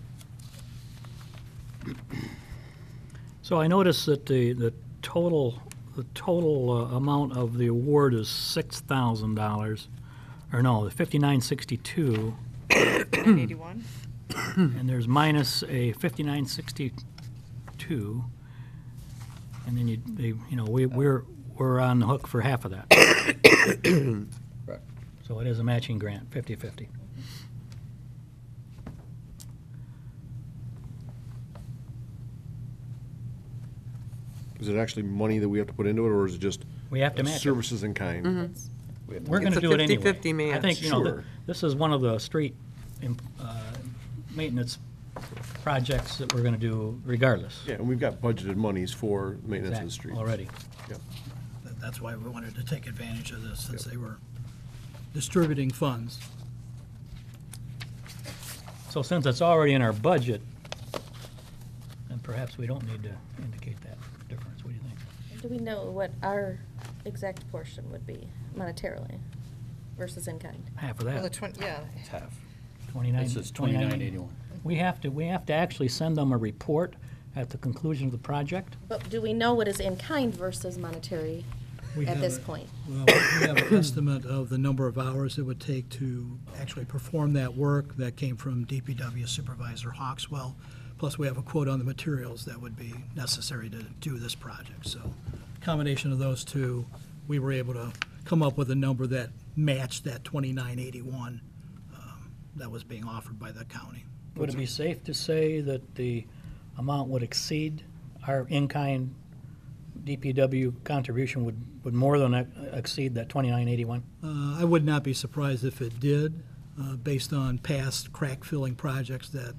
So I noticed that the total amount of the award is $6,000, or no, the 5962. 81? And there's minus a 5962, and then we're on the hook for half of that. Right. So it is a matching grant, 50-50. Is it actually money that we have to put into it, or is it just We have to match it. services in kind? We're going to do it anyway. 50-50 match. I think, Sure. this is one of the street maintenance projects that we're going to do regardless. Yeah, and we've got budgeted monies for maintenance of the Exact- streets. Already. Yep. That's why we wanted to take advantage of this, since they were distributing funds. So since it's already in our budget, then perhaps we don't need to indicate that difference. What do you think? Do we know what our exact portion would be monetarily versus in kind? Half of Well, the that, yeah, It's half. 29. This is 2981. We have to actually send them a report at the conclusion of the project. But do we know what is in kind versus monetary We at have this a- point? Well, we have an estimate of the number of hours it would take to actually perform that work. That came from DPW Supervisor Hawkswell. Plus, we have a quote on the materials that would be necessary to do this project. So, combination of those two, we were able to come up with a number that matched that 2981 that was being offered by the county. Would it be safe to say that the amount would exceed our in-kind DPW contribution would more than exceed that 2981? I would not be surprised if it did, based on past crack filling projects that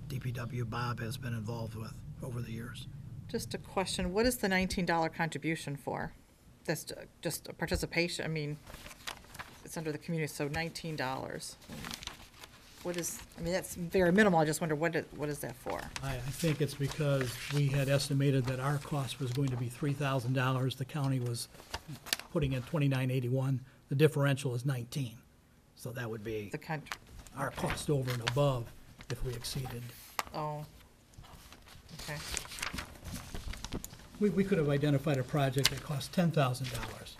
DPW Bob has been involved with over the years. just a question, what is the $19 contribution for? That's just a participation, I mean, it's under the community, so $19. What is, I mean, that's very minimal, I just wonder, what is that for? I think it's because we had estimated that our cost was going to be $3,000. The county was putting in 2981. The differential is 19. So that would be The country, our cost over and above if we exceeded. oh, okay. We could have identified a project that cost $10,000,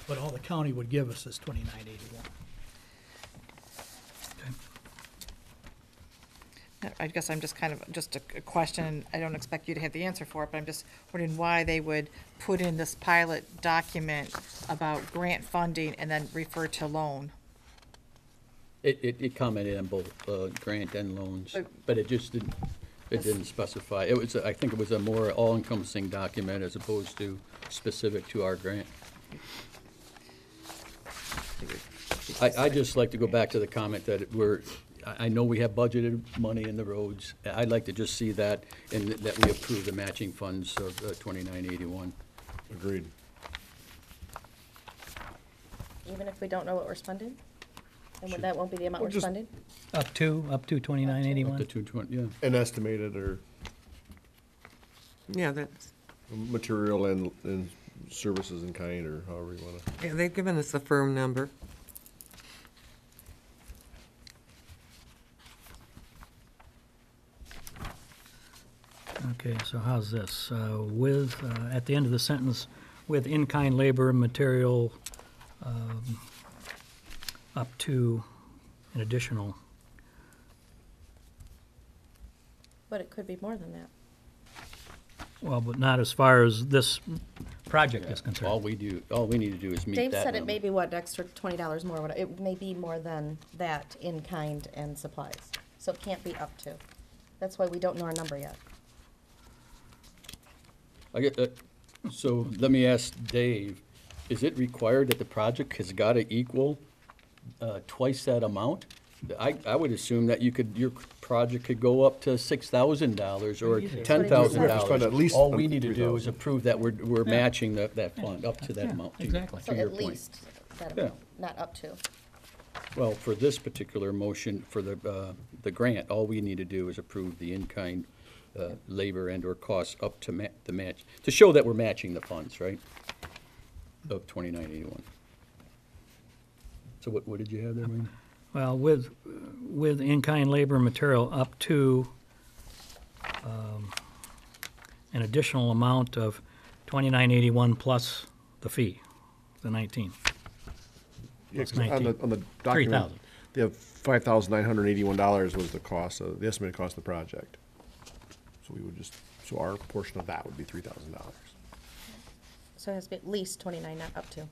but all the county would give us is 2981. I guess I'm just kind of, just a question, I don't expect you to have the answer for it, but I'm just wondering why they would put in this pilot document about grant funding and then refer to loan. It commented on both grant and loans, but it just didn't specify. It was, I think it was a more all-encompassing document as opposed to specific to our grant. I just like to go back to the comment that I know we have budgeted money in the roads. I'd like to just see that, and that we approve the matching funds of 2981. Agreed. Even if we don't know what we're spending? And that won't be the amount Well, we're just- spending? Up to 2981? Up to 220, yeah. And estimated or Yeah, that's, material and services in kind, or however you want to. yeah, they've given us a firm number. Okay, so how's this? At the end of the sentence, with in-kind labor and material up to an additional, But it could be more than that. well, but not as far as this project is All concerned. we need to do is meet that Dave said it number. may be what, extra $20 more, it may be more than that in kind and supplies. So it can't be up to. That's why we don't know our number yet. I get that. So let me ask Dave, is it required that the project has got to equal twice that amount? I would assume that your project could go up to $6,000 or $10,000. At least All we need to do $3,000. is approve that we're matching that fund up to that Yeah, amount, to exactly. So your at point. least that Yeah. amount, not up to. Well, for this particular motion, for the grant, all we need to do is approve the in-kind labor and/or costs up to the match, to show that we're matching the funds, right? Of 2981. So what did you have there, Wayne? Well, with in-kind labor and material up to an additional amount of 2981 plus the fee, the 19. Yeah, Plus 'cause on 19. the document, 3,000. they have $5,981 was the cost, the estimated cost of the project. So we would just, so our portion of that would be $3,000. So it has to be at least 29, not up to,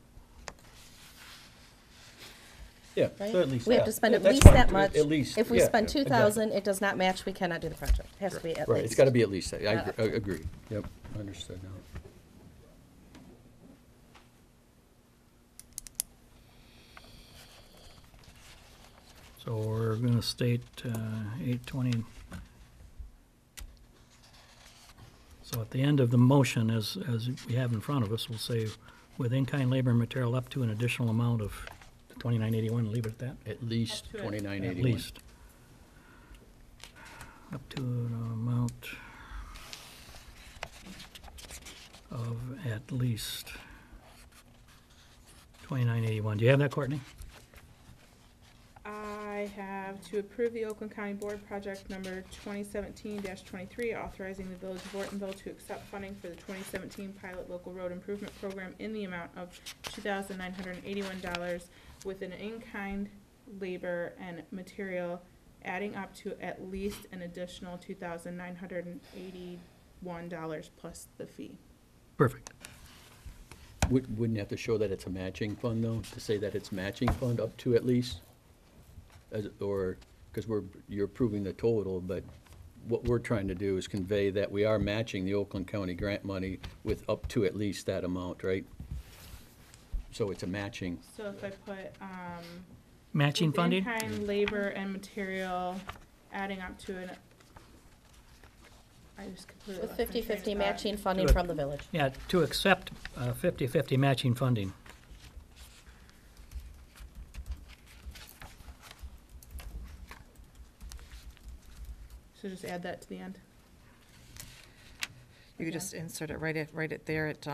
Yeah, right? so at least We have that. to spend Yeah, at that's least fine. that much. At least, If we yeah, spend exactly. 2,000, it does not match, we cannot do the project. It has to be at least. Right, it's got to be at least that. Not up I agree. Yep, understood now. So we're going to state 820. So at the end of the motion, as we have in front of us, we'll say, with in-kind labor and material up to an additional amount of 2981, leave it at that? At least Up to it. 2981. At least. Up to an amount of at least $29.81. Do you have that, Courtney? I have to approve the Oakland County Board Project number 2017-23, authorizing the Village of Ortonville to accept funding for the 2017 Pilot Local Road Improvement Program in the amount of $2,981 with an in-kind labor and material adding up to at least an additional $2,981 plus the fee. Perfect. Wouldn't have to show that it's a matching fund, though, to say that it's matching fund up to at least? Or, because you're approving the total, but what we're trying to do is convey that we are matching the Oakland County grant money with up to at least that amount, right? So it's a matching. So if I put, Matching with funding? in-kind labor and material adding up to an, I just completely With lost my train of 50/50 thought. matching funding Do it. from the village. Yeah, to accept 50/50 matching funding. So just add that to the end. You could just insert it, write it there at,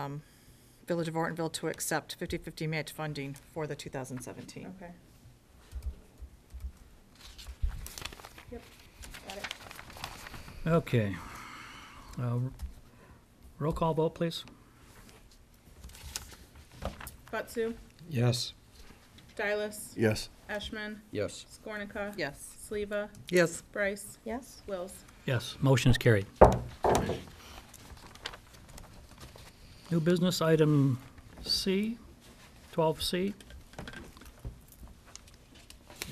Village of Ortonville to accept 50/50 match funding for the 2017. Okay. Yep, got it. Okay. Roll call vote, please. Butsu, Yes. Stylus, Yes. Eshman, Yes. Skornica. Yes. Sleva, Yes. Bryce, Yes? Wills. Yes, motion is carried. New business item C, 12C.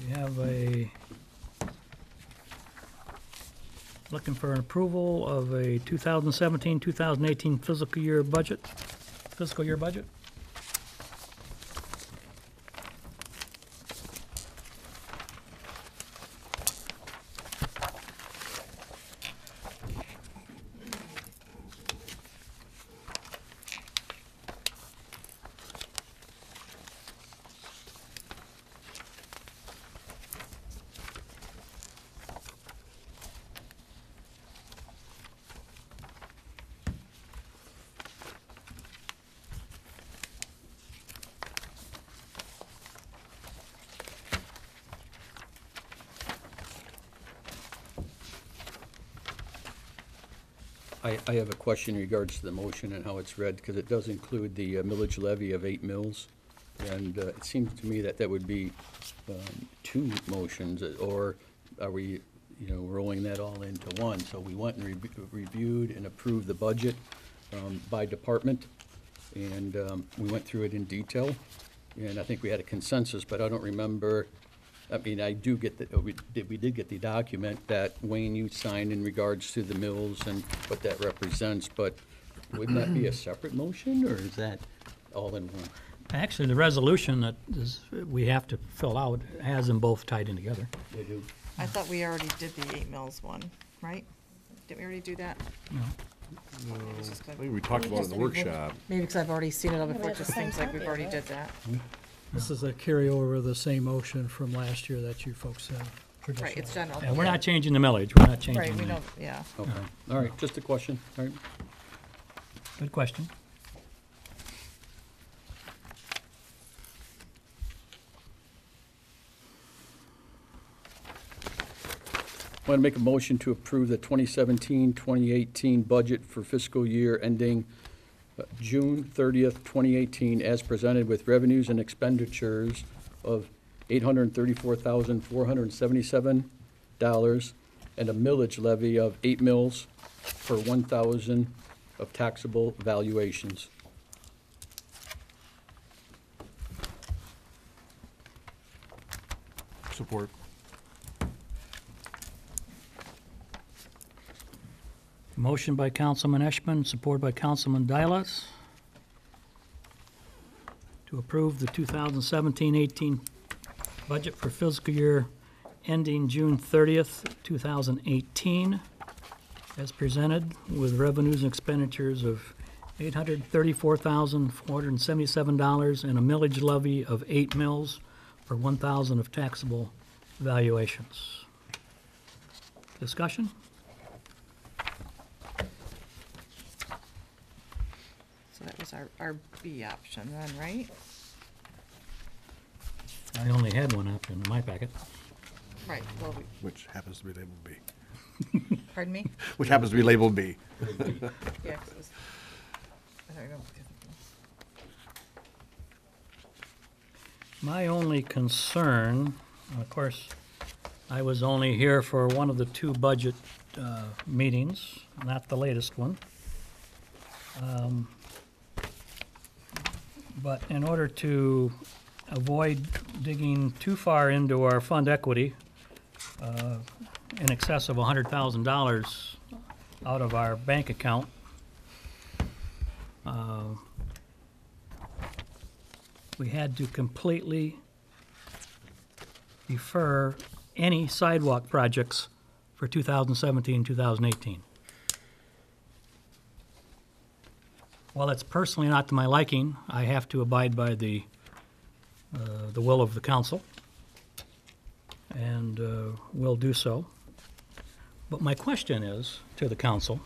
We have looking for an approval of a 2017-2018 fiscal year budget. I have a question in regards to the motion and how it's read, because it does include the millage levy of 8 mills. And it seems to me that that would be 2 motions, or are we, rolling that all into one? So we went and reviewed and approved the budget by department, and we went through it in detail. And I think we had a consensus, but I don't remember. I mean, I do get we did get the document that Wayne, you signed in regards to the mills and what that represents, but wouldn't that be a separate motion, or is that all in one? Actually, the resolution that we have to fill out has them both tied in together. They do. I thought we already did the 8 mills one, right? Didn't we already do that? No. I think we talked about it in the workshop. Maybe because I've already seen it all before, we it have just the same seems like we've copy of already it. did that. This is a carryover of the same motion from last year that you folks have traditionally. Right, it's general. And we're not changing the millage, we're not changing. Right, we the- don't, yeah. Okay, all right, just a question, all right. Good question. I want to make a motion to approve the 2017-2018 budget for fiscal year ending June 30th, 2018, as presented with revenues and expenditures of $834,477 and a millage levy of 8 mills per 1,000 of taxable valuations. Support. Motion by Councilman Eshman, support by Councilman Dilas, to approve the 2017-18 budget for fiscal year ending June 30th, 2018, as presented with revenues and expenditures of $834,477 and a millage levy of 8 mills per 1,000 of taxable valuations. Discussion? that's our B option then, right? I only had one option in my packet. Right, well, Which happens to be labeled B. pardon me? Which happens to be labeled B. Yeah, 'cause it was, I don't know. My only concern, of course, I was only here for one of the two budget meetings, not the latest one. But in order to avoid digging too far into our fund equity, in excess of $100,000 out of our bank account, we had to completely defer any sidewalk projects for 2017, 2018. While it's personally not to my liking, I have to abide by the will of the council, and will do so. But my question is to the council,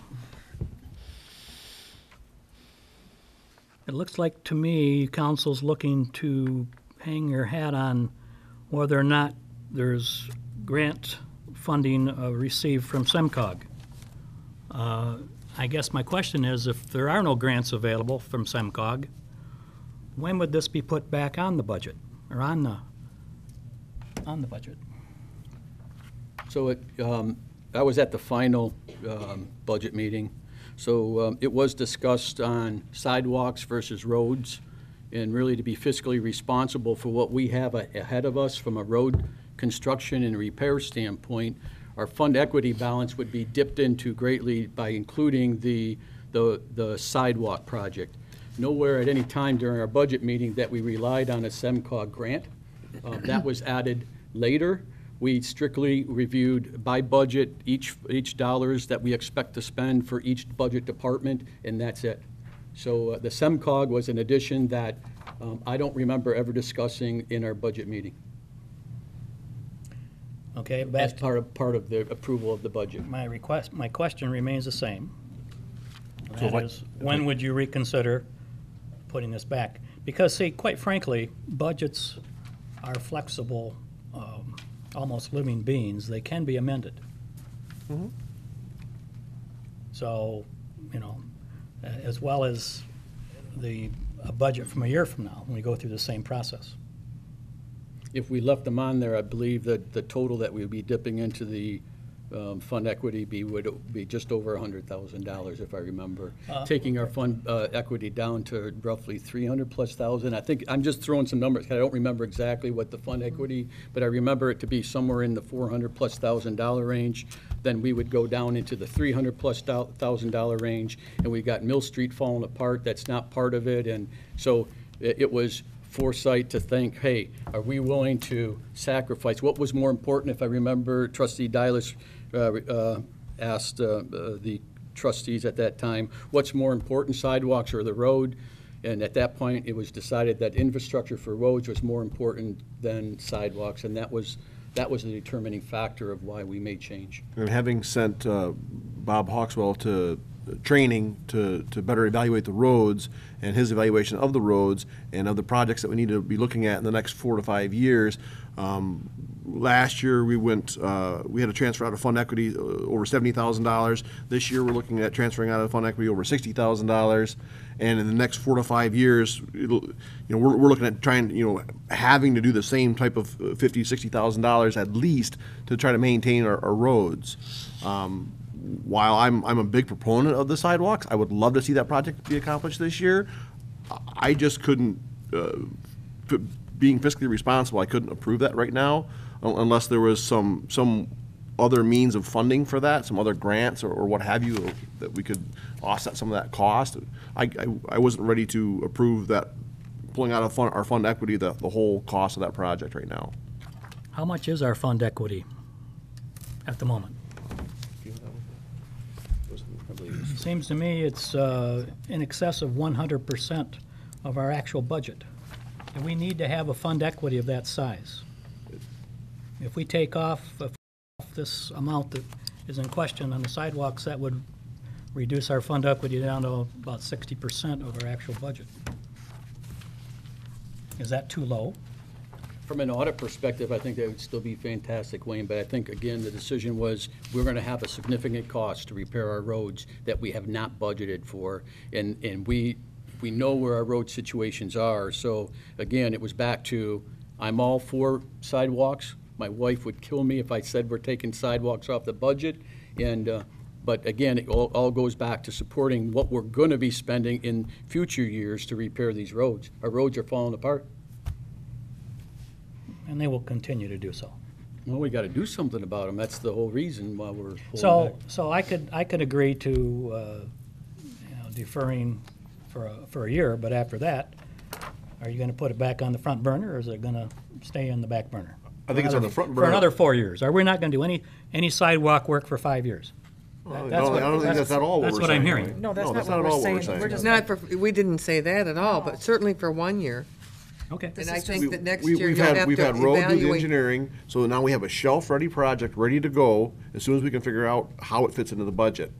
it looks like to me council's looking to hang your hat on whether or not there's grant funding received from SEMCOG. I guess my question is, if there are no grants available from SEMCOG, when would this be put back on the budget, or on the budget? So I was at the final budget meeting. So it was discussed on sidewalks versus roads, and really to be fiscally responsible for what we have ahead of us from a road construction and repair standpoint. Our fund equity balance would be dipped into greatly by including the sidewalk project. Nowhere at any time during our budget meeting that we relied on a SEMCOG grant. That was added later. We strictly reviewed by budget each dollars that we expect to spend for each budget department, and that's it. So the SEMCOG was an addition that I don't remember ever discussing in our budget meeting. Okay, As part of the approval of the budget. My question remains the same. So That what- is, when would you reconsider putting this back? Because, see, quite frankly, budgets are flexible, almost living beings. They can be amended. So, you know, as well as a budget from a year from now, when we go through the same process. If we left them on there, I believe that the total that we would be dipping into the fund equity would be just over $100,000, if I remember. Taking our fund equity down to roughly 300,000+. I think, I'm just throwing some numbers, I don't remember exactly what the fund equity, but I remember it to be somewhere in the $400,000+ range. Then we would go down into the $300,000+ range, and we got Mill Street falling apart, that's not part of it, and so it was foresight to think, hey, are we willing to sacrifice? What was more important, if I remember, Trustee Dylas asked the trustees at that time, what's more important, sidewalks or the road? And at that point, it was decided that infrastructure for roads was more important than sidewalks, and that was the determining factor of why we made change. And having sent Bob Hawkswell to training to better evaluate the roads and his evaluation of the roads and of the projects that we need to be looking at in the next 4 to 5 years. Last year, we had a transfer out of fund equity over $70,000. This year, we're looking at transferring out of fund equity over $60,000. And in the next 4 to 5 years, we're looking at trying, having to do the same type of $50,000, $60,000 at least to try to maintain our roads. While I'm a big proponent of the sidewalks, I would love to see that project be accomplished this year. I just couldn't, being fiscally responsible, I couldn't approve that right now unless there was some other means of funding for that, some other grants or what have you, that we could offset some of that cost. I wasn't ready to approve that, pulling out of our fund equity, the whole cost of that project right now. How much is our fund equity at the moment? It seems to me it's in excess of 100% of our actual budget. And we need to have a fund equity of that size. If we take off this amount that is in question on the sidewalks, that would reduce our fund equity down to about 60% of our actual budget. Is that too low? From an audit perspective, I think that would still be fantastic, Wayne, but I think, again, the decision was we're gonna have a significant cost to repair our roads that we have not budgeted for, and we know where our road situations are, so, again, it was back to, I'm all for sidewalks. My wife would kill me if I said we're taking sidewalks off the budget, and, but again, it all goes back to supporting what we're gonna be spending in future years to repair these roads. Our roads are falling apart. And they will continue to do so. Well, we gotta do something about them. That's the whole reason why we're holding So, back. so I could agree to, deferring for a year, but after that, are you gonna put it back on the front burner, or is it gonna stay in the back burner? I think it's on the front For burner. another 4 years. Are we not gonna do any sidewalk work for 5 years? I don't think that's at all what That's we're what I'm saying. hearing. No, that's not at what we're all saying. We're just Not for, we didn't say that at all, but certainly for 1 year. Okay. And I is think just- that next We- year we've you'll had have We've to had road do the evaluate. engineering, so now we have a shelf-ready project ready to go as soon as we can figure out how it fits into the budget.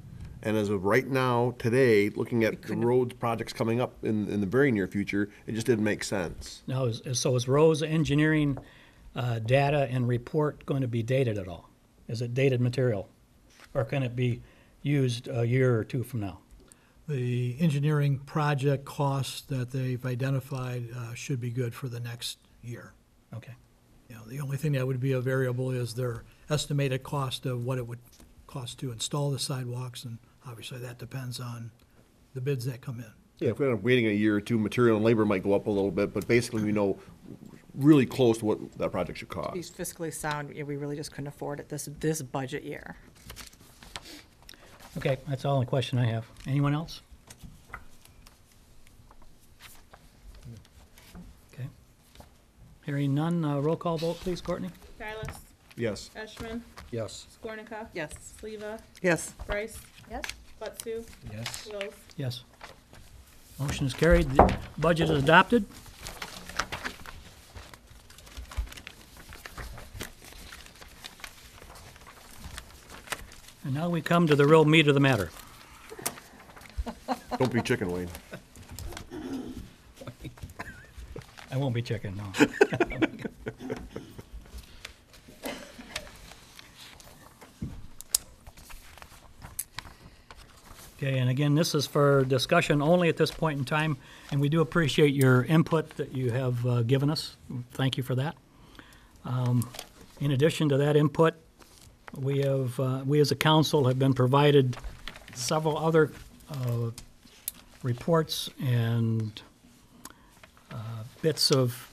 And as of right now, today, looking at the roads projects coming up in the very near future, it just didn't make sense. Now, is Rose Engineering data and report going to be dated at all? Is it dated material? Or can it be used a year or two from now? The engineering project costs that they've identified should be good for the next year. Okay. You know, the only thing that would be a variable is their estimated cost of what it would cost to install the sidewalks, and obviously that depends on the bids that come in. Yeah, if we end up waiting a year or two, material and labor might go up a little bit, but basically we know really close to what that project should To cost. be fiscally sound, yeah, we really just couldn't afford it this budget year. Okay, that's the only question I have. Anyone else? Okay. Hearing none, roll call vote, please, Courtney? Silas, Yes. Eshman, Yes. Skornica. Yes. Sleva, Yes. Bryce, Yes? Butsu, Yes. Wills. Yes. Motion is carried. The budget is adopted. And now we come to the real meat of the matter. Don't be chicken, Wayne. I won't be chicken, no. Okay, and again, this is for discussion only at this point in time, and we do appreciate your input that you have given us. Thank you for that. In addition to that input, we as a council have been provided several other reports and bits of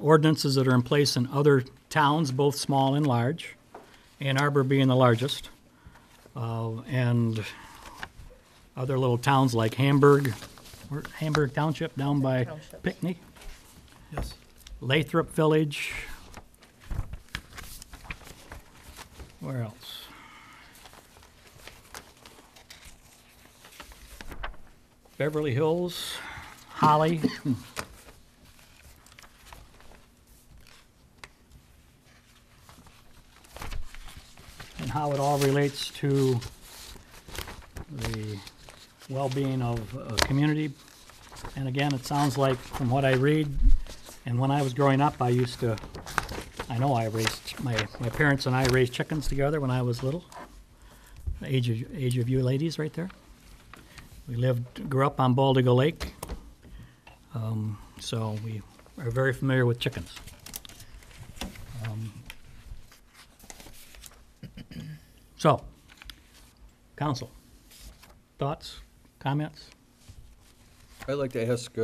ordinances that are in place in other towns, both small and large, Ann Arbor being the largest, and other little towns like Hamburg Township down by Township. Pinckney, Yes. Lathrop Village. Where else? Beverly Hills, Holly. And how it all relates to the well-being of a community. And again, it sounds like, from what I read, and when I was growing up, I know I raised, my parents and I raised chickens together when I was little. The age of you ladies right there. We grew up on Baldigo Lake, so we are very familiar with chickens. So, council, thoughts, comments? I'd like to ask,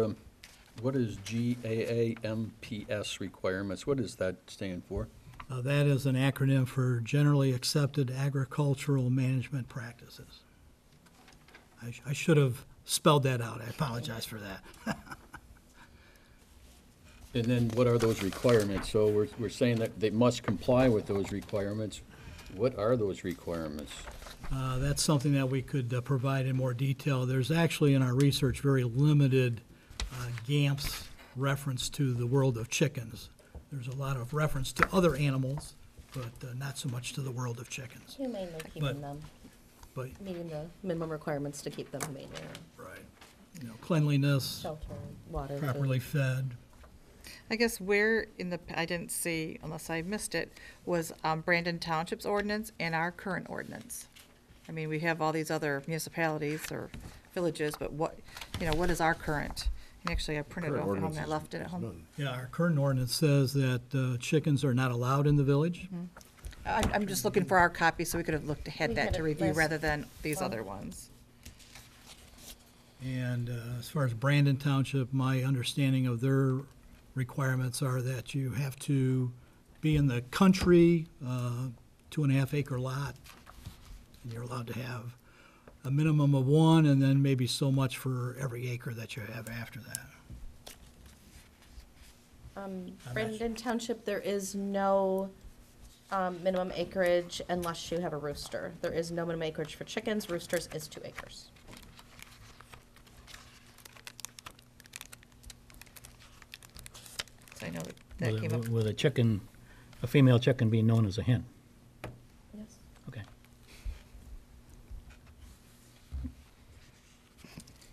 what is GAAMPS requirements? What does that stand for? That is an acronym for Generally Accepted Agricultural Management Practices. I should have spelled that out. I apologize for that. And then what are those requirements? So we're saying that they must comply with those requirements. What are those requirements? That's something that we could provide in more detail. There's actually in our research very limited GAMPS reference to the world of chickens. There's a lot of reference to other animals, but not so much to the world of chickens. Humanely keeping But- them. but, Meeting the minimum requirements to keep them humane, right, you know, cleanliness, shelter, water. properly fed. I guess where in the, I didn't see, unless I missed it, was Brandon Township's ordinance and our current ordinance. I mean, we have all these other municipalities or villages, but what, you know, what is our current? And actually, I printed it off at home, I left it at home. Yeah, our current ordinance says that chickens are not allowed in the village. I'm just looking for our copy, so we could have looked ahead We that had to it review last- rather than these well- other ones. And as far as Brandon Township, my understanding of their requirements are that you have to be in the country, 2.5 acre lot, and you're allowed to have a minimum of one, and then maybe so much for every acre that you have after that. Brandon Township, there is no minimum acreage unless you have a rooster. There is no minimum acreage for chickens. Roosters is 2 acres. So I know that came up. With a chicken, a female chicken being known as a hen. Yes. Okay.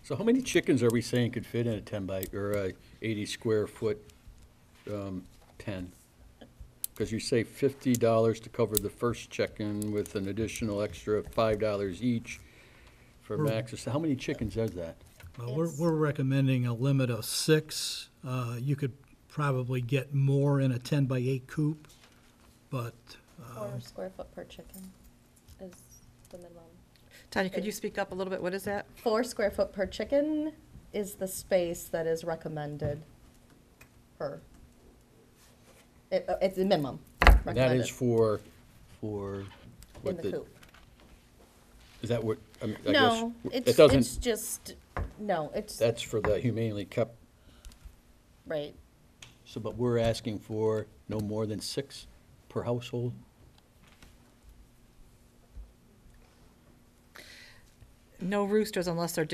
So how many chickens are we saying could fit in a 10 by, or a 80 square foot pen? Because you say $50 to cover the first chicken with an additional extra $5 each for max. So how many chickens is that? We're recommending a limit of 6. You could probably get more in a 10 by 8 coop, but 4 square foot per chicken is the minimum. Tanya, could you speak up a little bit? What is that? 4 square foot per chicken is the space that is recommended per. It's the minimum And that recommended is for in what the coop. Is that what, I mean, I guess. No, it it's doesn't- just, no, it's, That's for the humanely kept, right. so, but we're asking for no more than 6 per household? No roosters unless they're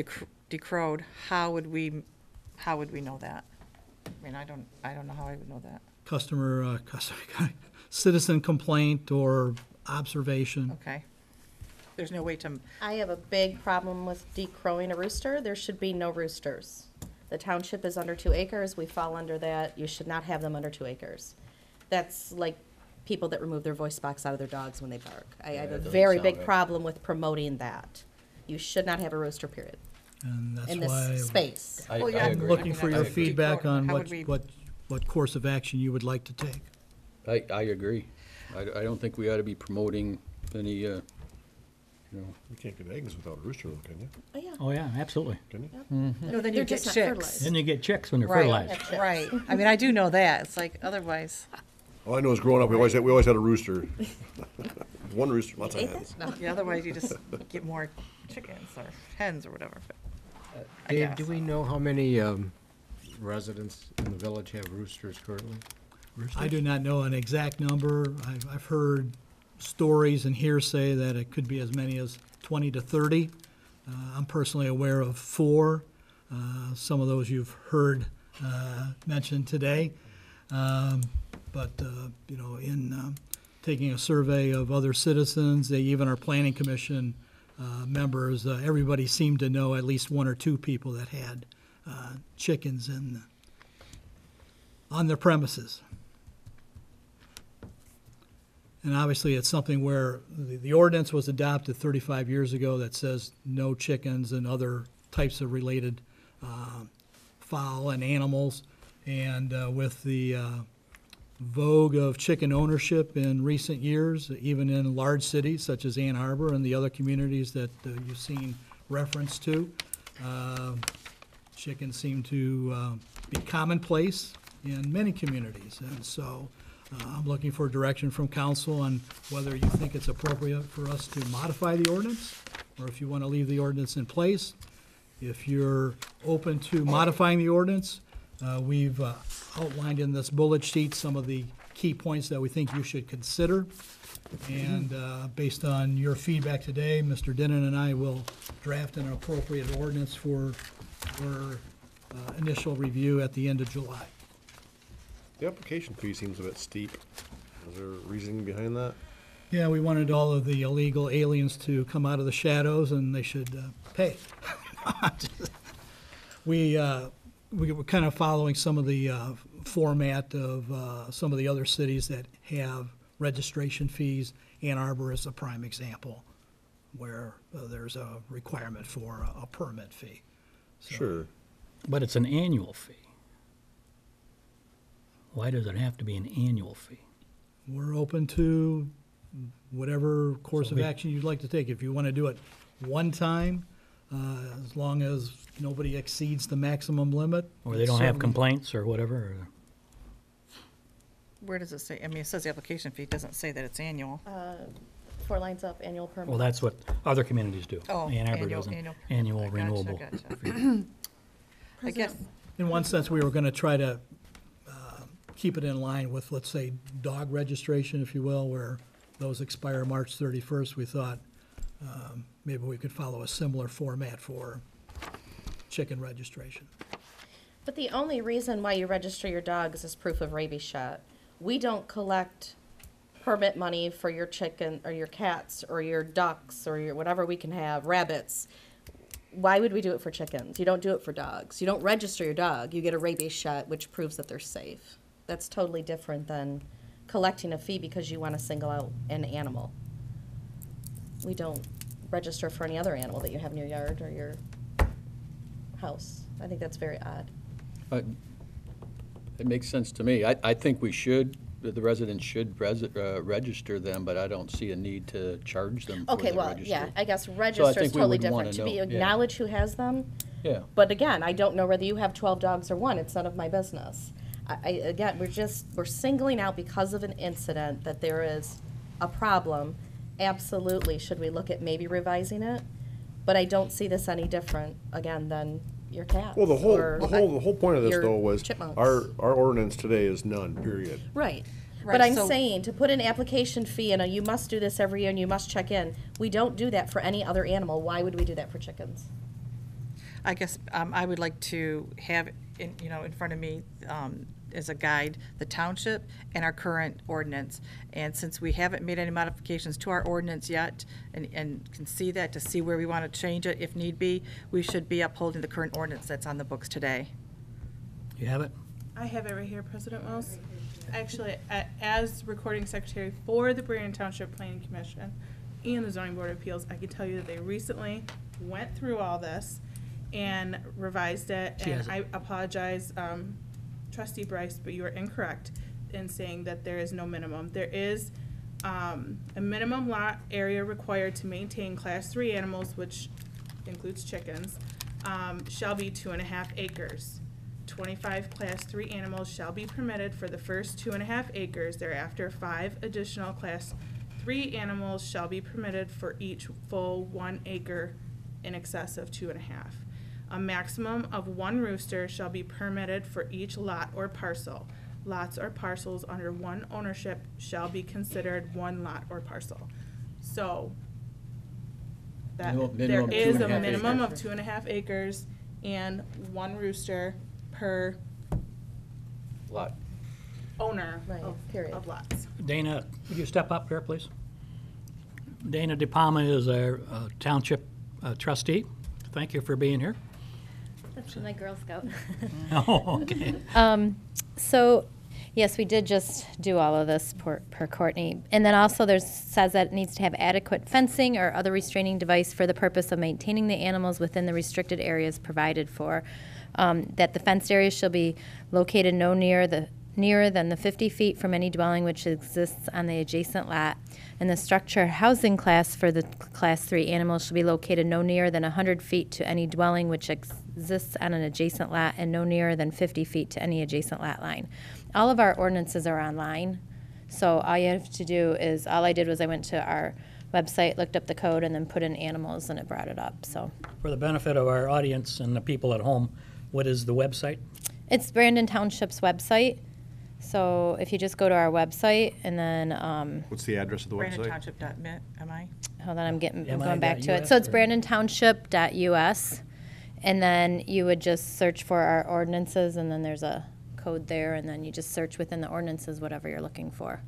decrowed. How would we know that? I mean, I don't know how I would know that. customer, citizen complaint or observation. Okay. There's no way to, I have a big problem with decrowing a rooster. There should be no roosters. The township is under 2 acres. We fall under that. You should not have them under 2 acres. That's like people that remove their voice box out of their dogs when they bark. I have a that doesn't very sound big right. problem with promoting that. You should not have a rooster, period, And that's in why this space. I Well, yeah, agree. I'm looking for I your agree. feedback on How what, would we- what course of action you would like to take. I agree. I don't think we ought to be promoting any, you know, You can't get eggs without a rooster, though, can you? Oh, yeah. Oh, yeah, absolutely. Can you? no, then They're you get just not chicks. fertilized. Then you get chicks when they're Right, fertilized. right. I mean, I do know that. It's like, otherwise, All I know is growing up, we always had a rooster. One rooster, lots of ate hens. yeah, otherwise you just get more chickens or hens or whatever. But I Dave, guess. do we know how many residents in the village have roosters currently? I do not know an exact number. I've heard stories and hearsay that it could be as many as 20 to 30. I'm personally aware of 4. Some of those you've heard mentioned today. But, you know, in taking a survey of other citizens, even our planning commission members, everybody seemed to know at least 1 or 2 people that had chickens on their premises. And obviously, it's something where the ordinance was adopted 35 years ago that says no chickens and other types of related fowl and animals. And with the vogue of chicken ownership in recent years, even in large cities such as Ann Arbor and the other communities that you've seen reference to, chickens seem to be commonplace in many communities. And so I'm looking for direction from council on whether you think it's appropriate for us to modify the ordinance, or if you want to leave the ordinance in place. If you're open to modifying the ordinance, we've outlined in this bullet sheet some of the key points that we think you should consider. And based on your feedback today, Mr. Denon and I will draft an appropriate ordinance for initial review at the end of July. The application fee seems a bit steep. Is there a reasoning behind that? Yeah, we wanted all of the illegal aliens to come out of the shadows, and they should pay. We were kind of following some of the format of some of the other cities that have registration fees. Ann Arbor is a prime example, where there's a requirement for a permit fee. So- Sure. But it's an annual fee. Why does it have to be an annual fee? We're open to whatever course So of we- action you'd like to take. If you want to do it one time, as long as nobody exceeds the maximum limit. Or they don't have certainly- complaints or whatever? Or- Where does it say? I mean, it says the application fee, it doesn't say that it's annual. 4 lines up, annual permit. Well, that's what other communities do. Oh, Ann Arbor annual- doesn't. annual. Annual Gotcha, renewable. gotcha. I guess, In one sense, we were going to try to keep it in line with, let's say, dog registration, if you will, where those expire March 31st. We thought maybe we could follow a similar format for chicken registration. But the only reason why you register your dogs is proof of rabies shot. We don't collect permit money for your chicken or your cats or your ducks or your whatever we can have, rabbits. Why would we do it for chickens? You don't do it for dogs. You don't register your dog. You get a rabies shot, which proves that they're safe. That's totally different than collecting a fee because you want to single out an animal. We don't register for any other animal that you have in your yard or your house. I think that's very odd. It makes sense to me. I think we should, the residents should register them, but I don't see a need to charge them for Okay, the well, registry. yeah, I guess So I register is think we totally would wanna different. To be know, yeah. acknowledge who has them. Yeah. But again, I don't know whether you have 12 dogs or one. It's none of my business. Again, we're singling out because of an incident that there is a problem. Absolutely, should we look at maybe revising it? But I don't see this any different, again, than your cats. Well, the or whole point of this your though was chipmunks. our ordinance today is none, period. Right. Right, But I'm so- saying, to put an application fee and you must do this every year and you must check in, we don't do that for any other animal. Why would we do that for chickens? I guess I would like to have, in front of me, as a guide, the township and our current ordinance. And since we haven't made any modifications to our ordinance yet, and can see that, to see where we want to change it if need be, we should be upholding the current ordinance that's on the books today. You have it? I have it right here, President Wells. Actually, as recording secretary for the Brandon Township Planning Commission and the Zoning Board of Appeals, I can tell you that they recently went through all this and revised it. She has And it. I apologize, Trustee Bryce, but you are incorrect in saying that there is no minimum. There is a minimum lot area required to maintain Class 3 animals, which includes chickens, shall be 2.5 acres. 25 Class 3 animals shall be permitted for the first 2.5 acres. Thereafter, 5 additional Class 3 animals shall be permitted for each full 1 acre in excess of 2.5. A maximum of 1 rooster shall be permitted for each lot or parcel. Lots or parcels under one ownership shall be considered 1 lot or parcel. So, that, there Minimum is a 2.5 minimum of acres. 2.5 acres and 1 rooster per Lot. owner Right, period. of lots. Dana, would you step up here, please? Dana DePalma is our township trustee. Thank you for being here. That's my Girl Scout. Oh, okay. So, yes, we did just do all of this per Courtney. And then also says that it needs to have adequate fencing or other restraining device for the purpose of maintaining the animals within the restricted areas provided for. That the fenced area shall be located no nearer than the 50 feet from any dwelling which exists on the adjacent lot. And the structure housing class for the Class 3 animals shall be located no nearer than 100 feet to any dwelling which exists on an adjacent lot and no nearer than 50 feet to any adjacent lot line. All of our ordinances are online, so all you have to do is, all I did was I went to our website, looked up the code, and then put in animals, and it brought it up, so. For the benefit of our audience and the people at home, what is the website? It's Brandon Township's website, so if you just go to our website, and then, What's the address of the website? BrandonTownship.mit, hold on, I'm MI going back to it. .us So it's or- brandontownship.us, and then you would just search for our ordinances, and then there's a code there, and then you just search within the ordinances whatever you're looking for.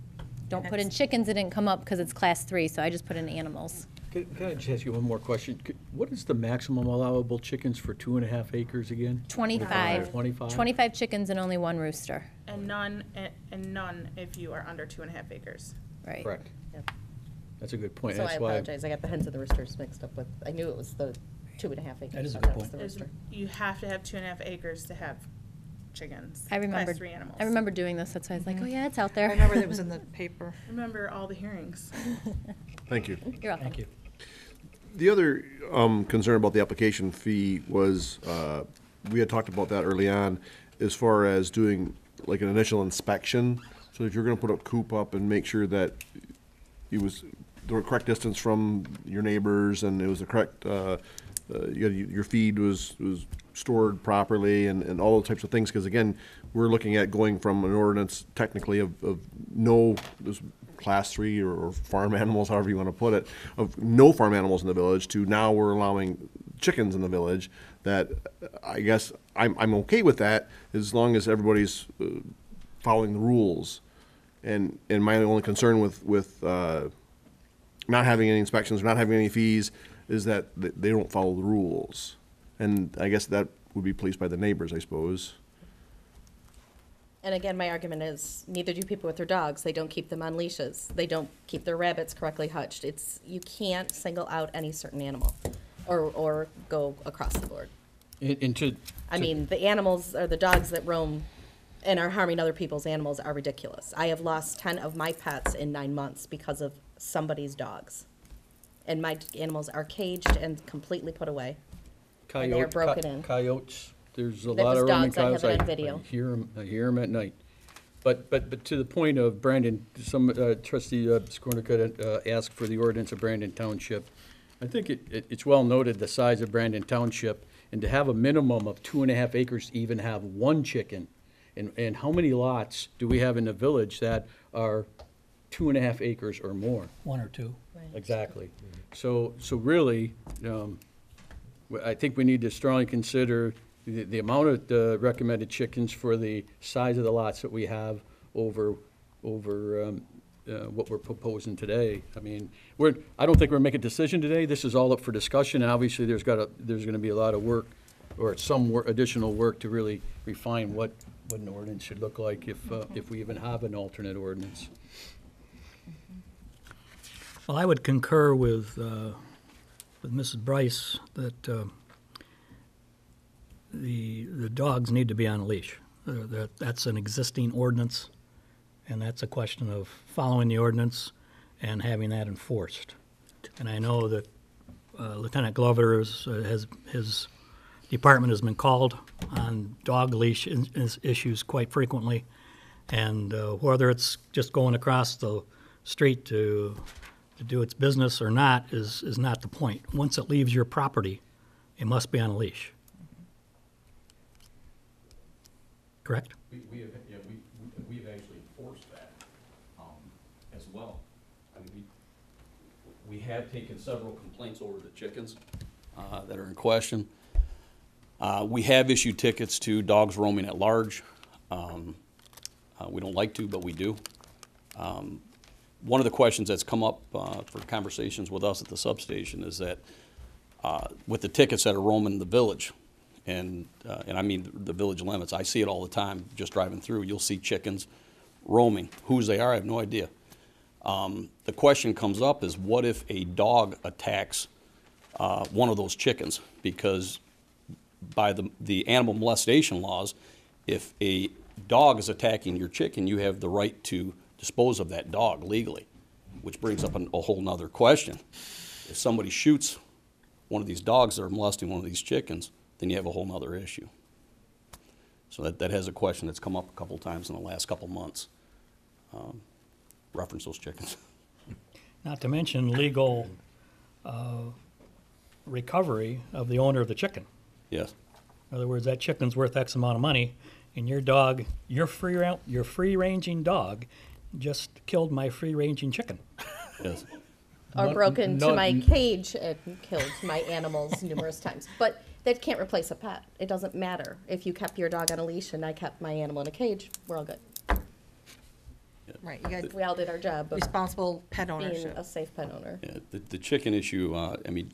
don't put in chickens, it didn't come up because it's class 3, so I just put in animals. Can I just ask you one more question? What is the maximum allowable chickens for 2.5 acres again? 25. 25? 25 chickens and only 1 rooster. And none if you are under 2.5 acres. Right. Correct. That's a good point. So I That's why. apologize, I got the hens and the roosters mixed up with, I knew it was the 2.5 acres. That is a but good was point. the rooster. You have to have 2.5 acres to have chickens. I remember. Class 3 animals. I remember doing this. That's why I was like, oh yeah, it's out there. I remember that was in the paper. Remember all the hearings. Thank you. You're welcome. Thank you. The other concern about the application fee was, we had talked about that early on, as far as doing like an initial inspection. So if you're gonna put a coop up and make sure that it was the correct distance from your neighbors and it was the correct, your feed was stored properly and all those types of things, because again, we're looking at going from an ordinance technically of no, this class 3 or farm animals, however you want to put it, of no farm animals in the village to now we're allowing chickens in the village. That I guess I'm okay with that as long as everybody's following the rules. And my only concern with not having any inspections, not having any fees, is that they don't follow the rules. And I guess that would be policed by the neighbors, I suppose. And again, my argument is, neither do people with their dogs. They don't keep them on leashes. They don't keep their rabbits correctly hutched. You can't single out any certain animal or go across the board. I mean, the animals or the dogs that roam and are harming other people's animals are ridiculous. I have lost 10 of my pets in 9 months because of somebody's dogs. And my animals are caged and completely put away. And they are broken in. Coyotes, there's a That lot was of roaming dogs. I have coyotes. it on video. I hear them at night. But to the point of Brandon, some trustee Skornick had asked for the ordinance of Brandon Township. I think it's well noted the size of Brandon Township, and to have a minimum of 2.5 acres to even have 1 chicken. And how many lots do we have in the village that are 2.5 acres or more? 1 or 2. Exactly. So really, I think we need to strongly consider the amount of the recommended chickens for the size of the lots that we have over what we're proposing today. I mean, I don't think we're making a decision today. This is all up for discussion. Obviously, there's going to be a lot of work, or some additional work to really refine what an ordinance should look like if we even have an alternate ordinance. Well, I would concur with Mrs. Bryce that the dogs need to be on a leash. That's an existing ordinance, and that's a question of following the ordinance and having that enforced. And I know that Lieutenant Glover his department has been called on dog leash issues quite frequently, and whether it's just going across the street to do its business or not is not the point. Once it leaves your property, it must be on a leash. Correct? We've actually enforced that as well. I mean, we have taken several complaints over the chickens that are in question. We have issued tickets to dogs roaming at large. We don't like to, but we do. One of the questions that's come up for conversations with us at the substation is that with the tickets that are roaming the village, and I mean the village limits, I see it all the time just driving through. You'll see chickens roaming. Whose they are, I have no idea. The question comes up is, what if a dog attacks one of those chickens? Because by the animal molestation laws, if a dog is attacking your chicken, you have the right to dispose of that dog legally, which brings up a whole nother question. If somebody shoots one of these dogs that are molesting one of these chickens, then you have a whole nother issue. So that has a question that's come up a couple times in the last couple months. Reference those chickens. Not to mention legal recovery of the owner of the chicken. Yes. In other words, that chicken's worth X amount of money, and your dog, your free-ranging dog, just killed my free-ranging chicken. Yes. Or broke into my cage and killed my animals numerous times. But that can't replace a pet. It doesn't matter. If you kept your dog on a leash and I kept my animal in a cage, we're all good. Right, you guys, We all did our job of responsible pet being ownership. a safe pet owner. Yeah, the chicken issue, I mean,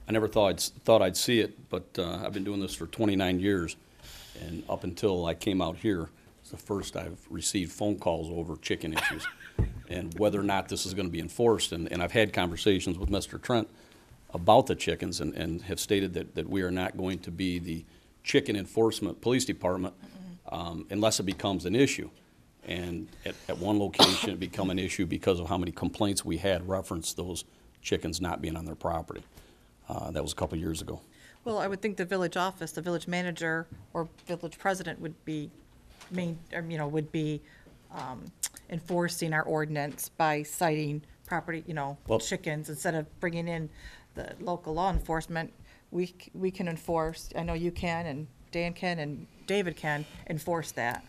I never thought I'd see it, but I've been doing this for 29 years, and up until I came out here, it's the first I've received phone calls over chicken issues, and whether or not this is going to be enforced. And I've had conversations with Mr. Trent about the chickens, and have stated that we are not going to be the chicken enforcement police department unless it becomes an issue. And at one location, it become an issue because of how many complaints we had referenced those chickens not being on their property. That was a couple years ago. Well, I would think the village office, the village manager or village president would be enforcing our ordinance by citing property, Well- chickens, instead of bringing in the local law enforcement. We can enforce, I know you can, and Dan can, and David can enforce that.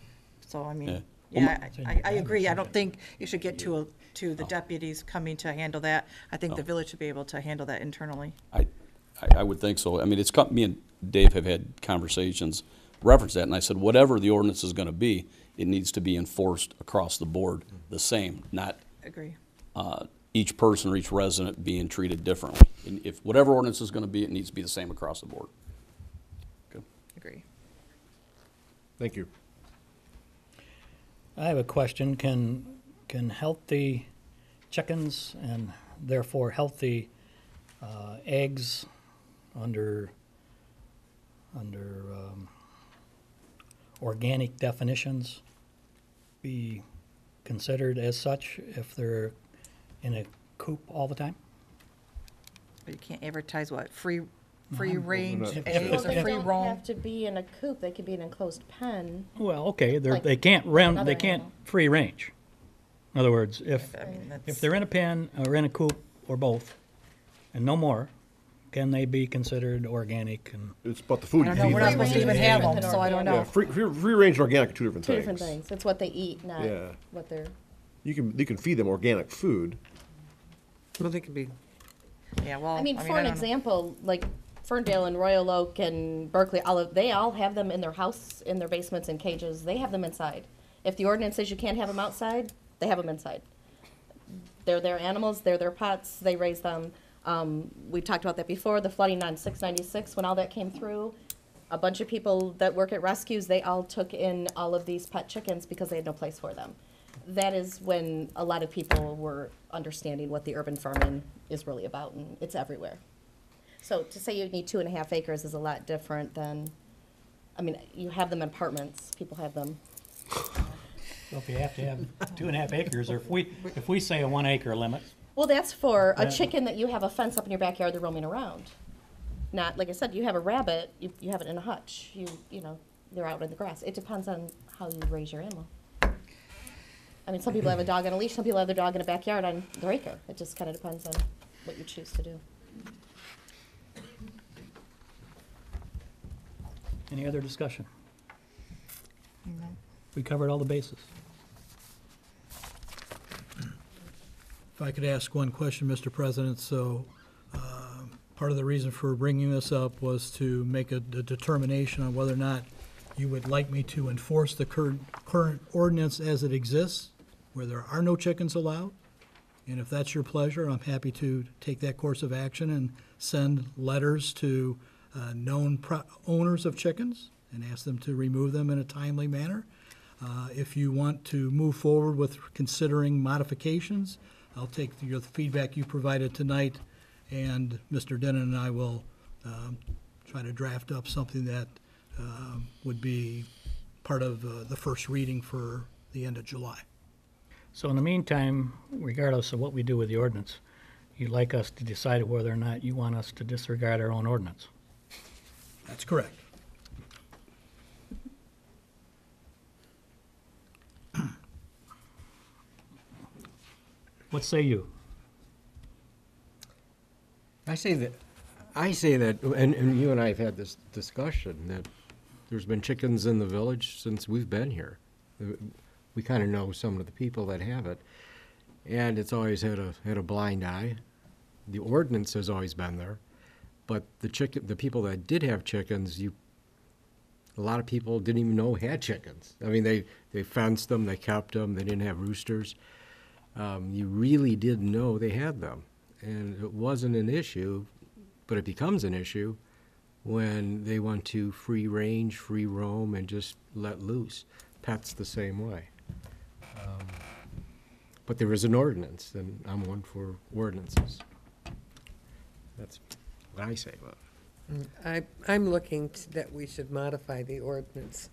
So, I Yeah. mean, Well, yeah, I agree. I don't think you should get to the deputies coming to handle that. I think the village should be able to handle that internally. I would think so. I mean, me and Dave have had conversations reference that, and I said, whatever the ordinance is going to be, it needs to be enforced across the board the same, not Agree. Each person or each resident being treated differently. And if whatever ordinance is going to be, it needs to be the same across the board. Okay. Agree. Thank you. I have a question. Can healthy chickens and therefore healthy eggs under organic definitions be considered as such if they're in a coop all the time? But you can't advertise what, free I'm- range If- eggs if- or if- free They don't roam? have to be in a coop, they could be in an enclosed pen. Well, okay, Like they can't another they can't animal. free range. In other words, if that's- they're in a pen or in a coop or both, and no more, can they be considered organic? And It's about the food I you don't know, feed we're not them. supposed to even have them, so I don't Yeah, know. free range and organic are two different Two things. different things. It's what they eat, not Yeah. what they're. You can feed them organic food. Well, they could be. Yeah, well, I mean, for I an don't know. example, like Ferndale and Royal Oak and Berkeley, they all have them in their house, in their basements in cages. They have them inside. If the ordinance says you can't have them outside, they have them inside. They're their animals, they're their pets, they raise them. We talked about that before, the flooding on 696, when all that came through. A bunch of people that work at rescues, they all took in all of these pet chickens because they had no place for them. That is when a lot of people were understanding what the urban farming is really about, and it's everywhere. So to say you need 2.5 acres is a lot different than, I mean, you have them in apartments, people have them. So if you have to have 2.5 acres, or if we say a 1 acre limit, Well, that's for a Yeah. chicken that you have a fence up in your backyard, they're roaming around. Not, like I said, you have a rabbit, you have it in a hutch, you know, they're out in the grass. It depends on how you raise your animal. I mean, some people have a dog on a leash, some people have their dog in a backyard on their acre. It just kind of depends on what you choose to do. any other discussion? No. We covered all the bases. If I could ask one question, Mr. President, so part of the reason for bringing this up was to make a determination on whether or not you would like me to enforce the current ordinance as it exists, where there are no chickens allowed. And if that's your pleasure, I'm happy to take that course of action and send letters to known owners of chickens and ask them to remove them in a timely manner. If you want to move forward with considering modifications, I'll take your feedback you provided tonight, and Mr. Denon and I will try to draft up something that would be part of the first reading for the end of July. So in the meantime, regardless of what we do with the ordinance, you'd like us to decide whether or not you want us to disregard our own ordinance. That's correct. What say you? I say that, and you and I have had this discussion, that there's been chickens in the village since we've been here. We kind of know some of the people that have it, and it's always had a blind eye. The ordinance has always been there, but the people that did have chickens, a lot of people didn't even know had chickens. I mean, they fenced them, they kept them, they didn't have roosters. You really didn't know they had them. And it wasn't an issue, but it becomes an issue when they want to free range, free roam, and just let loose. Pets the same way. But there is an ordinance, and I'm one for ordinances. That's what I say about it. I'm looking that we should modify the ordinance.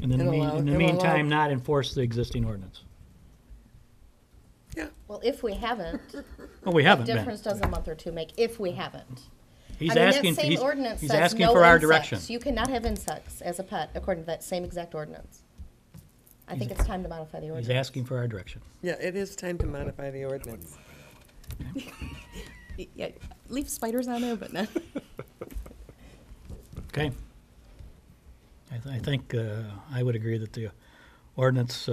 And in the meantime, not enforce the existing ordinance. Well, if we haven't. Well, we haven't What been. difference does a month or two make if we haven't? He's I mean, asking- that same he's- ordinance he's says asking no for our insects. direction. You cannot have insects as a pet, according to that same exact ordinance. I think it's time to modify the ordinance. He's asking for our direction. Yeah, it is time to modify the ordinance. Yeah, leave spiders on there, but no. Okay. I think I would agree that the ordinance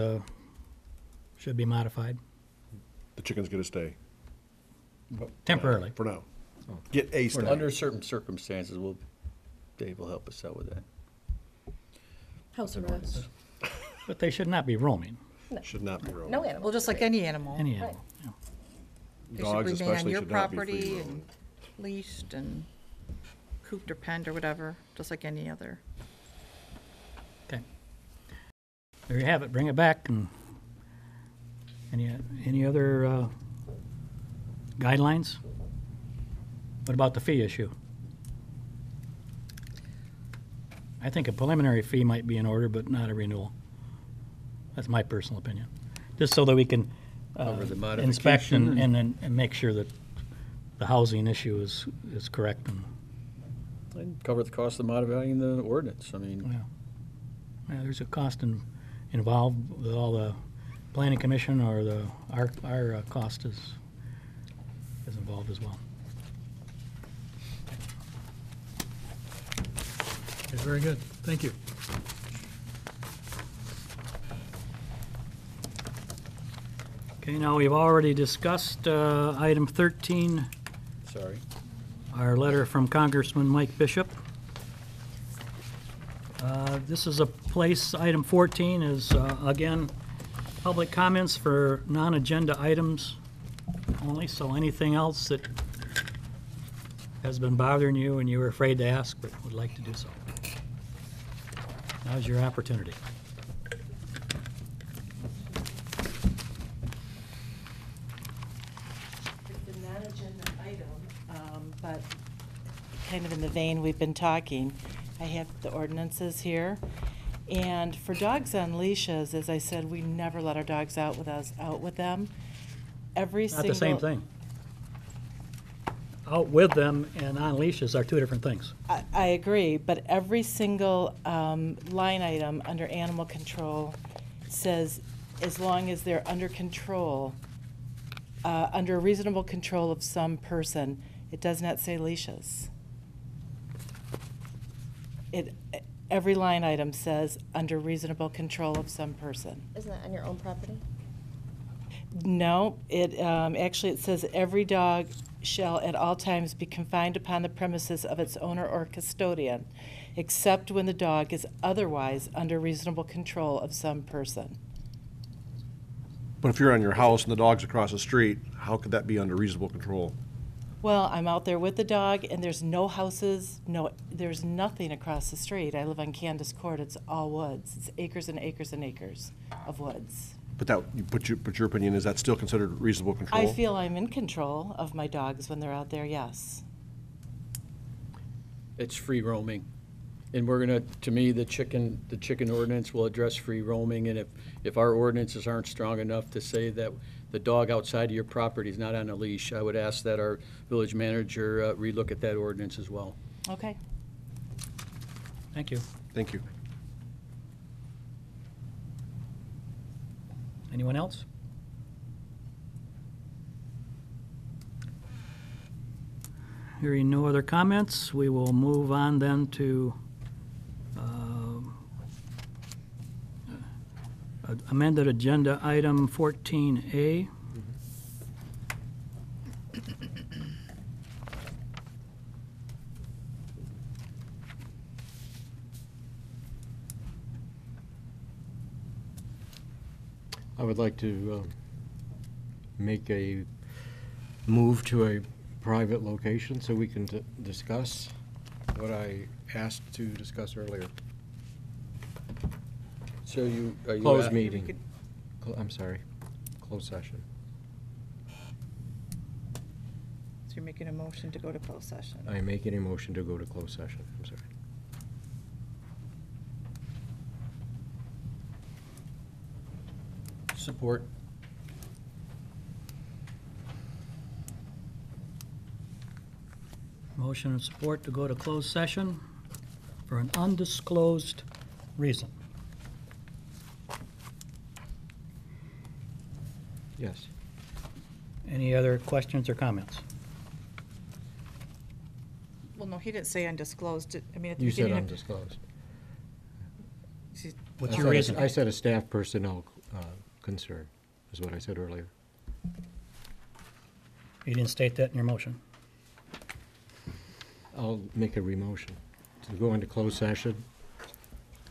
should be modified The chickens get a stay. temporarily. For now. Get a stay. Under certain circumstances, Dave will help us out with that. House arrest. But they should not be roaming. Should not be roaming. No animal. Well, just like any animal. Any animal. They Dogs should remain on especially your should not be free property roaming. and leashed and cooped or penned or whatever, just like any other. Okay. There you have it. Bring it back. And any other guidelines? What about the fee issue? I think a preliminary fee might be in order, but not a renewal. That's my personal opinion. Just so that we can Cover the inspect modification and make sure that the housing issue is correct. And cover the cost of modifying the ordinance. I mean, Yeah, there's a cost involved with all the planning commission or our cost is involved as well. It's very good. Thank you. Okay, now we've already discussed item 13, sorry. our letter from Congressman Mike Bishop. This is a place, item 14 is, again, public comments for non-agenda items only, so anything else that has been bothering you and you were afraid to ask but would like to do so. Now's your opportunity. It's a non-agenda item, but kind of in the vein we've been talking, I have the ordinances here. And for dogs on leashes, as I said, we never let our dogs out with them. Every Not single. the same thing. Out with them and on leashes are two different things. I agree, but every single line item under animal control says as long as they're under control, under reasonable control of some person. It does not say leashes. Every line item says under reasonable control of some person. Isn't that on your own property? No, actually it says every dog shall at all times be confined upon the premises of its owner or custodian, except when the dog is otherwise under reasonable control of some person. But if you're on your house and the dog's across the street, how could that be under reasonable control? Well, I'm out there with the dog, and there's no houses, there's nothing across the street. I live on Candace Court, it's all woods. It's acres and acres and acres of woods. But your opinion is that still considered reasonable control? I feel I'm in control of my dogs when they're out there, yes. It's free roaming. And we're gonna, to me, the chicken ordinance will address free roaming, and if our ordinances aren't strong enough to say that the dog outside of your property is not on a leash, I would ask that our village manager relook at that ordinance as well. Okay. Thank you. Thank you. Anyone else? Hearing no other comments, we will move on then to amended agenda item 14A. I would like to make a move to a private location so we can discuss what I asked to discuss earlier. So are you? Closed at- meeting. I'm sorry, closed session. So you're making a motion to go to closed session. I am making a motion to go to closed session. I'm sorry. Support. Motion and support to go to closed session for an undisclosed reason. Yes. Any other questions or comments? Well, no, he didn't say undisclosed. I mean, at the You said beginning. undisclosed. What's I your said a- reason? I said a staff personnel concern, is what I said earlier. You didn't state that in your motion. I'll make a remotion to go into closed session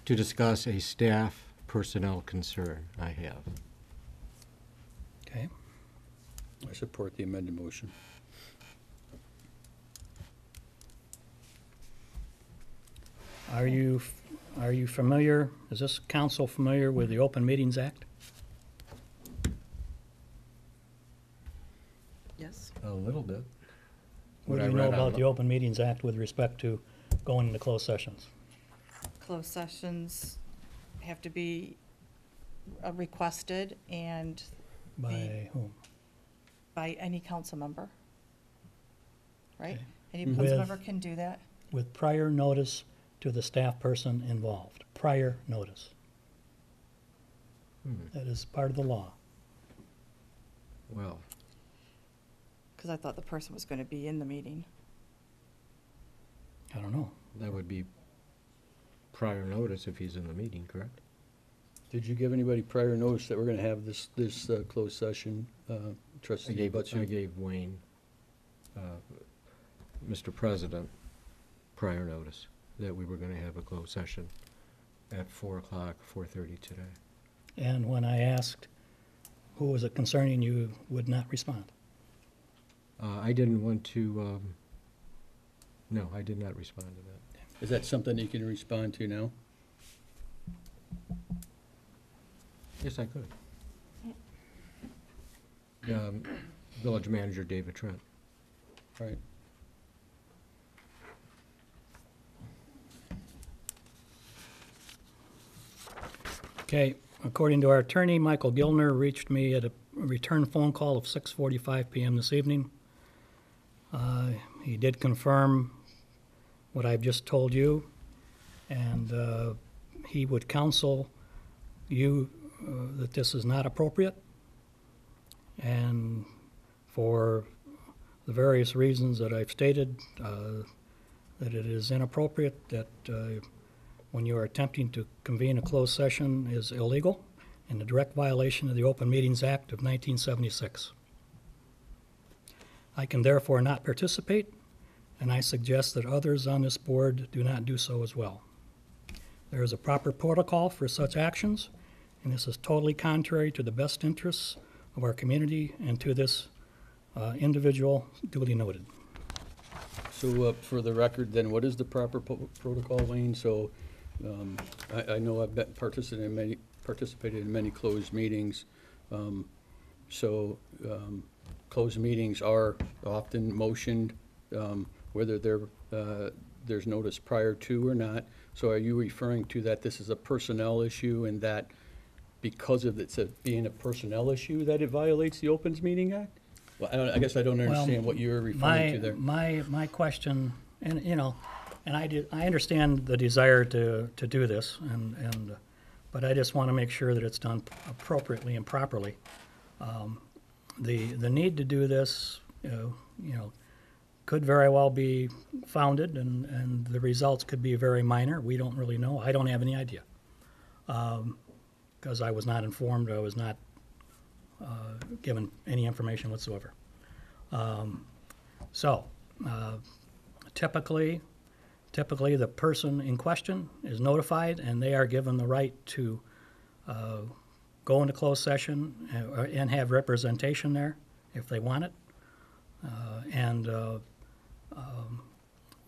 to discuss a staff personnel concern I have. Okay. I support the amended motion. Are you familiar, is this council familiar with the Open Meetings Act? Yes. A little bit. What do you know about the Open Meetings Act with respect to going into closed sessions? Closed sessions have to be requested and By whom? by any council member. Right? Okay. Any With- council member can do that. With prior notice to the staff person involved. Prior notice. That is part of the law. Well, Because I thought the person was going to be in the meeting. I don't know. that would be prior notice if he's in the meeting, correct? Did you give anybody prior notice that we're gonna have this closed session, I trustee gave Butcher? Wayne, Mr. President, prior notice that we were gonna have a closed session at 4 o'clock, 4:30 today. And when I asked who was it concerning, you would not respond. I didn't want to, no, I did not respond to that. Is that something you can respond to now? Yes, I could. Village Manager David Trent. Right. Okay, according to our attorney, Michael Gilner reached me at a return phone call of 6:45 PM this evening. He did confirm what I've just told you, and he would counsel you that this is not appropriate, and for the various reasons that I've stated, that it is inappropriate, that when you are attempting to convene a closed session is illegal and a direct violation of the Open Meetings Act of 1976. I can therefore not participate, and I suggest that others on this board do not do so as well. There is a proper protocol for such actions, and this is totally contrary to the best interests of our community and to this individual duly noted. So, for the record, then, what is the proper protocol, Wayne? So, I know I've participated in many closed meetings. Closed meetings are often motioned, whether there's notice prior to or not. So are you referring to that this is a personnel issue and that because of it being a personnel issue that it violates the Opens Meeting Act? Well, I guess I don't understand what you're referring to there. My question, and, I understand the desire to do this, but I just want to make sure that it's done appropriately and properly. The need to do this, could very well be founded, and the results could be very minor. We don't really know. I don't have any idea. Because I was not informed, I was not given any information whatsoever. Typically, the person in question is notified, and they are given the right to go into closed session and have representation there if they want it.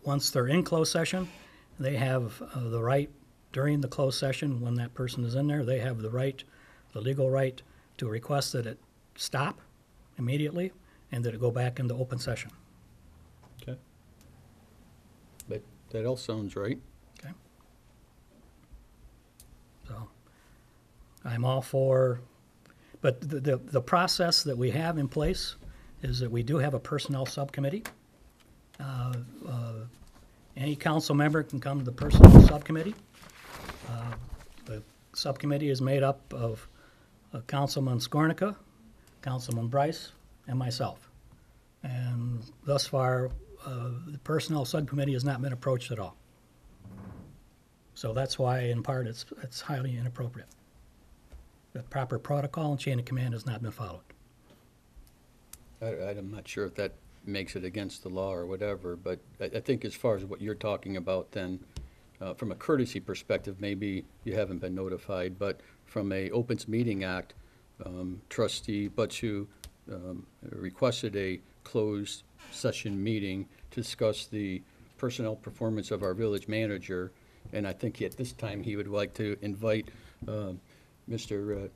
Once they're in closed session, they have the right, during the closed session, when that person is in there, they have the right, the legal right to request that it stop immediately and that it go back into open session. Okay. But that all sounds right. Okay. So, I'm all for, but the process that we have in place is that we do have a personnel subcommittee. Any council member can come to the personnel subcommittee. The subcommittee is made up of Councilman Skornica, Councilman Bryce, and myself. And thus far, the personnel subcommittee has not been approached at all. So that's why, in part, it's highly inappropriate. The proper protocol and chain of command has not been followed. I'm not sure if that makes it against the law or whatever, but I think as far as what you're talking about, then, from a courtesy perspective, maybe you haven't been notified, but from a Opens Meeting Act, Trustee Butchu requested a closed session meeting to discuss the personnel performance of our village manager, and I think at this time he would like to invite Mr.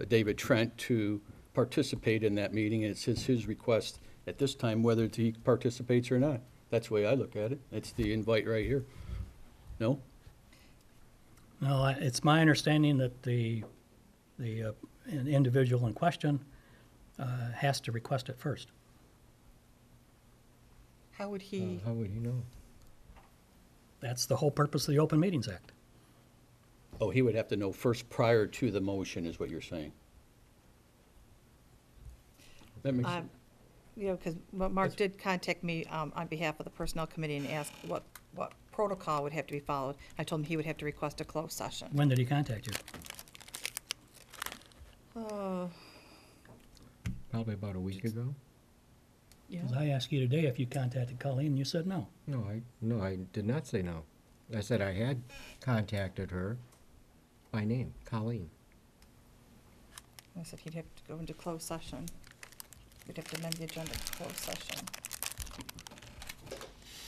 David Trent to participate in that meeting, and it's his request at this time whether he participates or not. That's the way I look at it. It's the invite right here. No? No, it's my understanding that the individual in question has to request it first. How would he? How would he know? That's the whole purpose of the Open Meetings Act. Oh, he would have to know first prior to the motion, is what you're saying. That makes sense. You know, because Mark did contact me on behalf of the Personnel Committee and ask what protocol would have to be followed. I told him he would have to request a closed session. When did he contact you? Probably about a week ago. Yeah. 'Cause I asked you today if you contacted Colleen, and you said no. No, I did not say no. I said I had contacted her by name, Colleen. I said he'd have to go into closed session. We'd have to amend the agenda to closed session.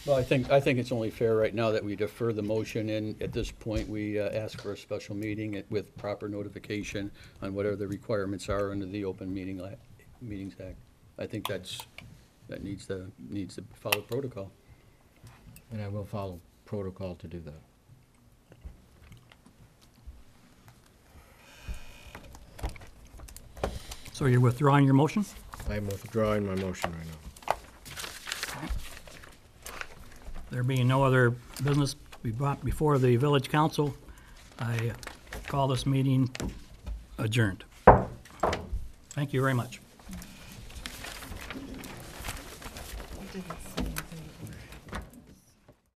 Well, I think it's only fair right now that we defer the motion, and at this point, we ask for a special meeting with proper notification on whatever the requirements are under the Open Meetings Act. I think that needs to follow protocol. And I will follow protocol to do that. So you're withdrawing your motion? I'm withdrawing my motion right now. There being no other business to be brought before the village council, I call this meeting adjourned. Thank you very much. I didn't